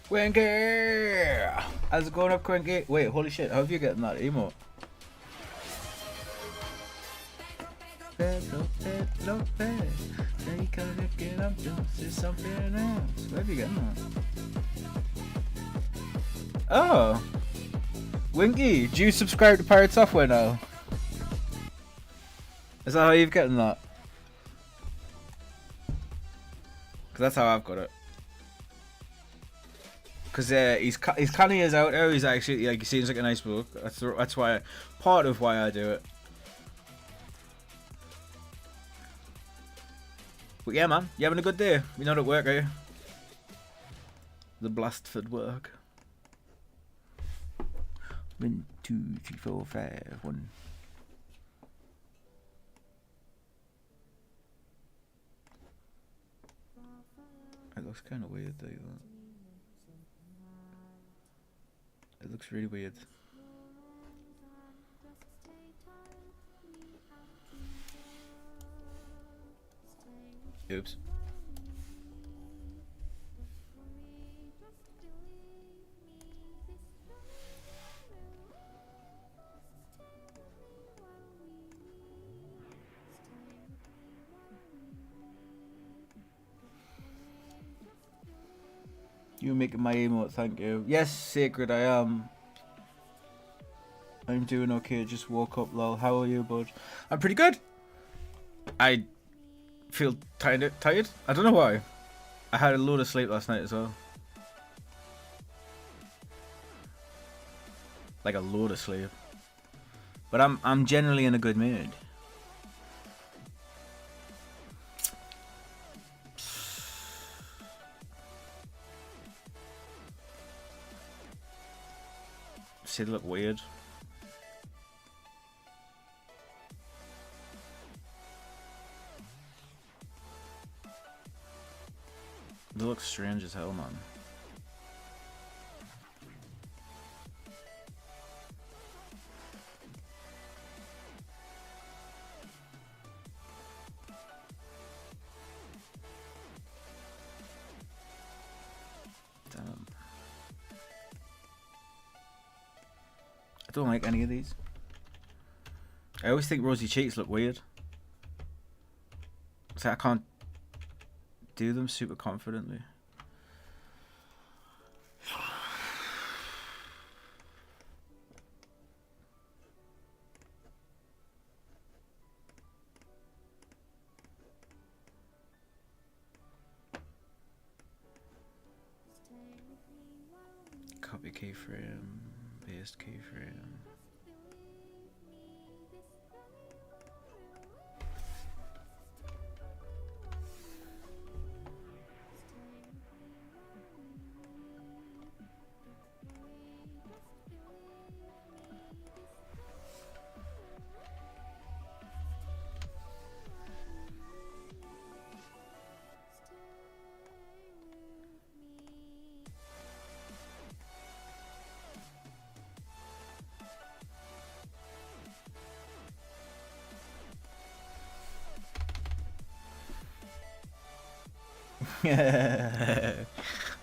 Quinky! How's it going up, Quinky? Wait, holy shit, how have you getting that emote? Something else. Where have you getting that? Oh! Winky, do you subscribe to Pirate Software now? Is that how you've getting that? Because that's how I've got it. Because he's canny as out there. He's actually like he seems like a nice bloke. That's why part of why I do it. But yeah, man, you having a good day? You're not at work, are you? The Blastford work. 1, 2, 3, 4, 5, 1. looks kind of weird though. It looks really weird. Oops. You're making my emote, thank you. Yes, Sacred, I am. I'm doing okay, just woke up, lol. How are you, bud? I'm pretty good. I feel tired. I don't know why. I had a load of sleep last night as well. Like a load of sleep. But I'm generally in a good mood. See, they look weird. They look strange as hell, man. Damn. I don't like any of these. I always think rosy cheeks look weird. So I can't do them super confidently. Copy keyframe, paste keyframe.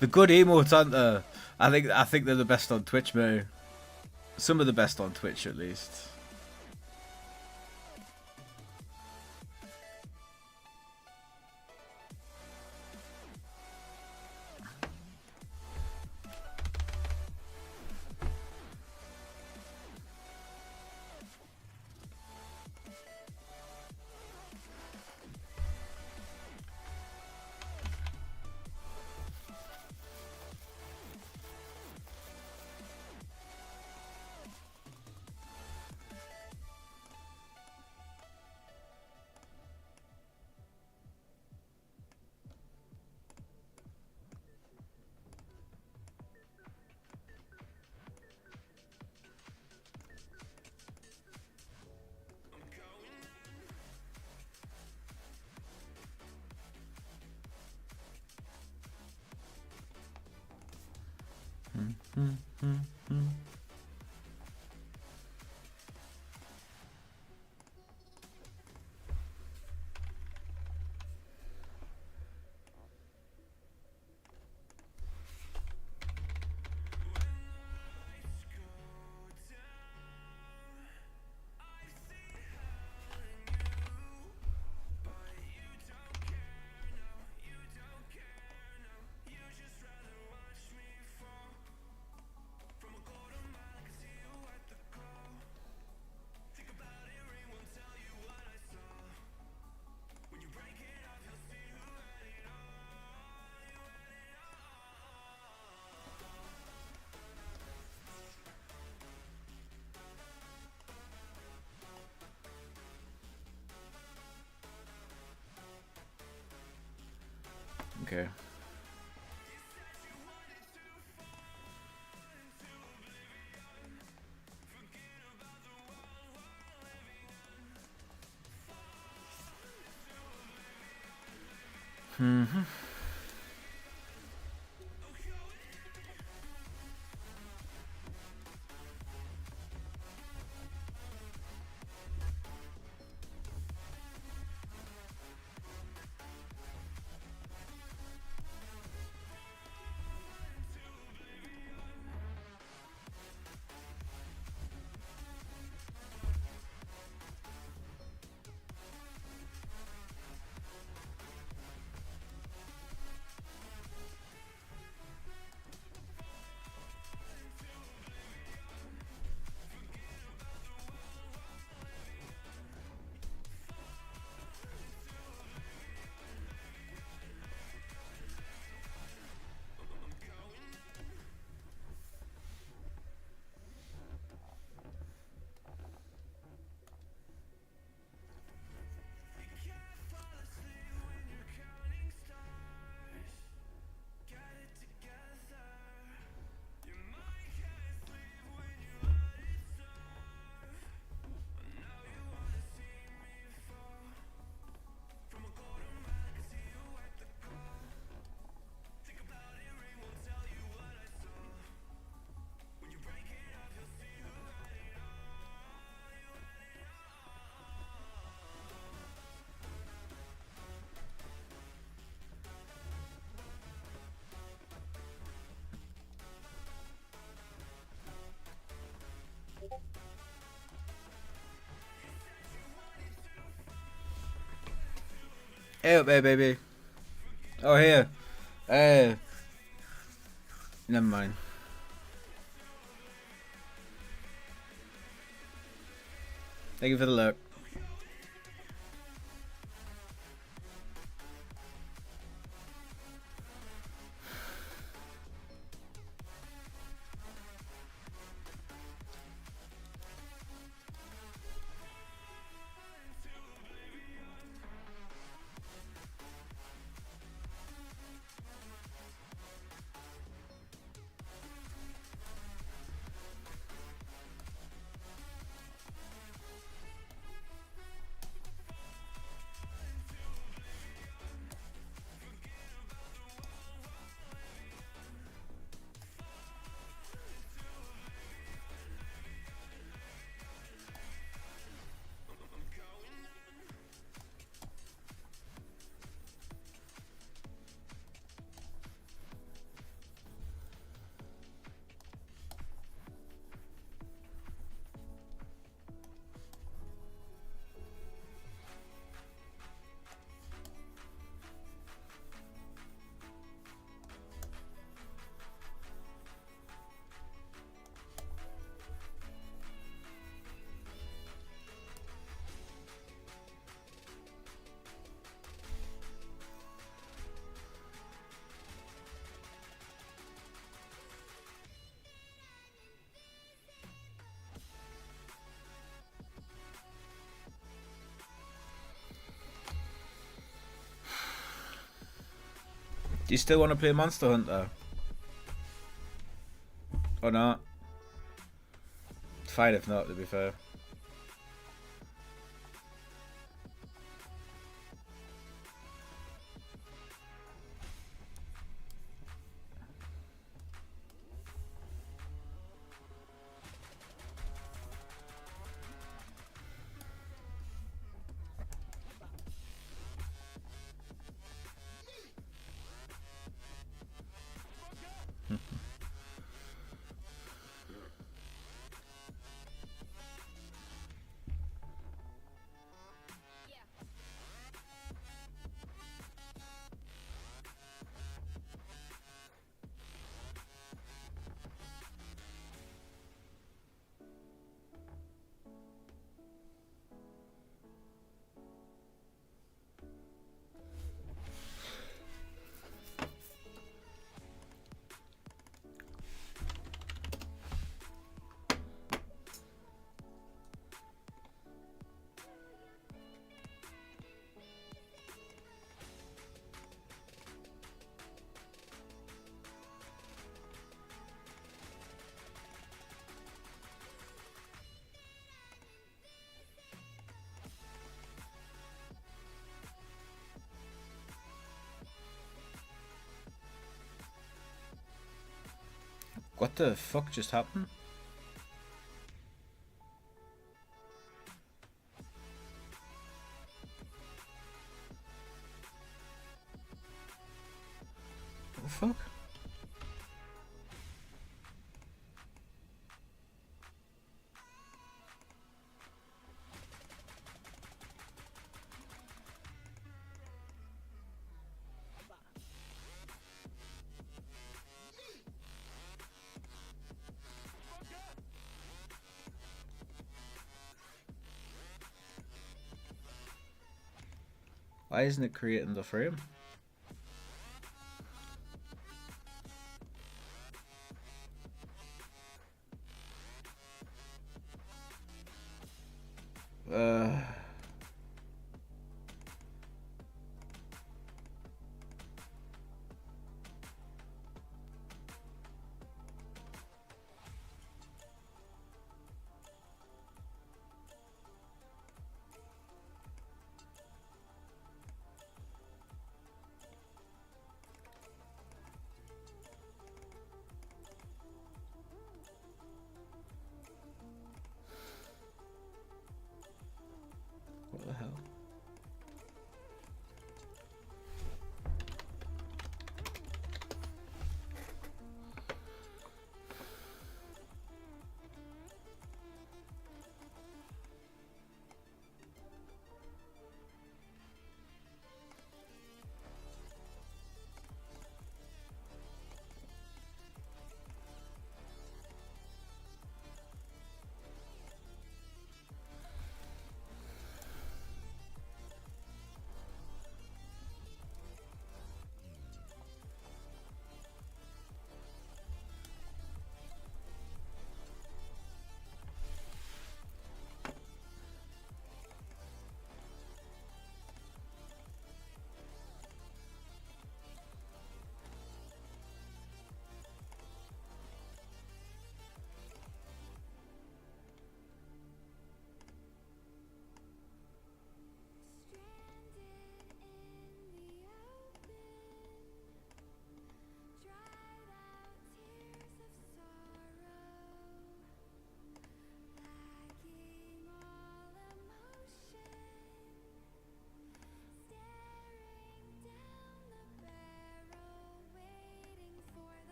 The good emotes, aren't there? I think they're the best on Twitch, mate. Some of the best on Twitch, at least. Okay. Hey up there, baby. Oh, here. Hey. Never mind. Thank you for the look. Do you still want to play Monster Hunter? Or not? It's fine if not, to be fair. What the fuck just happened? What the fuck? Why isn't it creating the frame? Uh...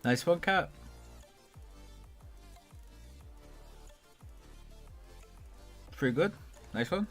Nice one, cat. Pretty good. Nice one.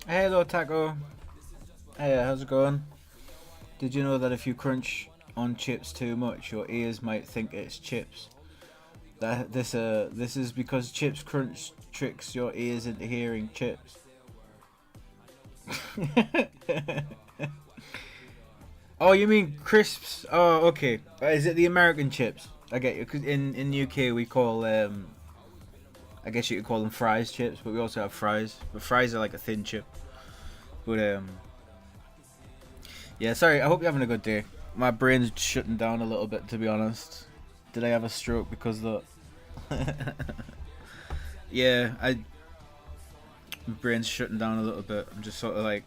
Hello, Taco. Hey, how's it going? Did you know that if you crunch on chips too much, your ears might think it's chips? This is because chips crunch tricks your ears into hearing chips. Oh, you mean crisps? Oh, okay. Is it the American chips? I get you. Cause in UK we call I guess you could call them fries chips, but we also have fries. But fries are like a thin chip. But yeah. Sorry. I hope you're having a good day. My brain's shutting down a little bit, to be honest. Did I have a stroke because of that? Yeah, my brain's shutting down a little bit. I'm just sort of like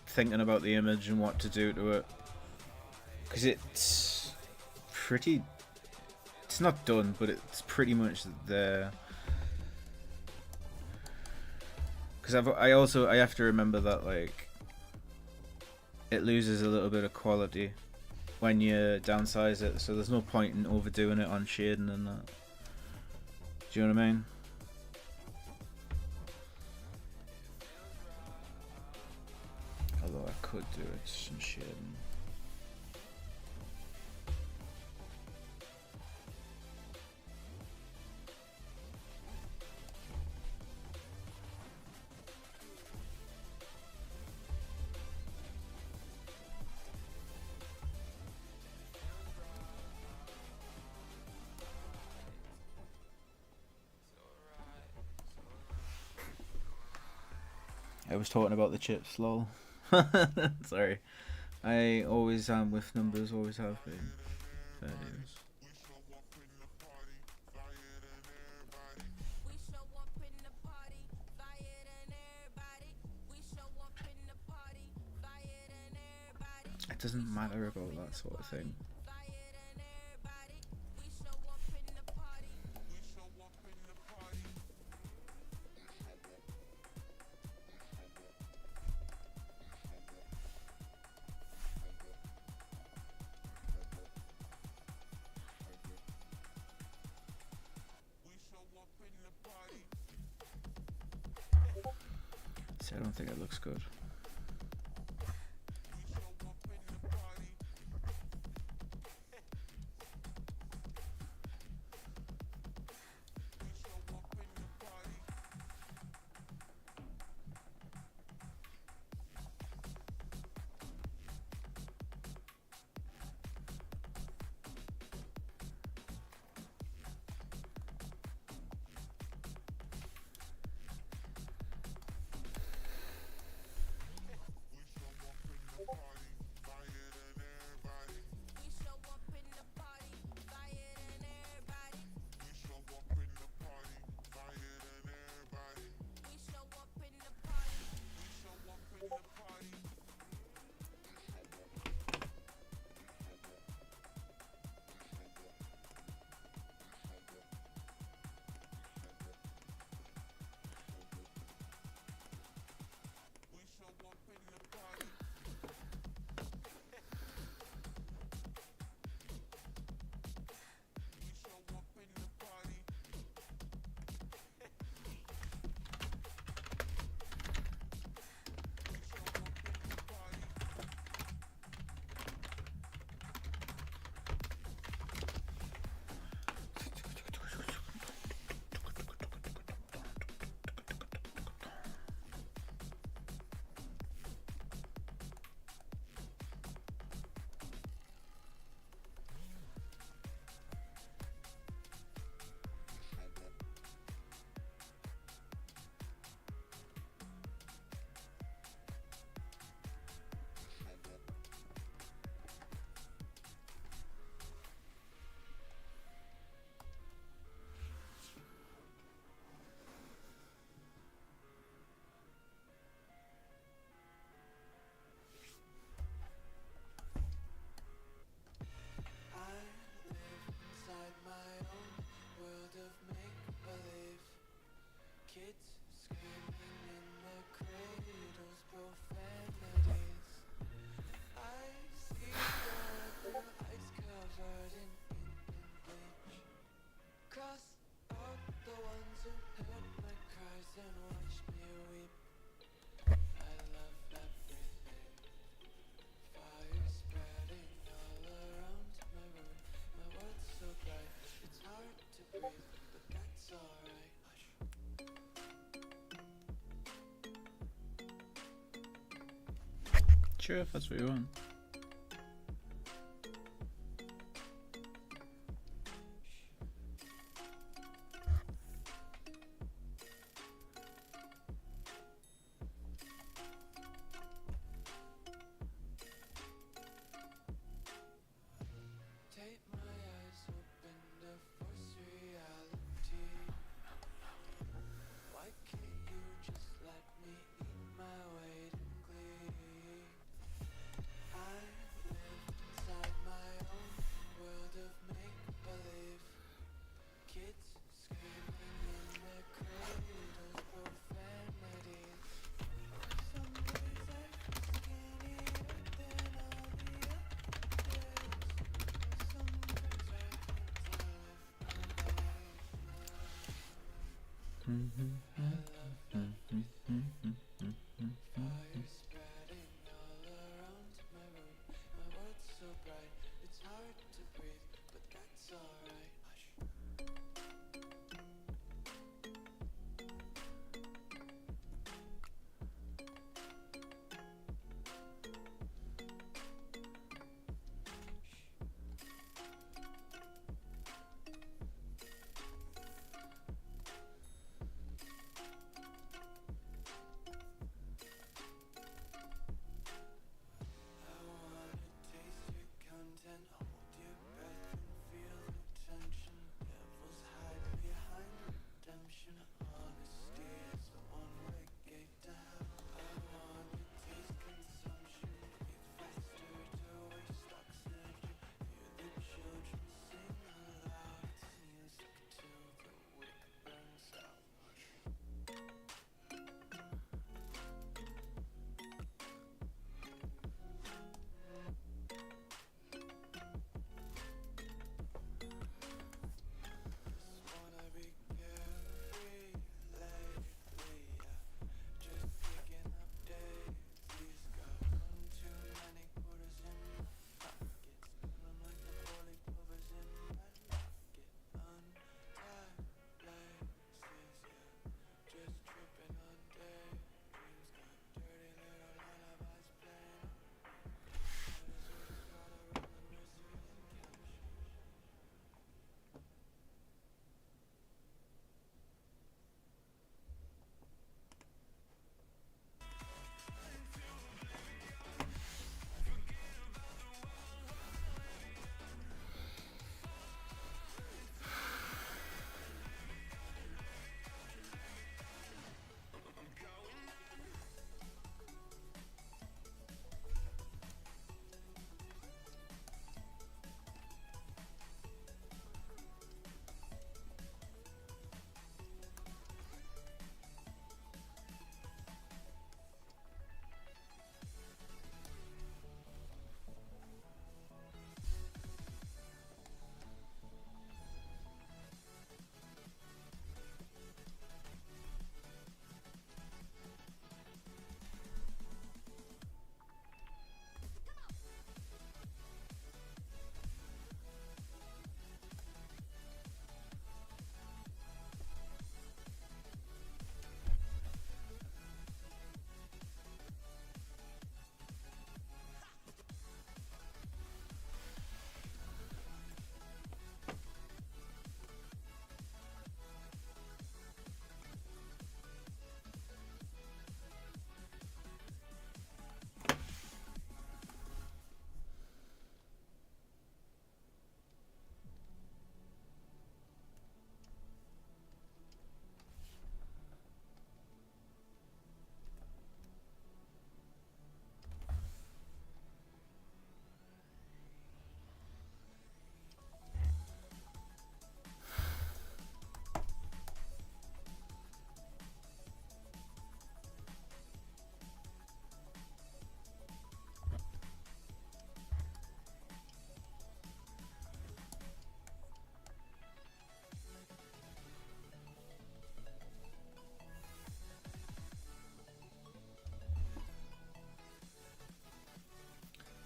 thinking about the image and what to do to it because it's pretty. It's not done, but it's pretty much there. Because I have to remember that like it loses a little bit of quality when you downsize it, so there's no point in overdoing it on shading and that. Do you know what I mean? Although I could do it some shading. I was talking about the chips, lol. Sorry. I always am with numbers, always have been. Fair dues. It doesn't matter about that sort of thing. See, I don't think it looks good. Sure, if that's what you want.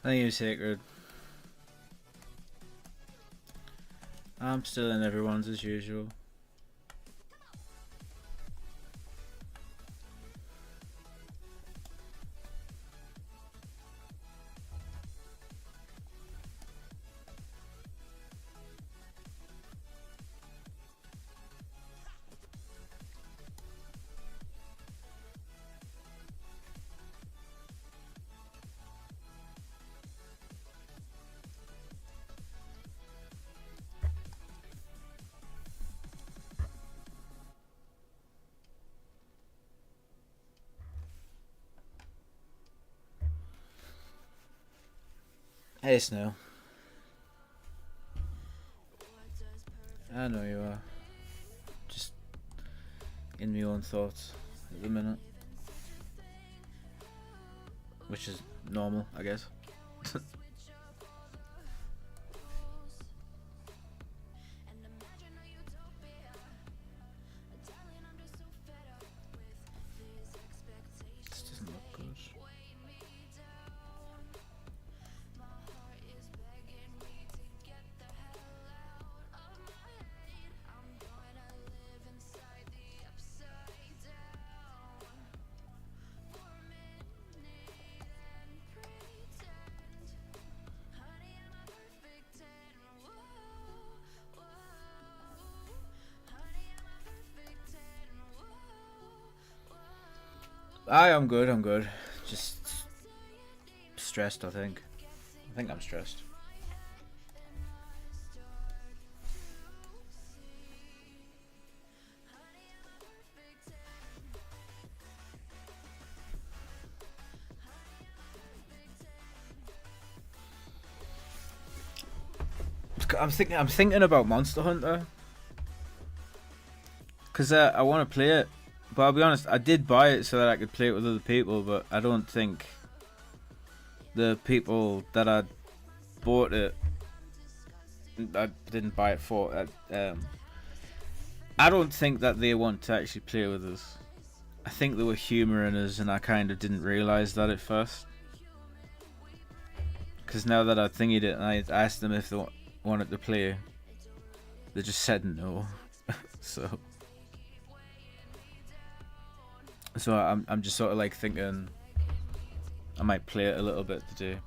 Thank you, Sacred. I'm still in everyone's as usual. Hey, Snow. I know you are. Just in my own thoughts at the minute. Which is normal, I guess. This doesn't look good. I'm good, I'm good. Just stressed, I think. I think I'm stressed. I'm thinking about Monster Hunter. Because I want to play it. But I'll be honest, I did buy it so that I could play it with other people, but I don't think the people that I bought it, I didn't buy it for. I don't think that they want to actually play with us. I think they were humouring us, and I kind of didn't realise that at first. Because now that I thingied it and I asked them if they wanted to play, they just said no. so I'm just sort of like thinking I might play it a little bit today.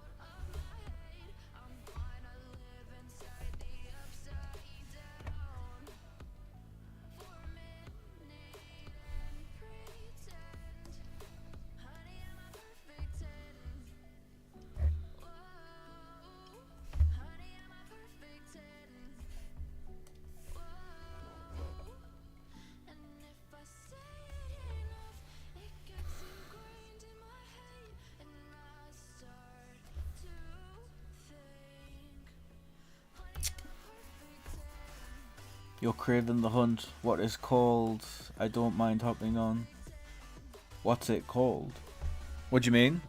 You're craving the hunt. What is called? I don't mind hopping on. What's it called? What do you mean?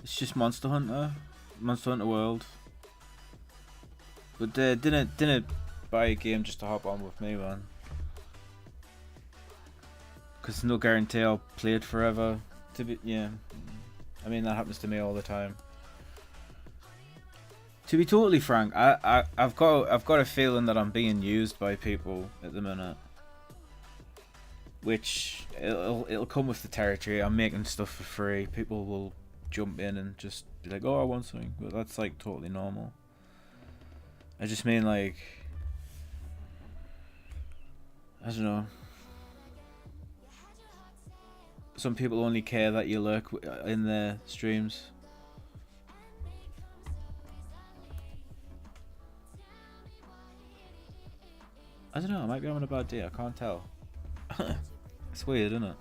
It's just Monster Hunter. Monster Hunter World. But didn't buy a game just to hop on with me, man. Because there's no guarantee I'll play it forever. Yeah. I mean, that happens to me all the time. To be totally frank, I've got a feeling that I'm being used by people at the minute. Which it'll come with the territory. I'm making stuff for free. People will jump in and just be like, "Oh, I want something," but that's like totally normal. I just mean like, I don't know. Some people only care that you lurk in their streams. I don't know, I might be having a bad day, I can't tell. It's weird, isn't it?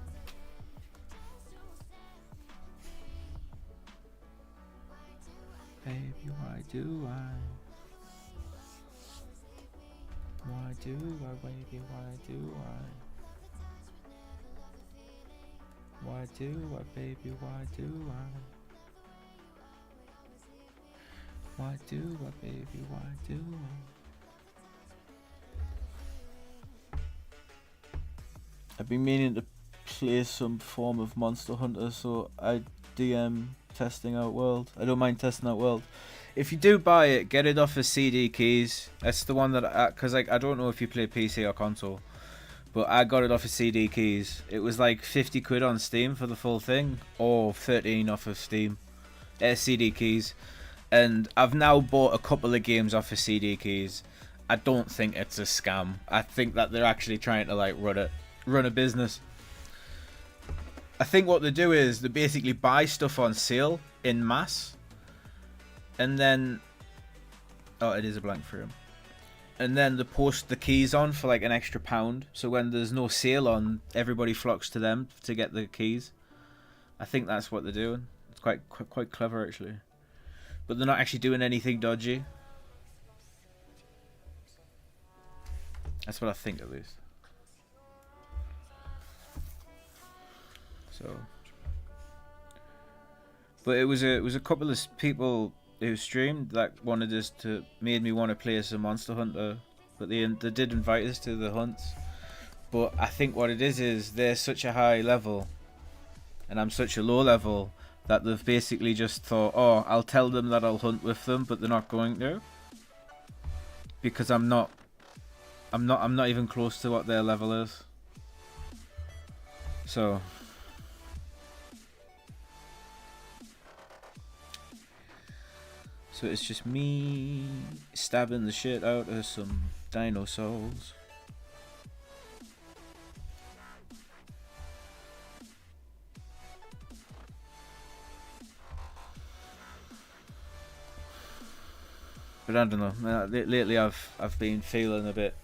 Baby, why do I? Why do I, baby, why do I? Why do I, baby, why do I? Why do I, baby, why do I? I've been meaning to play some form of Monster Hunter, so I DM testing out world. I don't mind testing out world. If you do buy it, get it off of CD Keys. That's the one that because like I don't know if you play PC or console, but I got it off of CD Keys. It was like 50 quid on Steam for the full thing, or 13 off of Steam. CD Keys, and I've now bought a couple of games off of CD Keys. I don't think it's a scam. I think that they're actually trying to like run a business. I think what they do is they basically buy stuff on sale in mass, and then it is a blank frame, and then they post the keys on for like an extra £1. So when there's no sale on, everybody flocks to them to get the keys. I think that's what they're doing. It's quite clever actually, but they're not actually doing anything dodgy. That's what I think at least. So, but it was a couple of people who streamed that wanted us to made me want to play some Monster Hunter, but they did invite us to the hunts. But I think what it is they're such a high level, and I'm such a low level that they've basically just thought, oh, I'll tell them that I'll hunt with them, but they're not going to, because I'm not even close to what their level is. So it's just me stabbing the shit out of some dinosaurs. But I don't know. Lately, I've been feeling a bit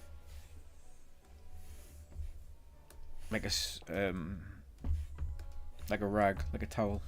like like a rag, like a towel.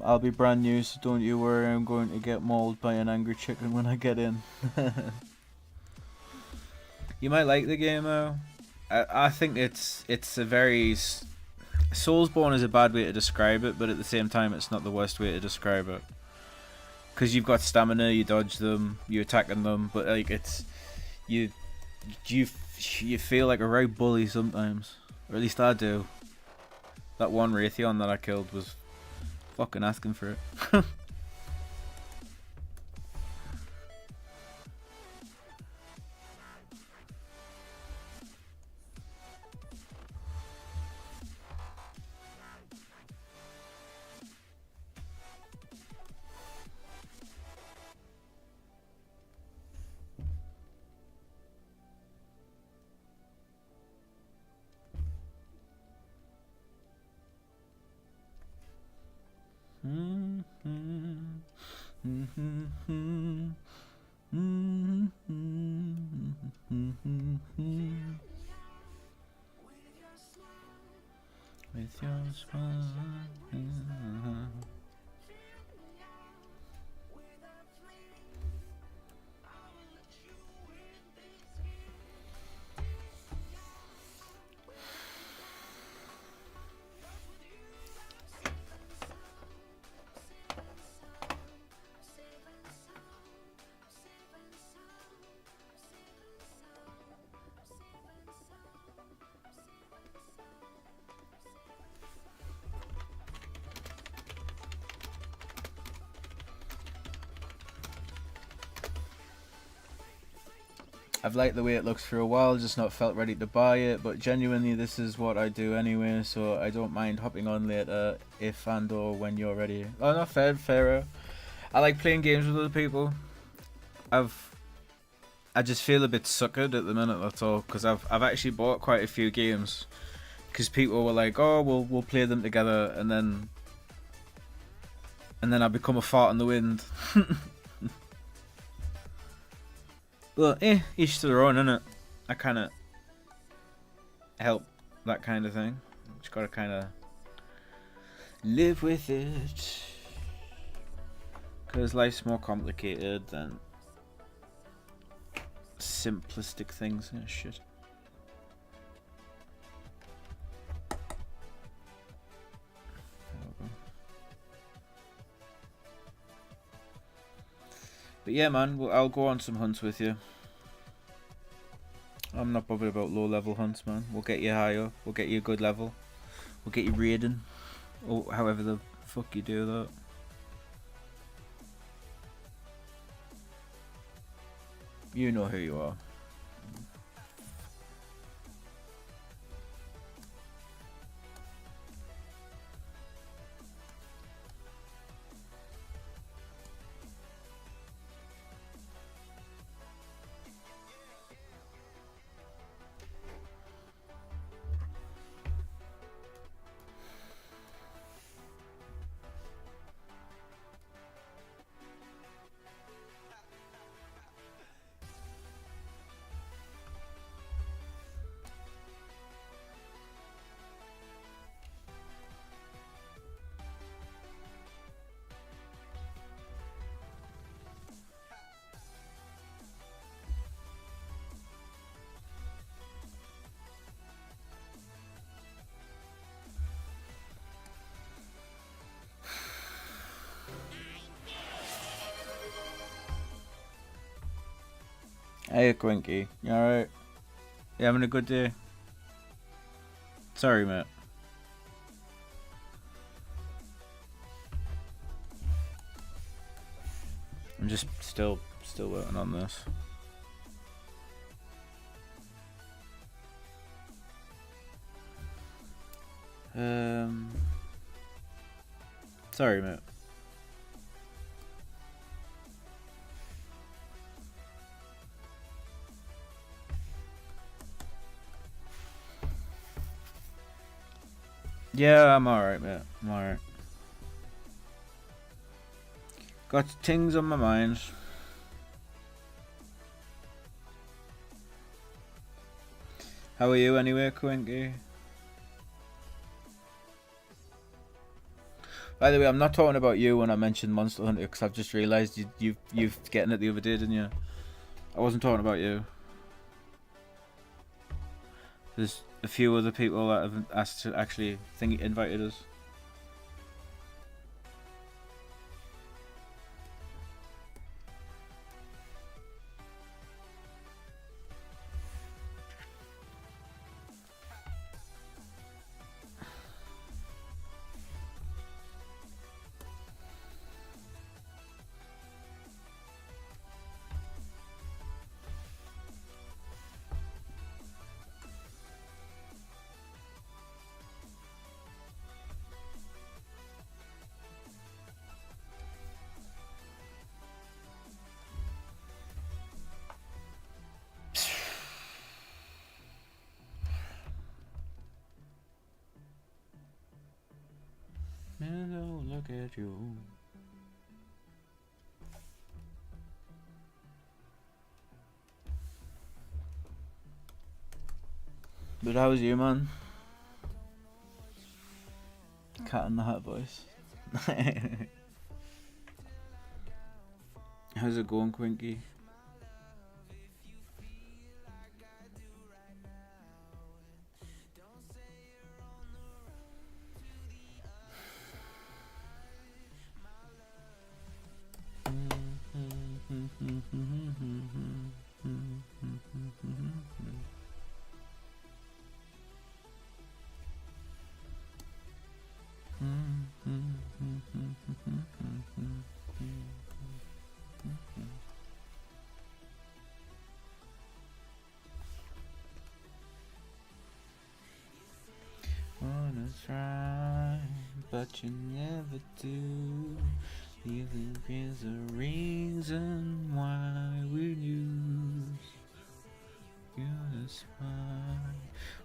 I'll be brand new, so don't you worry. I'm going to get mauled by an angry chicken when I get in. You might like the game though. I think it's a very Soulsborne is a bad way to describe it, but at the same time, it's not the worst way to describe it. Because you've got stamina, you dodge them, you're attacking them, but like it's you you feel like a right bully sometimes, or at least I do. That one Raytheon that I killed was fucking asking for it. With your smile. I've liked the way it looks for a while, just not felt ready to buy it, but genuinely this is what I do anyway, so I don't mind hopping on later if and or when you're ready. Oh no, fairer. I like playing games with other people. I just feel a bit suckered at the minute, that's all, because I've actually bought quite a few games, because people were like, oh, we'll play them together, and then I become a fart in the wind. But each to their own, innit? I kind of help that kind of thing. Just gotta kind of live with it, because life's more complicated than simplistic things and shit. But yeah, man, I'll go on some hunts with you. I'm not bothered about low level hunts, man. We'll get you higher. We'll get you a good level. We'll get you raiding, or however the fuck you do that. You know who you are. Hey, Quinky. You alright? You having a good day? Sorry, mate. I'm just still working on this. Sorry, mate. Yeah, I'm alright, mate. I'm alright. Got things on my mind. How are you anyway, Quinky? By the way, I'm not talking about you when I mentioned Monster Hunter because I've just realised you've getting it the other day, didn't you? I wasn't talking about you. There's a few other people that have asked to actually invited us. Man, look at you. But how's you, man? Cat in the Hat voice. How's it going, Quinky? Wanna try, but you never do. Even there's a reason why we lose. You're smart,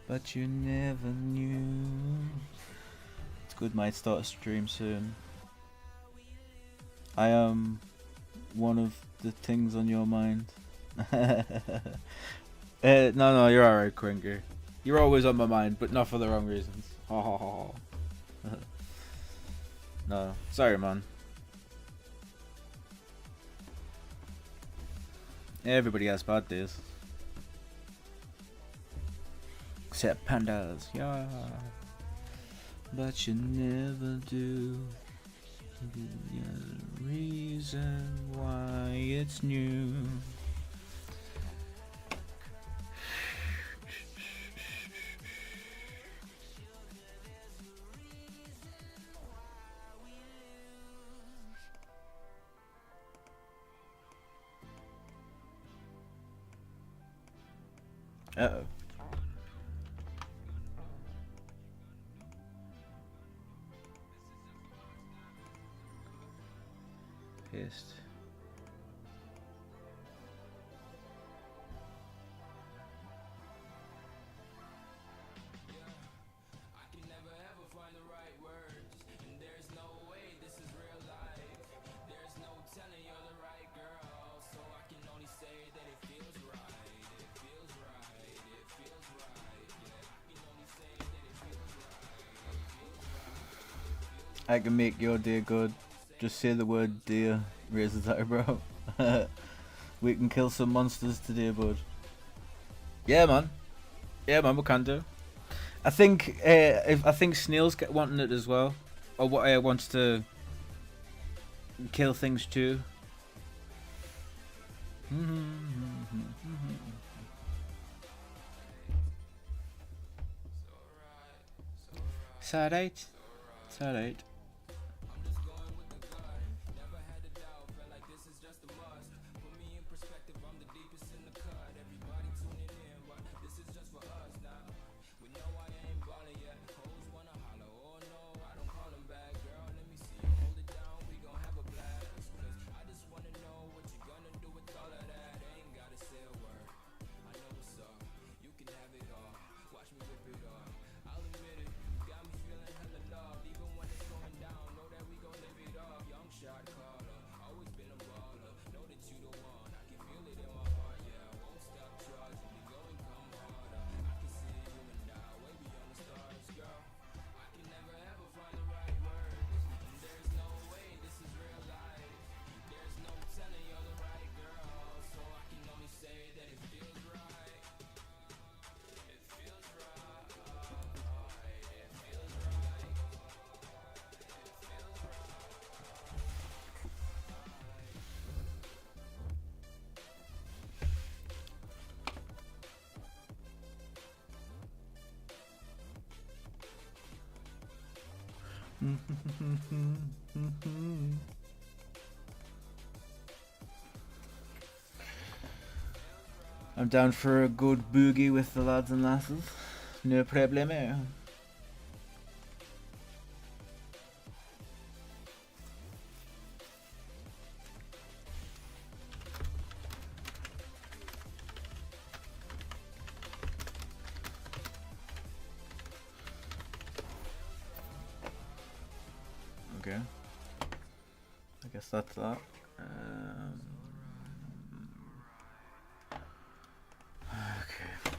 but you never knew. It's good, might start a stream soon. I am one of the things on your mind. No, you're alright, Quinker. You're always on my mind, but not for the wrong reasons. No, sorry, man. Everybody has bad days. Except pandas, yeah. But you never do. The reason why it's new. Uh-oh. Pissed. I can make your day good. Just say the word dear, raise his eyebrow. We can kill some monsters today, bud. Yeah, man. Yeah, man, we can do. I think I think Snail's wanting it as well, or what wants to kill things too. It's alright. It's alright. I'm down for a good boogie with the lads and lasses. No problemo. Okay. I guess that's that. Okay.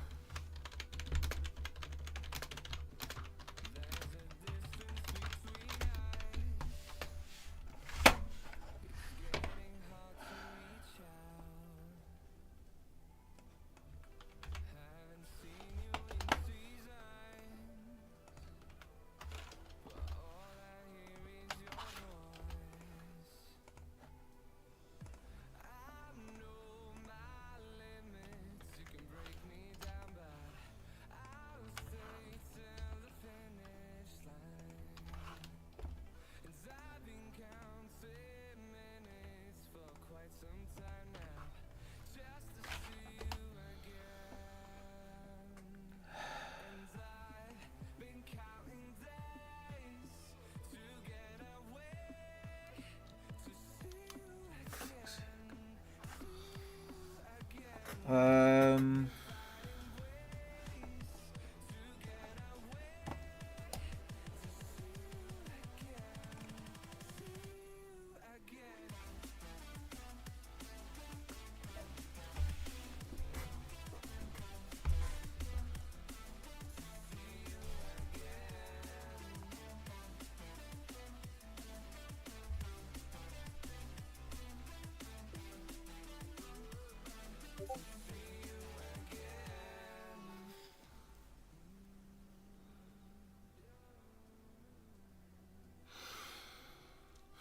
Um.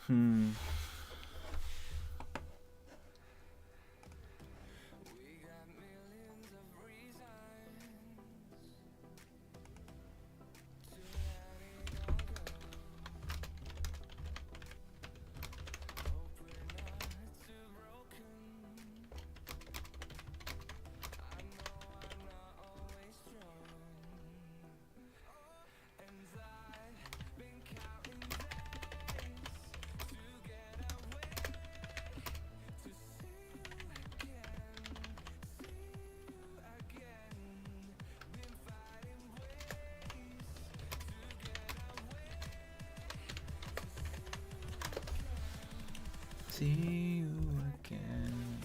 Hmm. See you again.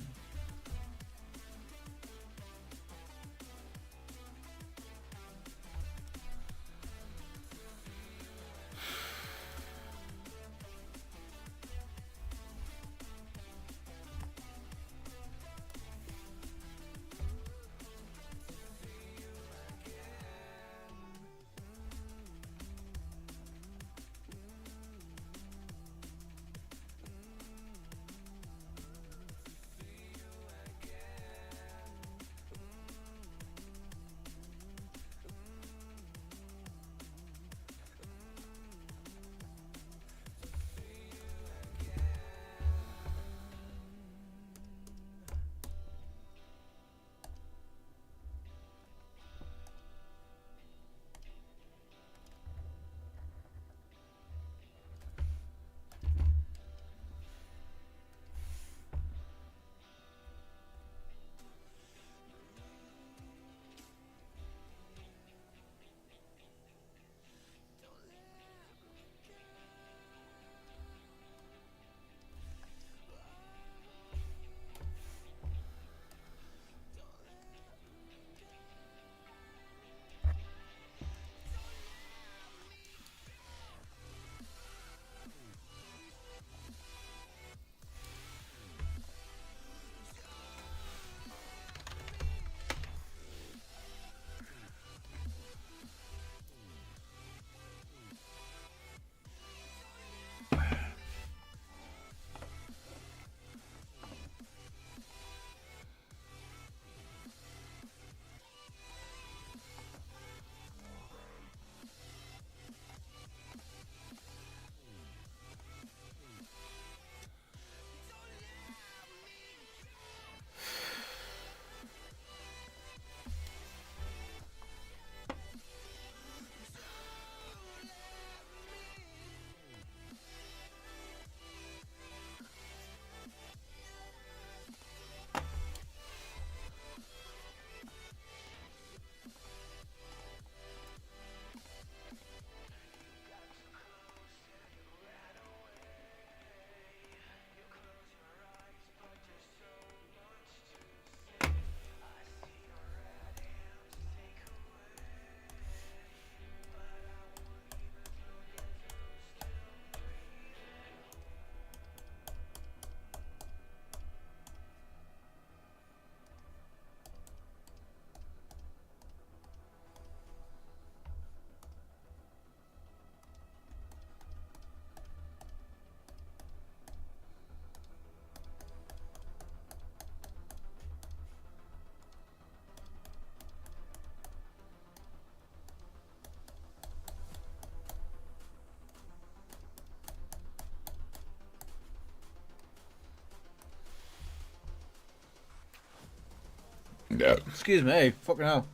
Excuse me, fucking hell.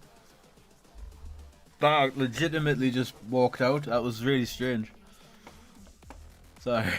That legitimately just walked out. That was really strange. Sorry.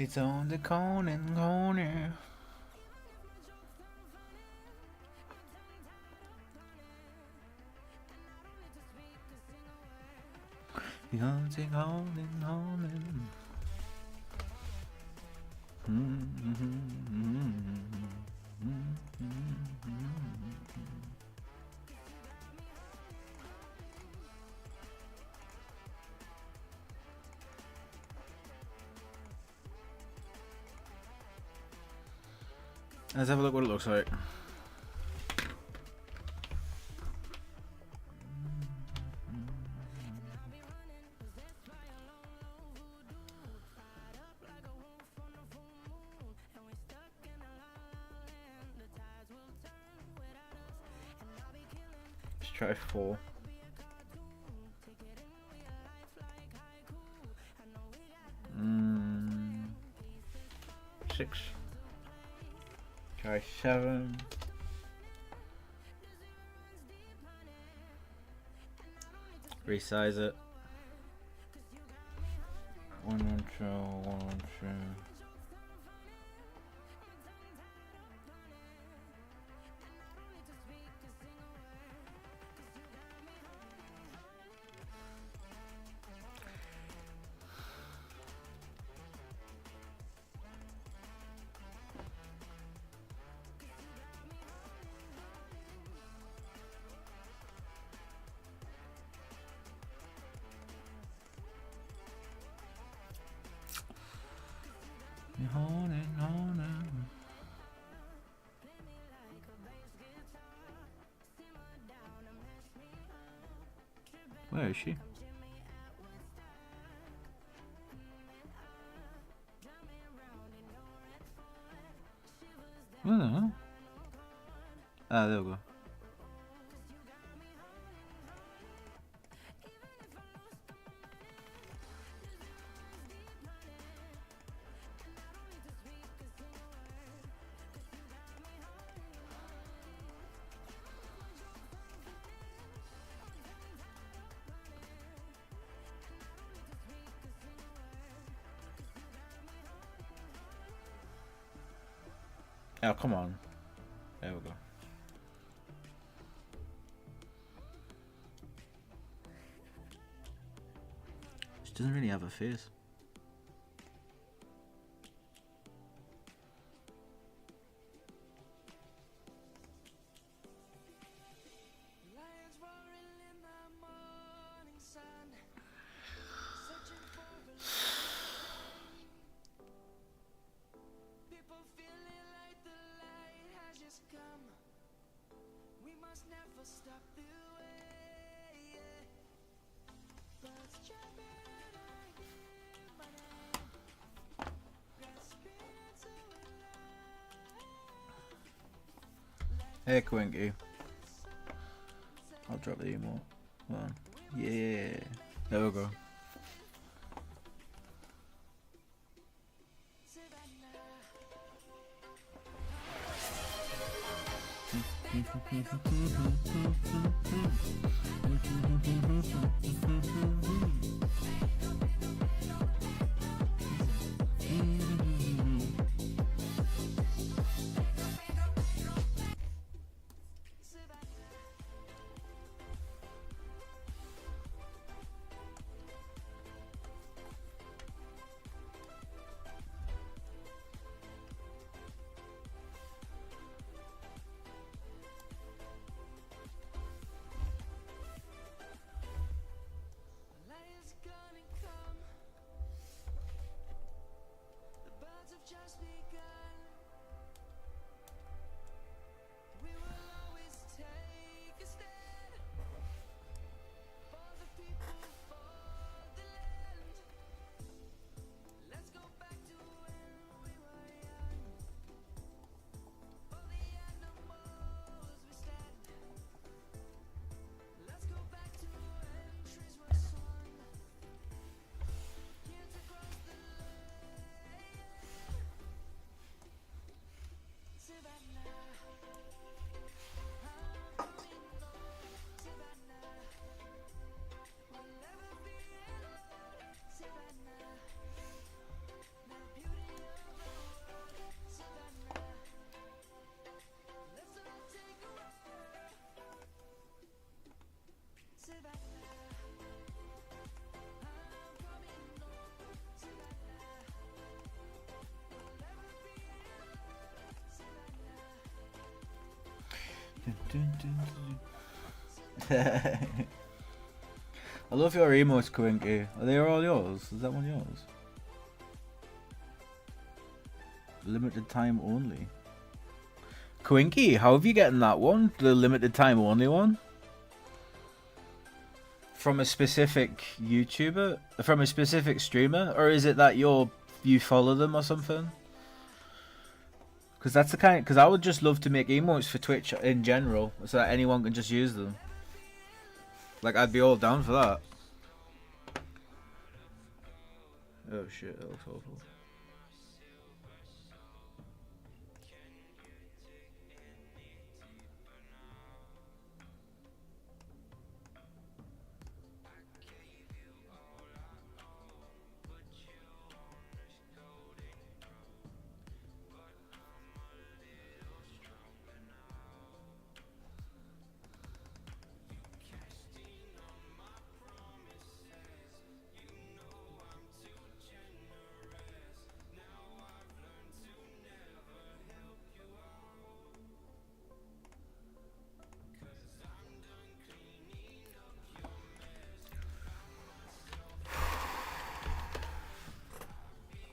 It's on the corner. It's on the corner. Let's have a look what it looks like. Let's try 4. Mm, 6. Try 7. Resize it. 1 intro, 1 intro. Where is she? Where the hell? Ah, there we go. Oh, come on. There we go. She doesn't really have a face. Hey, Quinky. I'll drop the emote. Hold on. Yeah. There we go. I love your emotes, Quinky. Are they all yours? Is that one yours? Limited time only. Quinky, how have you gotten that one? The limited time only one? From a specific YouTuber? From a specific streamer? Or is it that you follow them or something? Because that's the kind. Because I would just love to make emotes for Twitch in general, so that anyone can just use them. Like, I'd be all down for that. Oh shit, that looks awful.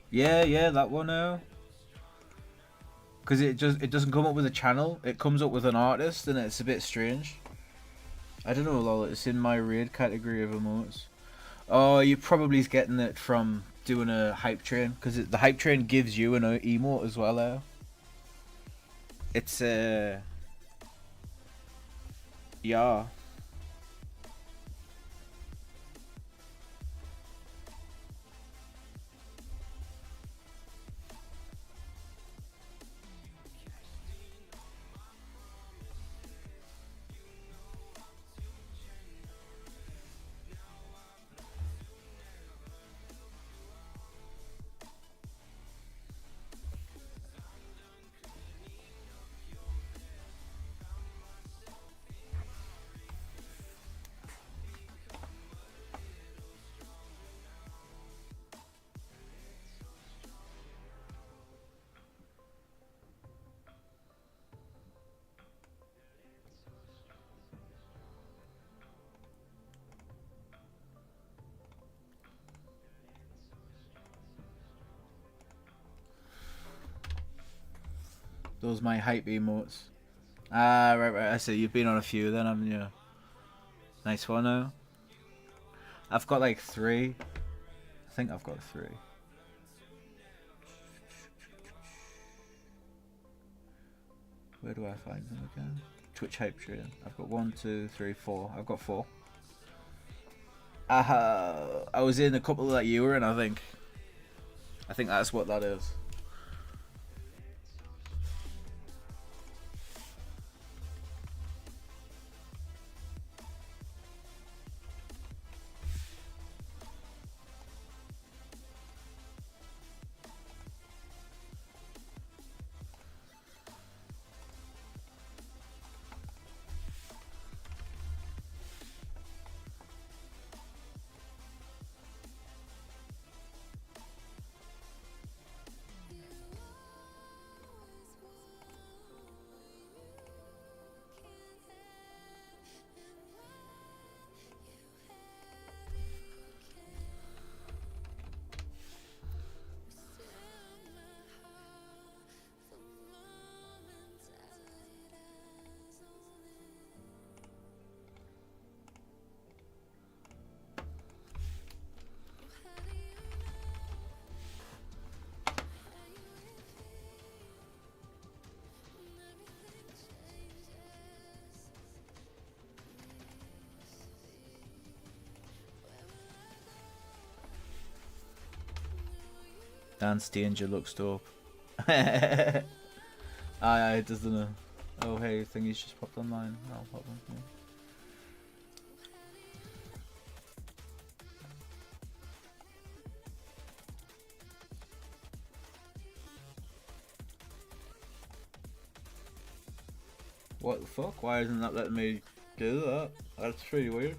Yeah, that one now. Because it doesn't come up with a channel. It comes up with an artist, and it's a bit strange. I don't know, lol. It's in my raid category of emotes. Oh, you're probably getting it from doing a hype train because the hype train gives you an emote as well. It's yeah. Those my hype emotes. Ah, right. I see. You've been on a few then, haven't you? Nice one now. I've got like 3. I think I've got 3. Where do I find them again? Twitch hype train. I've got 1, 2, 3, 4. I've got 4. I was in a couple that you were in. I think. I think that's what that is. Dance Danger looks dope. Aye, it doesn't know. Oh, hey, thingy's just popped online. No problem. Yeah. What the fuck? Why isn't that letting me do that? That's pretty weird.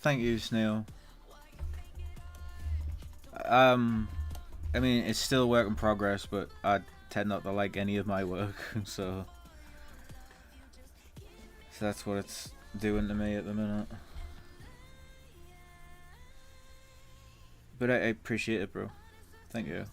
Thank you, Snail. Um, I mean, it's still a work in progress, but I tend not to like any of my work, so that's what it's doing to me at the minute. But I appreciate it, bro. Thank you.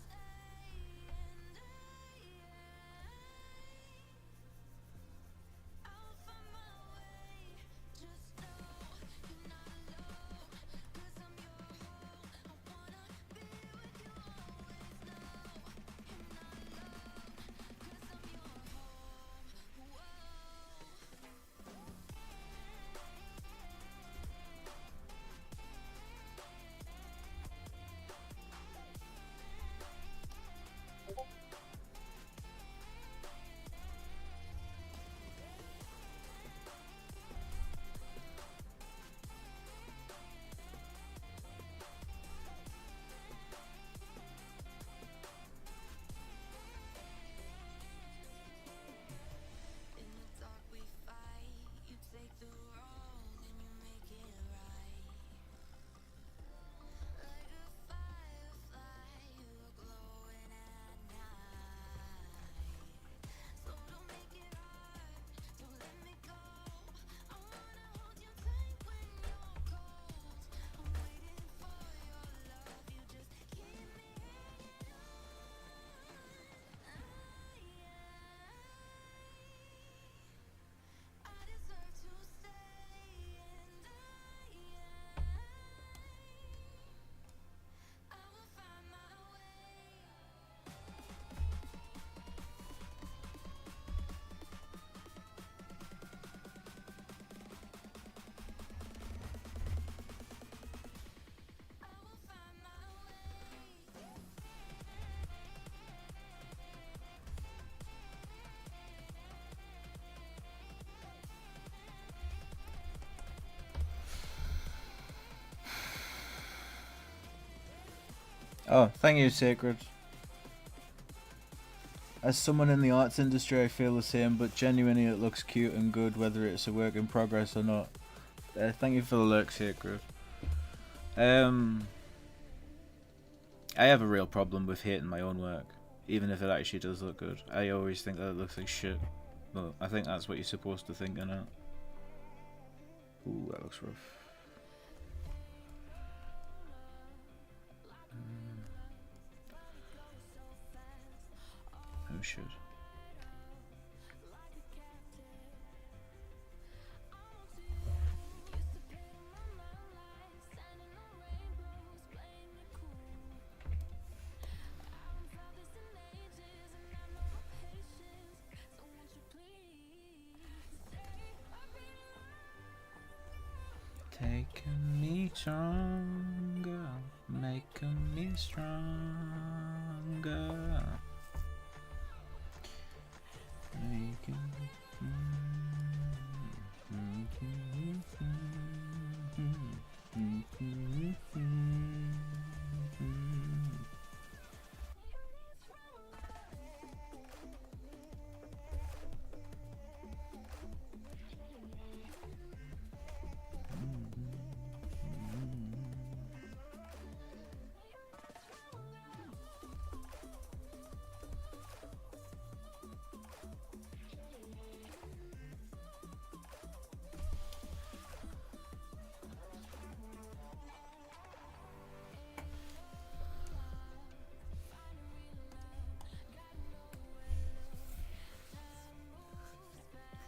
Oh, thank you, Sacred. As someone in the arts industry, I feel the same, but genuinely it looks cute and good whether it's a work in progress or not. Thank you for the lurk, Sacred. I have a real problem with hating my own work, even if it actually does look good. I always think that it looks like shit. Well, I think that's what you're supposed to think, innit? Ooh, that looks rough. Oh shit. Taking me stronger, making me stronger. Making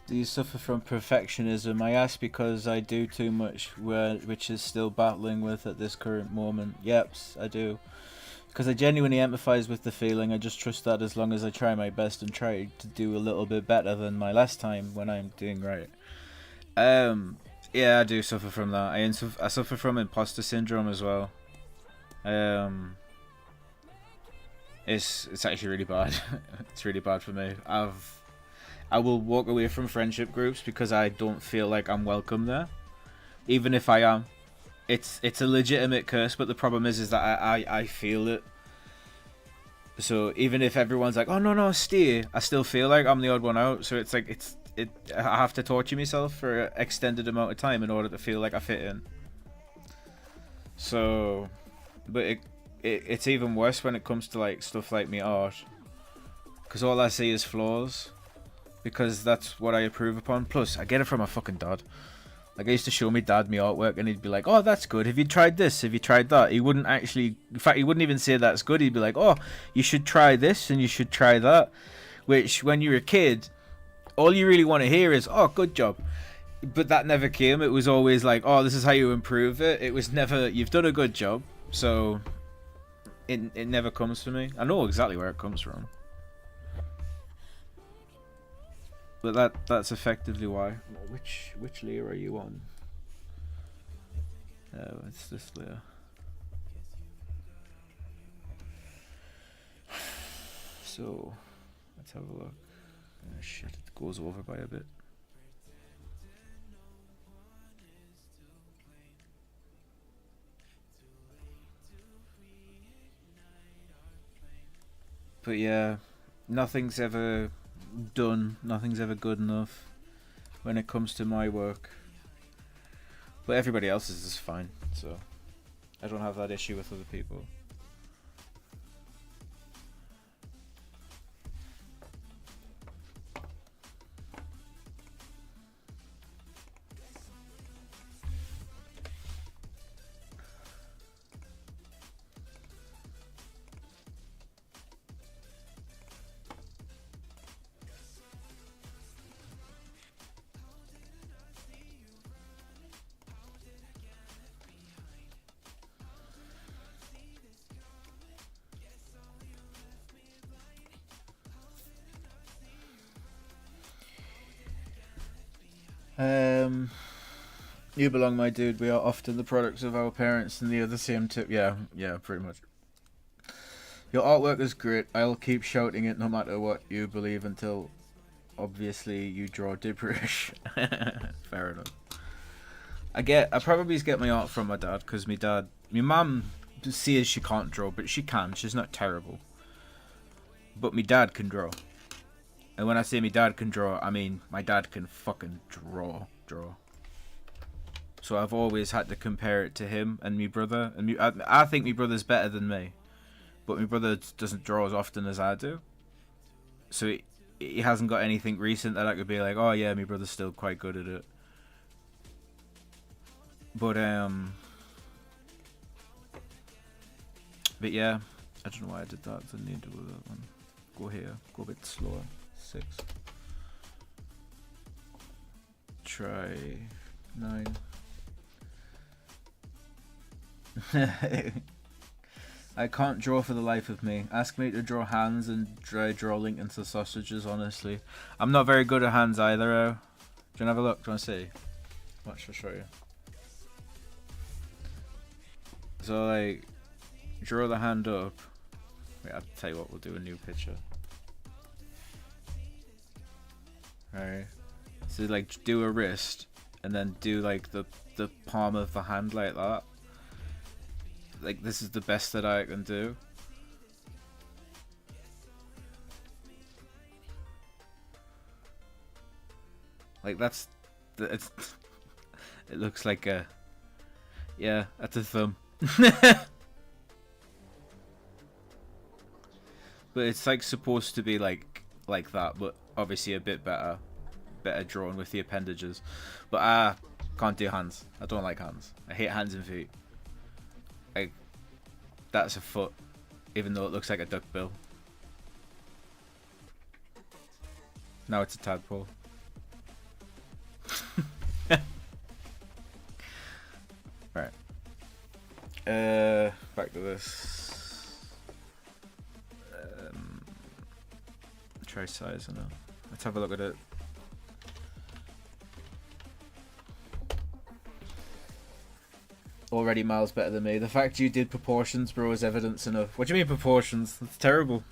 Do you suffer from perfectionism? I ask because I do too much, which is still battling with at this current moment. Yep, I do. Because I genuinely empathise with the feeling. I just trust that as long as I try my best and try to do a little bit better than my last time when I'm doing right. Yeah, I do suffer from that. I suffer from imposter syndrome as well. It's actually really bad. It's really bad for me. I will walk away from friendship groups because I don't feel like I'm welcome there, even if I am. It's a legitimate curse, but the problem is that I feel it. So even if everyone's like, "Oh no, stay," I still feel like I'm the odd one out. So it's like I have to torture myself for an extended amount of time in order to feel like I fit in. So, but it's even worse when it comes to like stuff like me art, because all I see is flaws. Because that's what I approve upon. Plus, I get it from my fucking dad. Like, I used to show my dad my artwork, and he'd be like, "Oh, that's good. Have you tried this? Have you tried that?" He wouldn't actually, in fact, he wouldn't even say that's good. He'd be like, "Oh, you should try this, and you should try that." Which, when you're a kid, all you really want to hear is, "Oh, good job." But that never came. It was always like, "Oh, this is how you improve it." It was never, "You've done a good job." So, it never comes for me. I know exactly where it comes from. But that's effectively why. Which layer are you on? Oh, it's this layer. So let's have a look. Oh, shit, it goes over by a bit. But yeah, nothing's ever done. Nothing's ever good enough when it comes to my work. But everybody else's is fine, so I don't have that issue with other people. You belong, my dude. We are often the products of our parents and the other same tip. Yeah, pretty much. Your artwork is great. I'll keep shouting it no matter what you believe until, obviously, you draw gibberish. Fair enough. I probably get my art from my dad, because my mum says she can't draw, but she can. She's not terrible. But my dad can draw. And when I say my dad can draw, I mean my dad can fucking draw. So I've always had to compare it to him and my brother. And I think my brother's better than me, but my brother doesn't draw as often as I do. So he hasn't got anything recent that I could be like, oh yeah, my brother's still quite good at it. But yeah, I don't know why I did that. Didn't need to do that one. Go here. Go a bit slower. 6. Try 9. I can't draw for the life of me. Ask me to draw hands and draw Lincoln's sausages, honestly. I'm not very good at hands either. Do you want to have a look? Do you want to see? Watch, I'll show you. So, like, draw the hand up. Wait, I'll tell you what, we'll do a new picture. Alright. So, like, do a wrist, and then do, like, the palm of the hand like that. Like, this is the best that I can do. Like, that's... It looks like a... Yeah, that's a thumb. But it's, like, supposed to be, like that, but obviously a bit better drawn with the appendages. But I can't do hands. I don't like hands. I hate hands and feet. Like, that's a foot, even though it looks like a duck bill. Now it's a tadpole. Right. Back to this. Try size now. Let's have a look at it. Already miles better than me. The fact you did proportions, bro, is evidence enough. What do you mean proportions? That's terrible.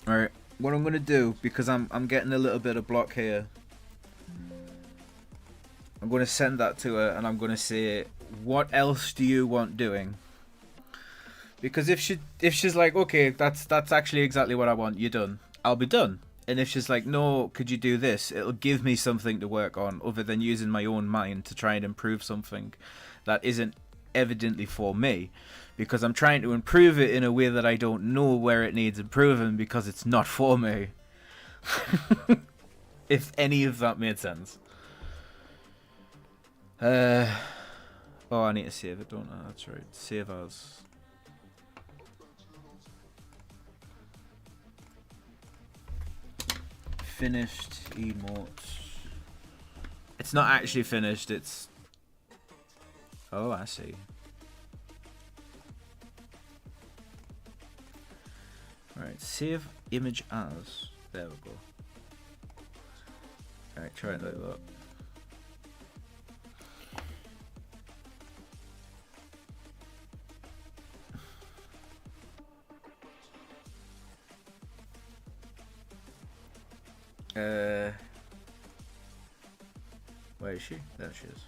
Alright, what I'm gonna do, because I'm getting a little bit of block here, I'm gonna send that to her and I'm gonna say, what else do you want doing? Because if she's like, okay, that's actually exactly what I want, you're done, I'll be done. And if she's like, no, could you do this? It'll give me something to work on other than using my own mind to try and improve something that isn't evidently for me. Because I'm trying to improve it in a way that I don't know where it needs improving because it's not for me. If any of that made sense. Oh, I need to save it, don't I? That's right. Save as. Finished emotes. It's not actually finished, it's... Oh, I see. Alright, save image as. There we go. Alright, try it like that. Where is she? There she is.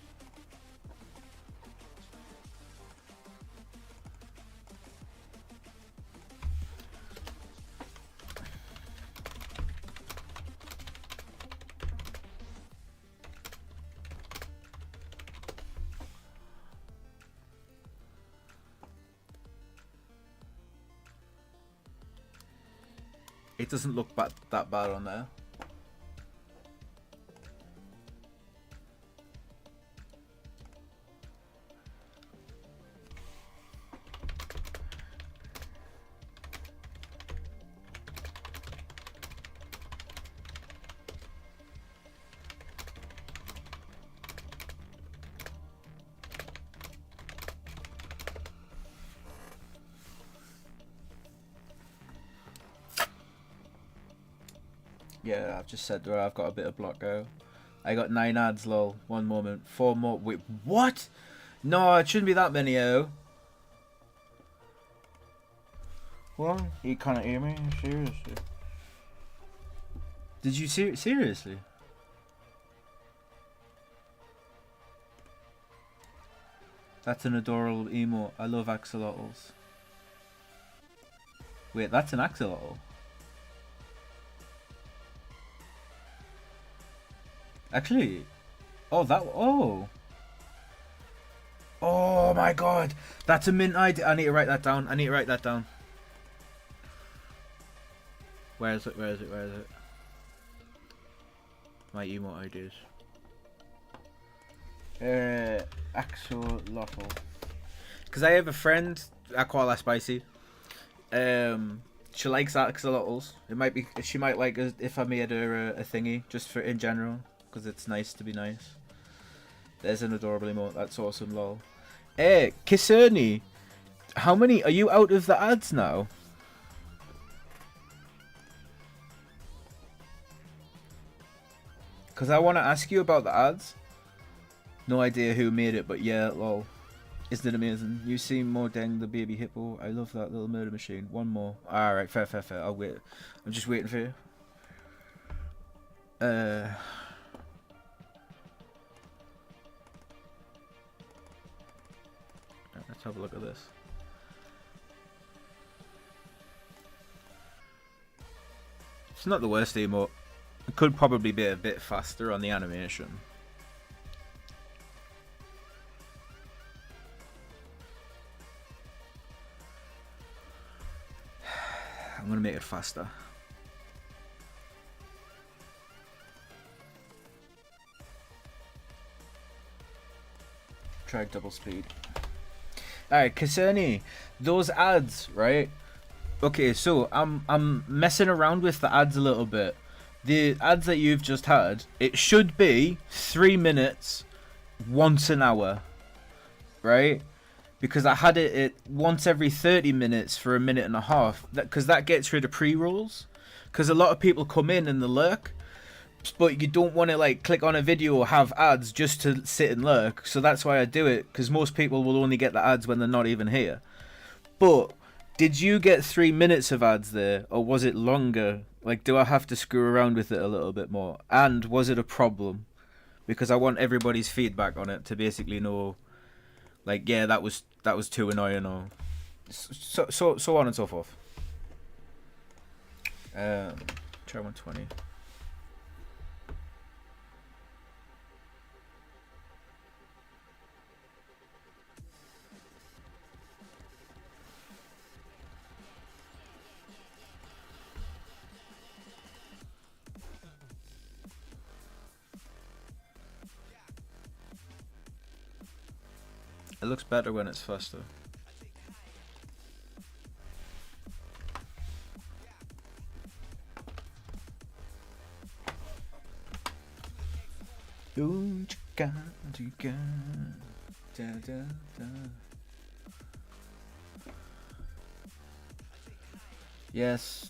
It doesn't look that bad on there. Yeah, I've just said to her I've got a bit of block go. I got 9 ads, lol. 1 moment. 4 more. Wait, what? No, it shouldn't be that many, oh. What? You can't hear me? Seriously? Did you seriously? That's an adorable emote. I love axolotls. Wait, that's an axolotl? Actually, oh oh my god, that's a mint idea. I need to write that down. Where is it? My emote ideas. Axolotl. Because I have a friend, I call her Spicy. She likes axolotls. It might be, she might like if I made her a thingy just for in general. Because it's nice to be nice. There's an adorable emote. That's awesome, lol. Hey, Kiserni, how many are you out of the ads now? Because I want to ask you about the ads. No idea who made it, but yeah, lol. Isn't it amazing? You seem more dang the baby hippo. I love that little murder machine. One more. Alright, fair. I'll wait. I'm just waiting for you. Let's have a look at this. It's not the worst emote. It could probably be a bit faster on the animation. I'm gonna make it faster. Try double speed. Alright, Caserni, those ads, right? Okay, so I'm messing around with the ads a little bit. The ads that you've just had, it should be 3 minutes once an hour, right? Because I had it once every 30 minutes for a minute and a half. Because that gets rid of pre-rolls. Because a lot of people come in and they lurk, but you don't want to like click on a video or have ads just to sit and lurk. So that's why I do it, because most people will only get the ads when they're not even here. But did you get 3 minutes of ads there, or was it longer? Like, do I have to screw around with it a little bit more? And was it a problem? Because I want everybody's feedback on it to basically know, like, yeah, that was too annoying, or so on and so forth. Try 120. It looks better when it's faster. Yes,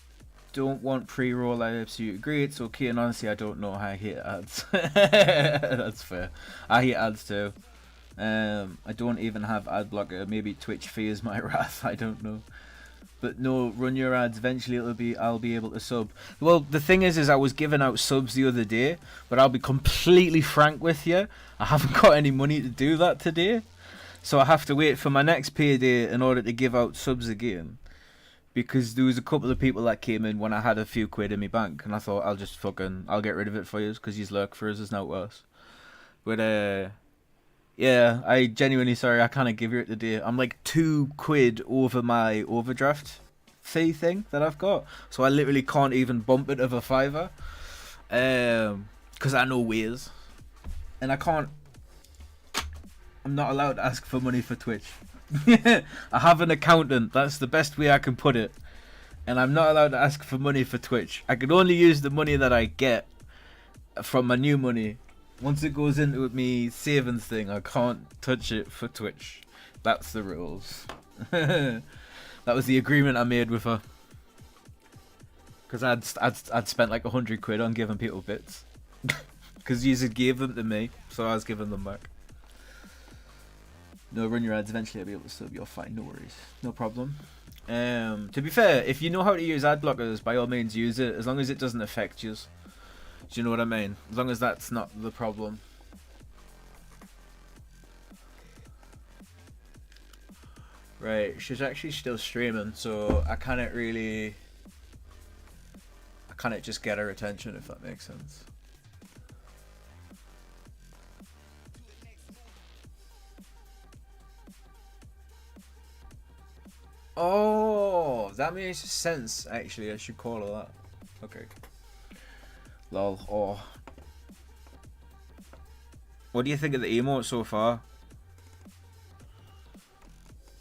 don't want pre-roll. I absolutely agree. It's okay, and honestly, I don't know how I hate ads. That's fair. I hate ads too. I don't even have ad blocker. Maybe Twitch fears my wrath. I don't know. But no, run your ads. Eventually, I'll be able to sub. Well, the thing is I was giving out subs the other day, but I'll be completely frank with you. I haven't got any money to do that today, so I have to wait for my next payday in order to give out subs again. Because there was a couple of people that came in when I had a few quid in my bank, and I thought I'll get rid of it for you because you's lurk for us is now worse. But yeah, I genuinely sorry I can't give you it today. I'm like £2 over my overdraft fee thing that I've got, so I literally can't even bump it of a fiver, because I know ways, and I'm not allowed to ask for money for Twitch. I have an accountant. That's the best way I can put it, and I'm not allowed to ask for money for Twitch. I can only use the money that I get from my new money. Once it goes into me savings thing, I can't touch it for Twitch. That's the rules. That was the agreement I made with her. Because I'd spent like £100 on giving people bits. Because you gave them to me, so I was giving them back. No, run your ads. Eventually I'll be able to sub. You're fine. No worries. No problem. To be fair, if you know how to use ad blockers, by all means use it. As long as it doesn't affect you. Do you know what I mean? As long as that's not the problem. Right, she's actually still streaming, so I can't just get her attention, if that makes sense. Oh, that makes sense, actually. I should call her that. Okay. Lol. Oh. What do you think of the emote so far?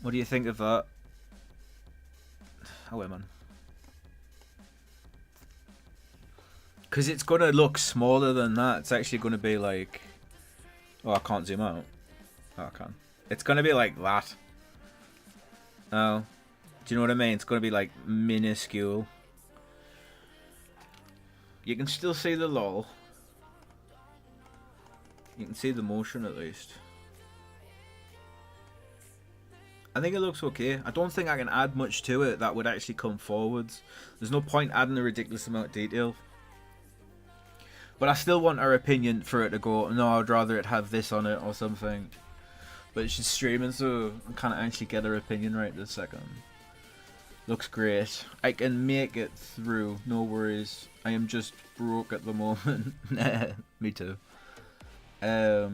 What do you think of that? Oh, wait, man. Because it's going to look smaller than that. It's actually going to be like... Oh, I can't zoom out. Oh, I can. It's going to be like that. Oh. Do you know what I mean? It's going to be like minuscule. You can still see the lol. You can see the motion at least. I think it looks okay. I don't think I can add much to it that would actually come forwards. There's no point adding a ridiculous amount of detail. But I still want her opinion for it to go, no, I'd rather it have this on it or something. But she's streaming, so I can't actually get her opinion right this second. Looks great. I can make it through, no worries. I am just broke at the moment. Me too. I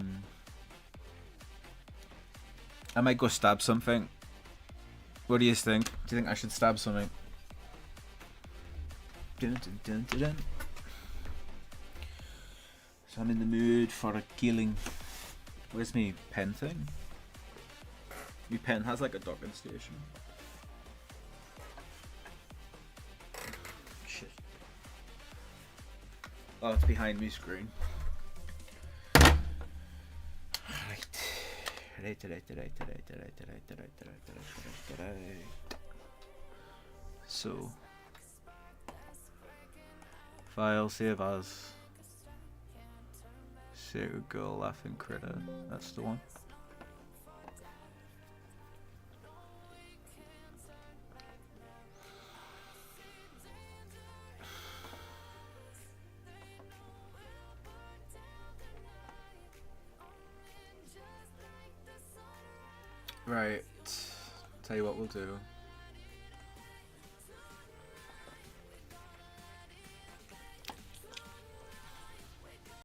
might go stab something. What do you think? Do you think I should stab something? Dun, dun, dun, dun, dun. So I'm in the mood for a killing. Where's me pen thing? My pen has like a docking station. Shit. Oh, it's behind me screen. So, file, save as, Sacred Girl, Laughing Critter, that's the one. Right, tell you what we'll do.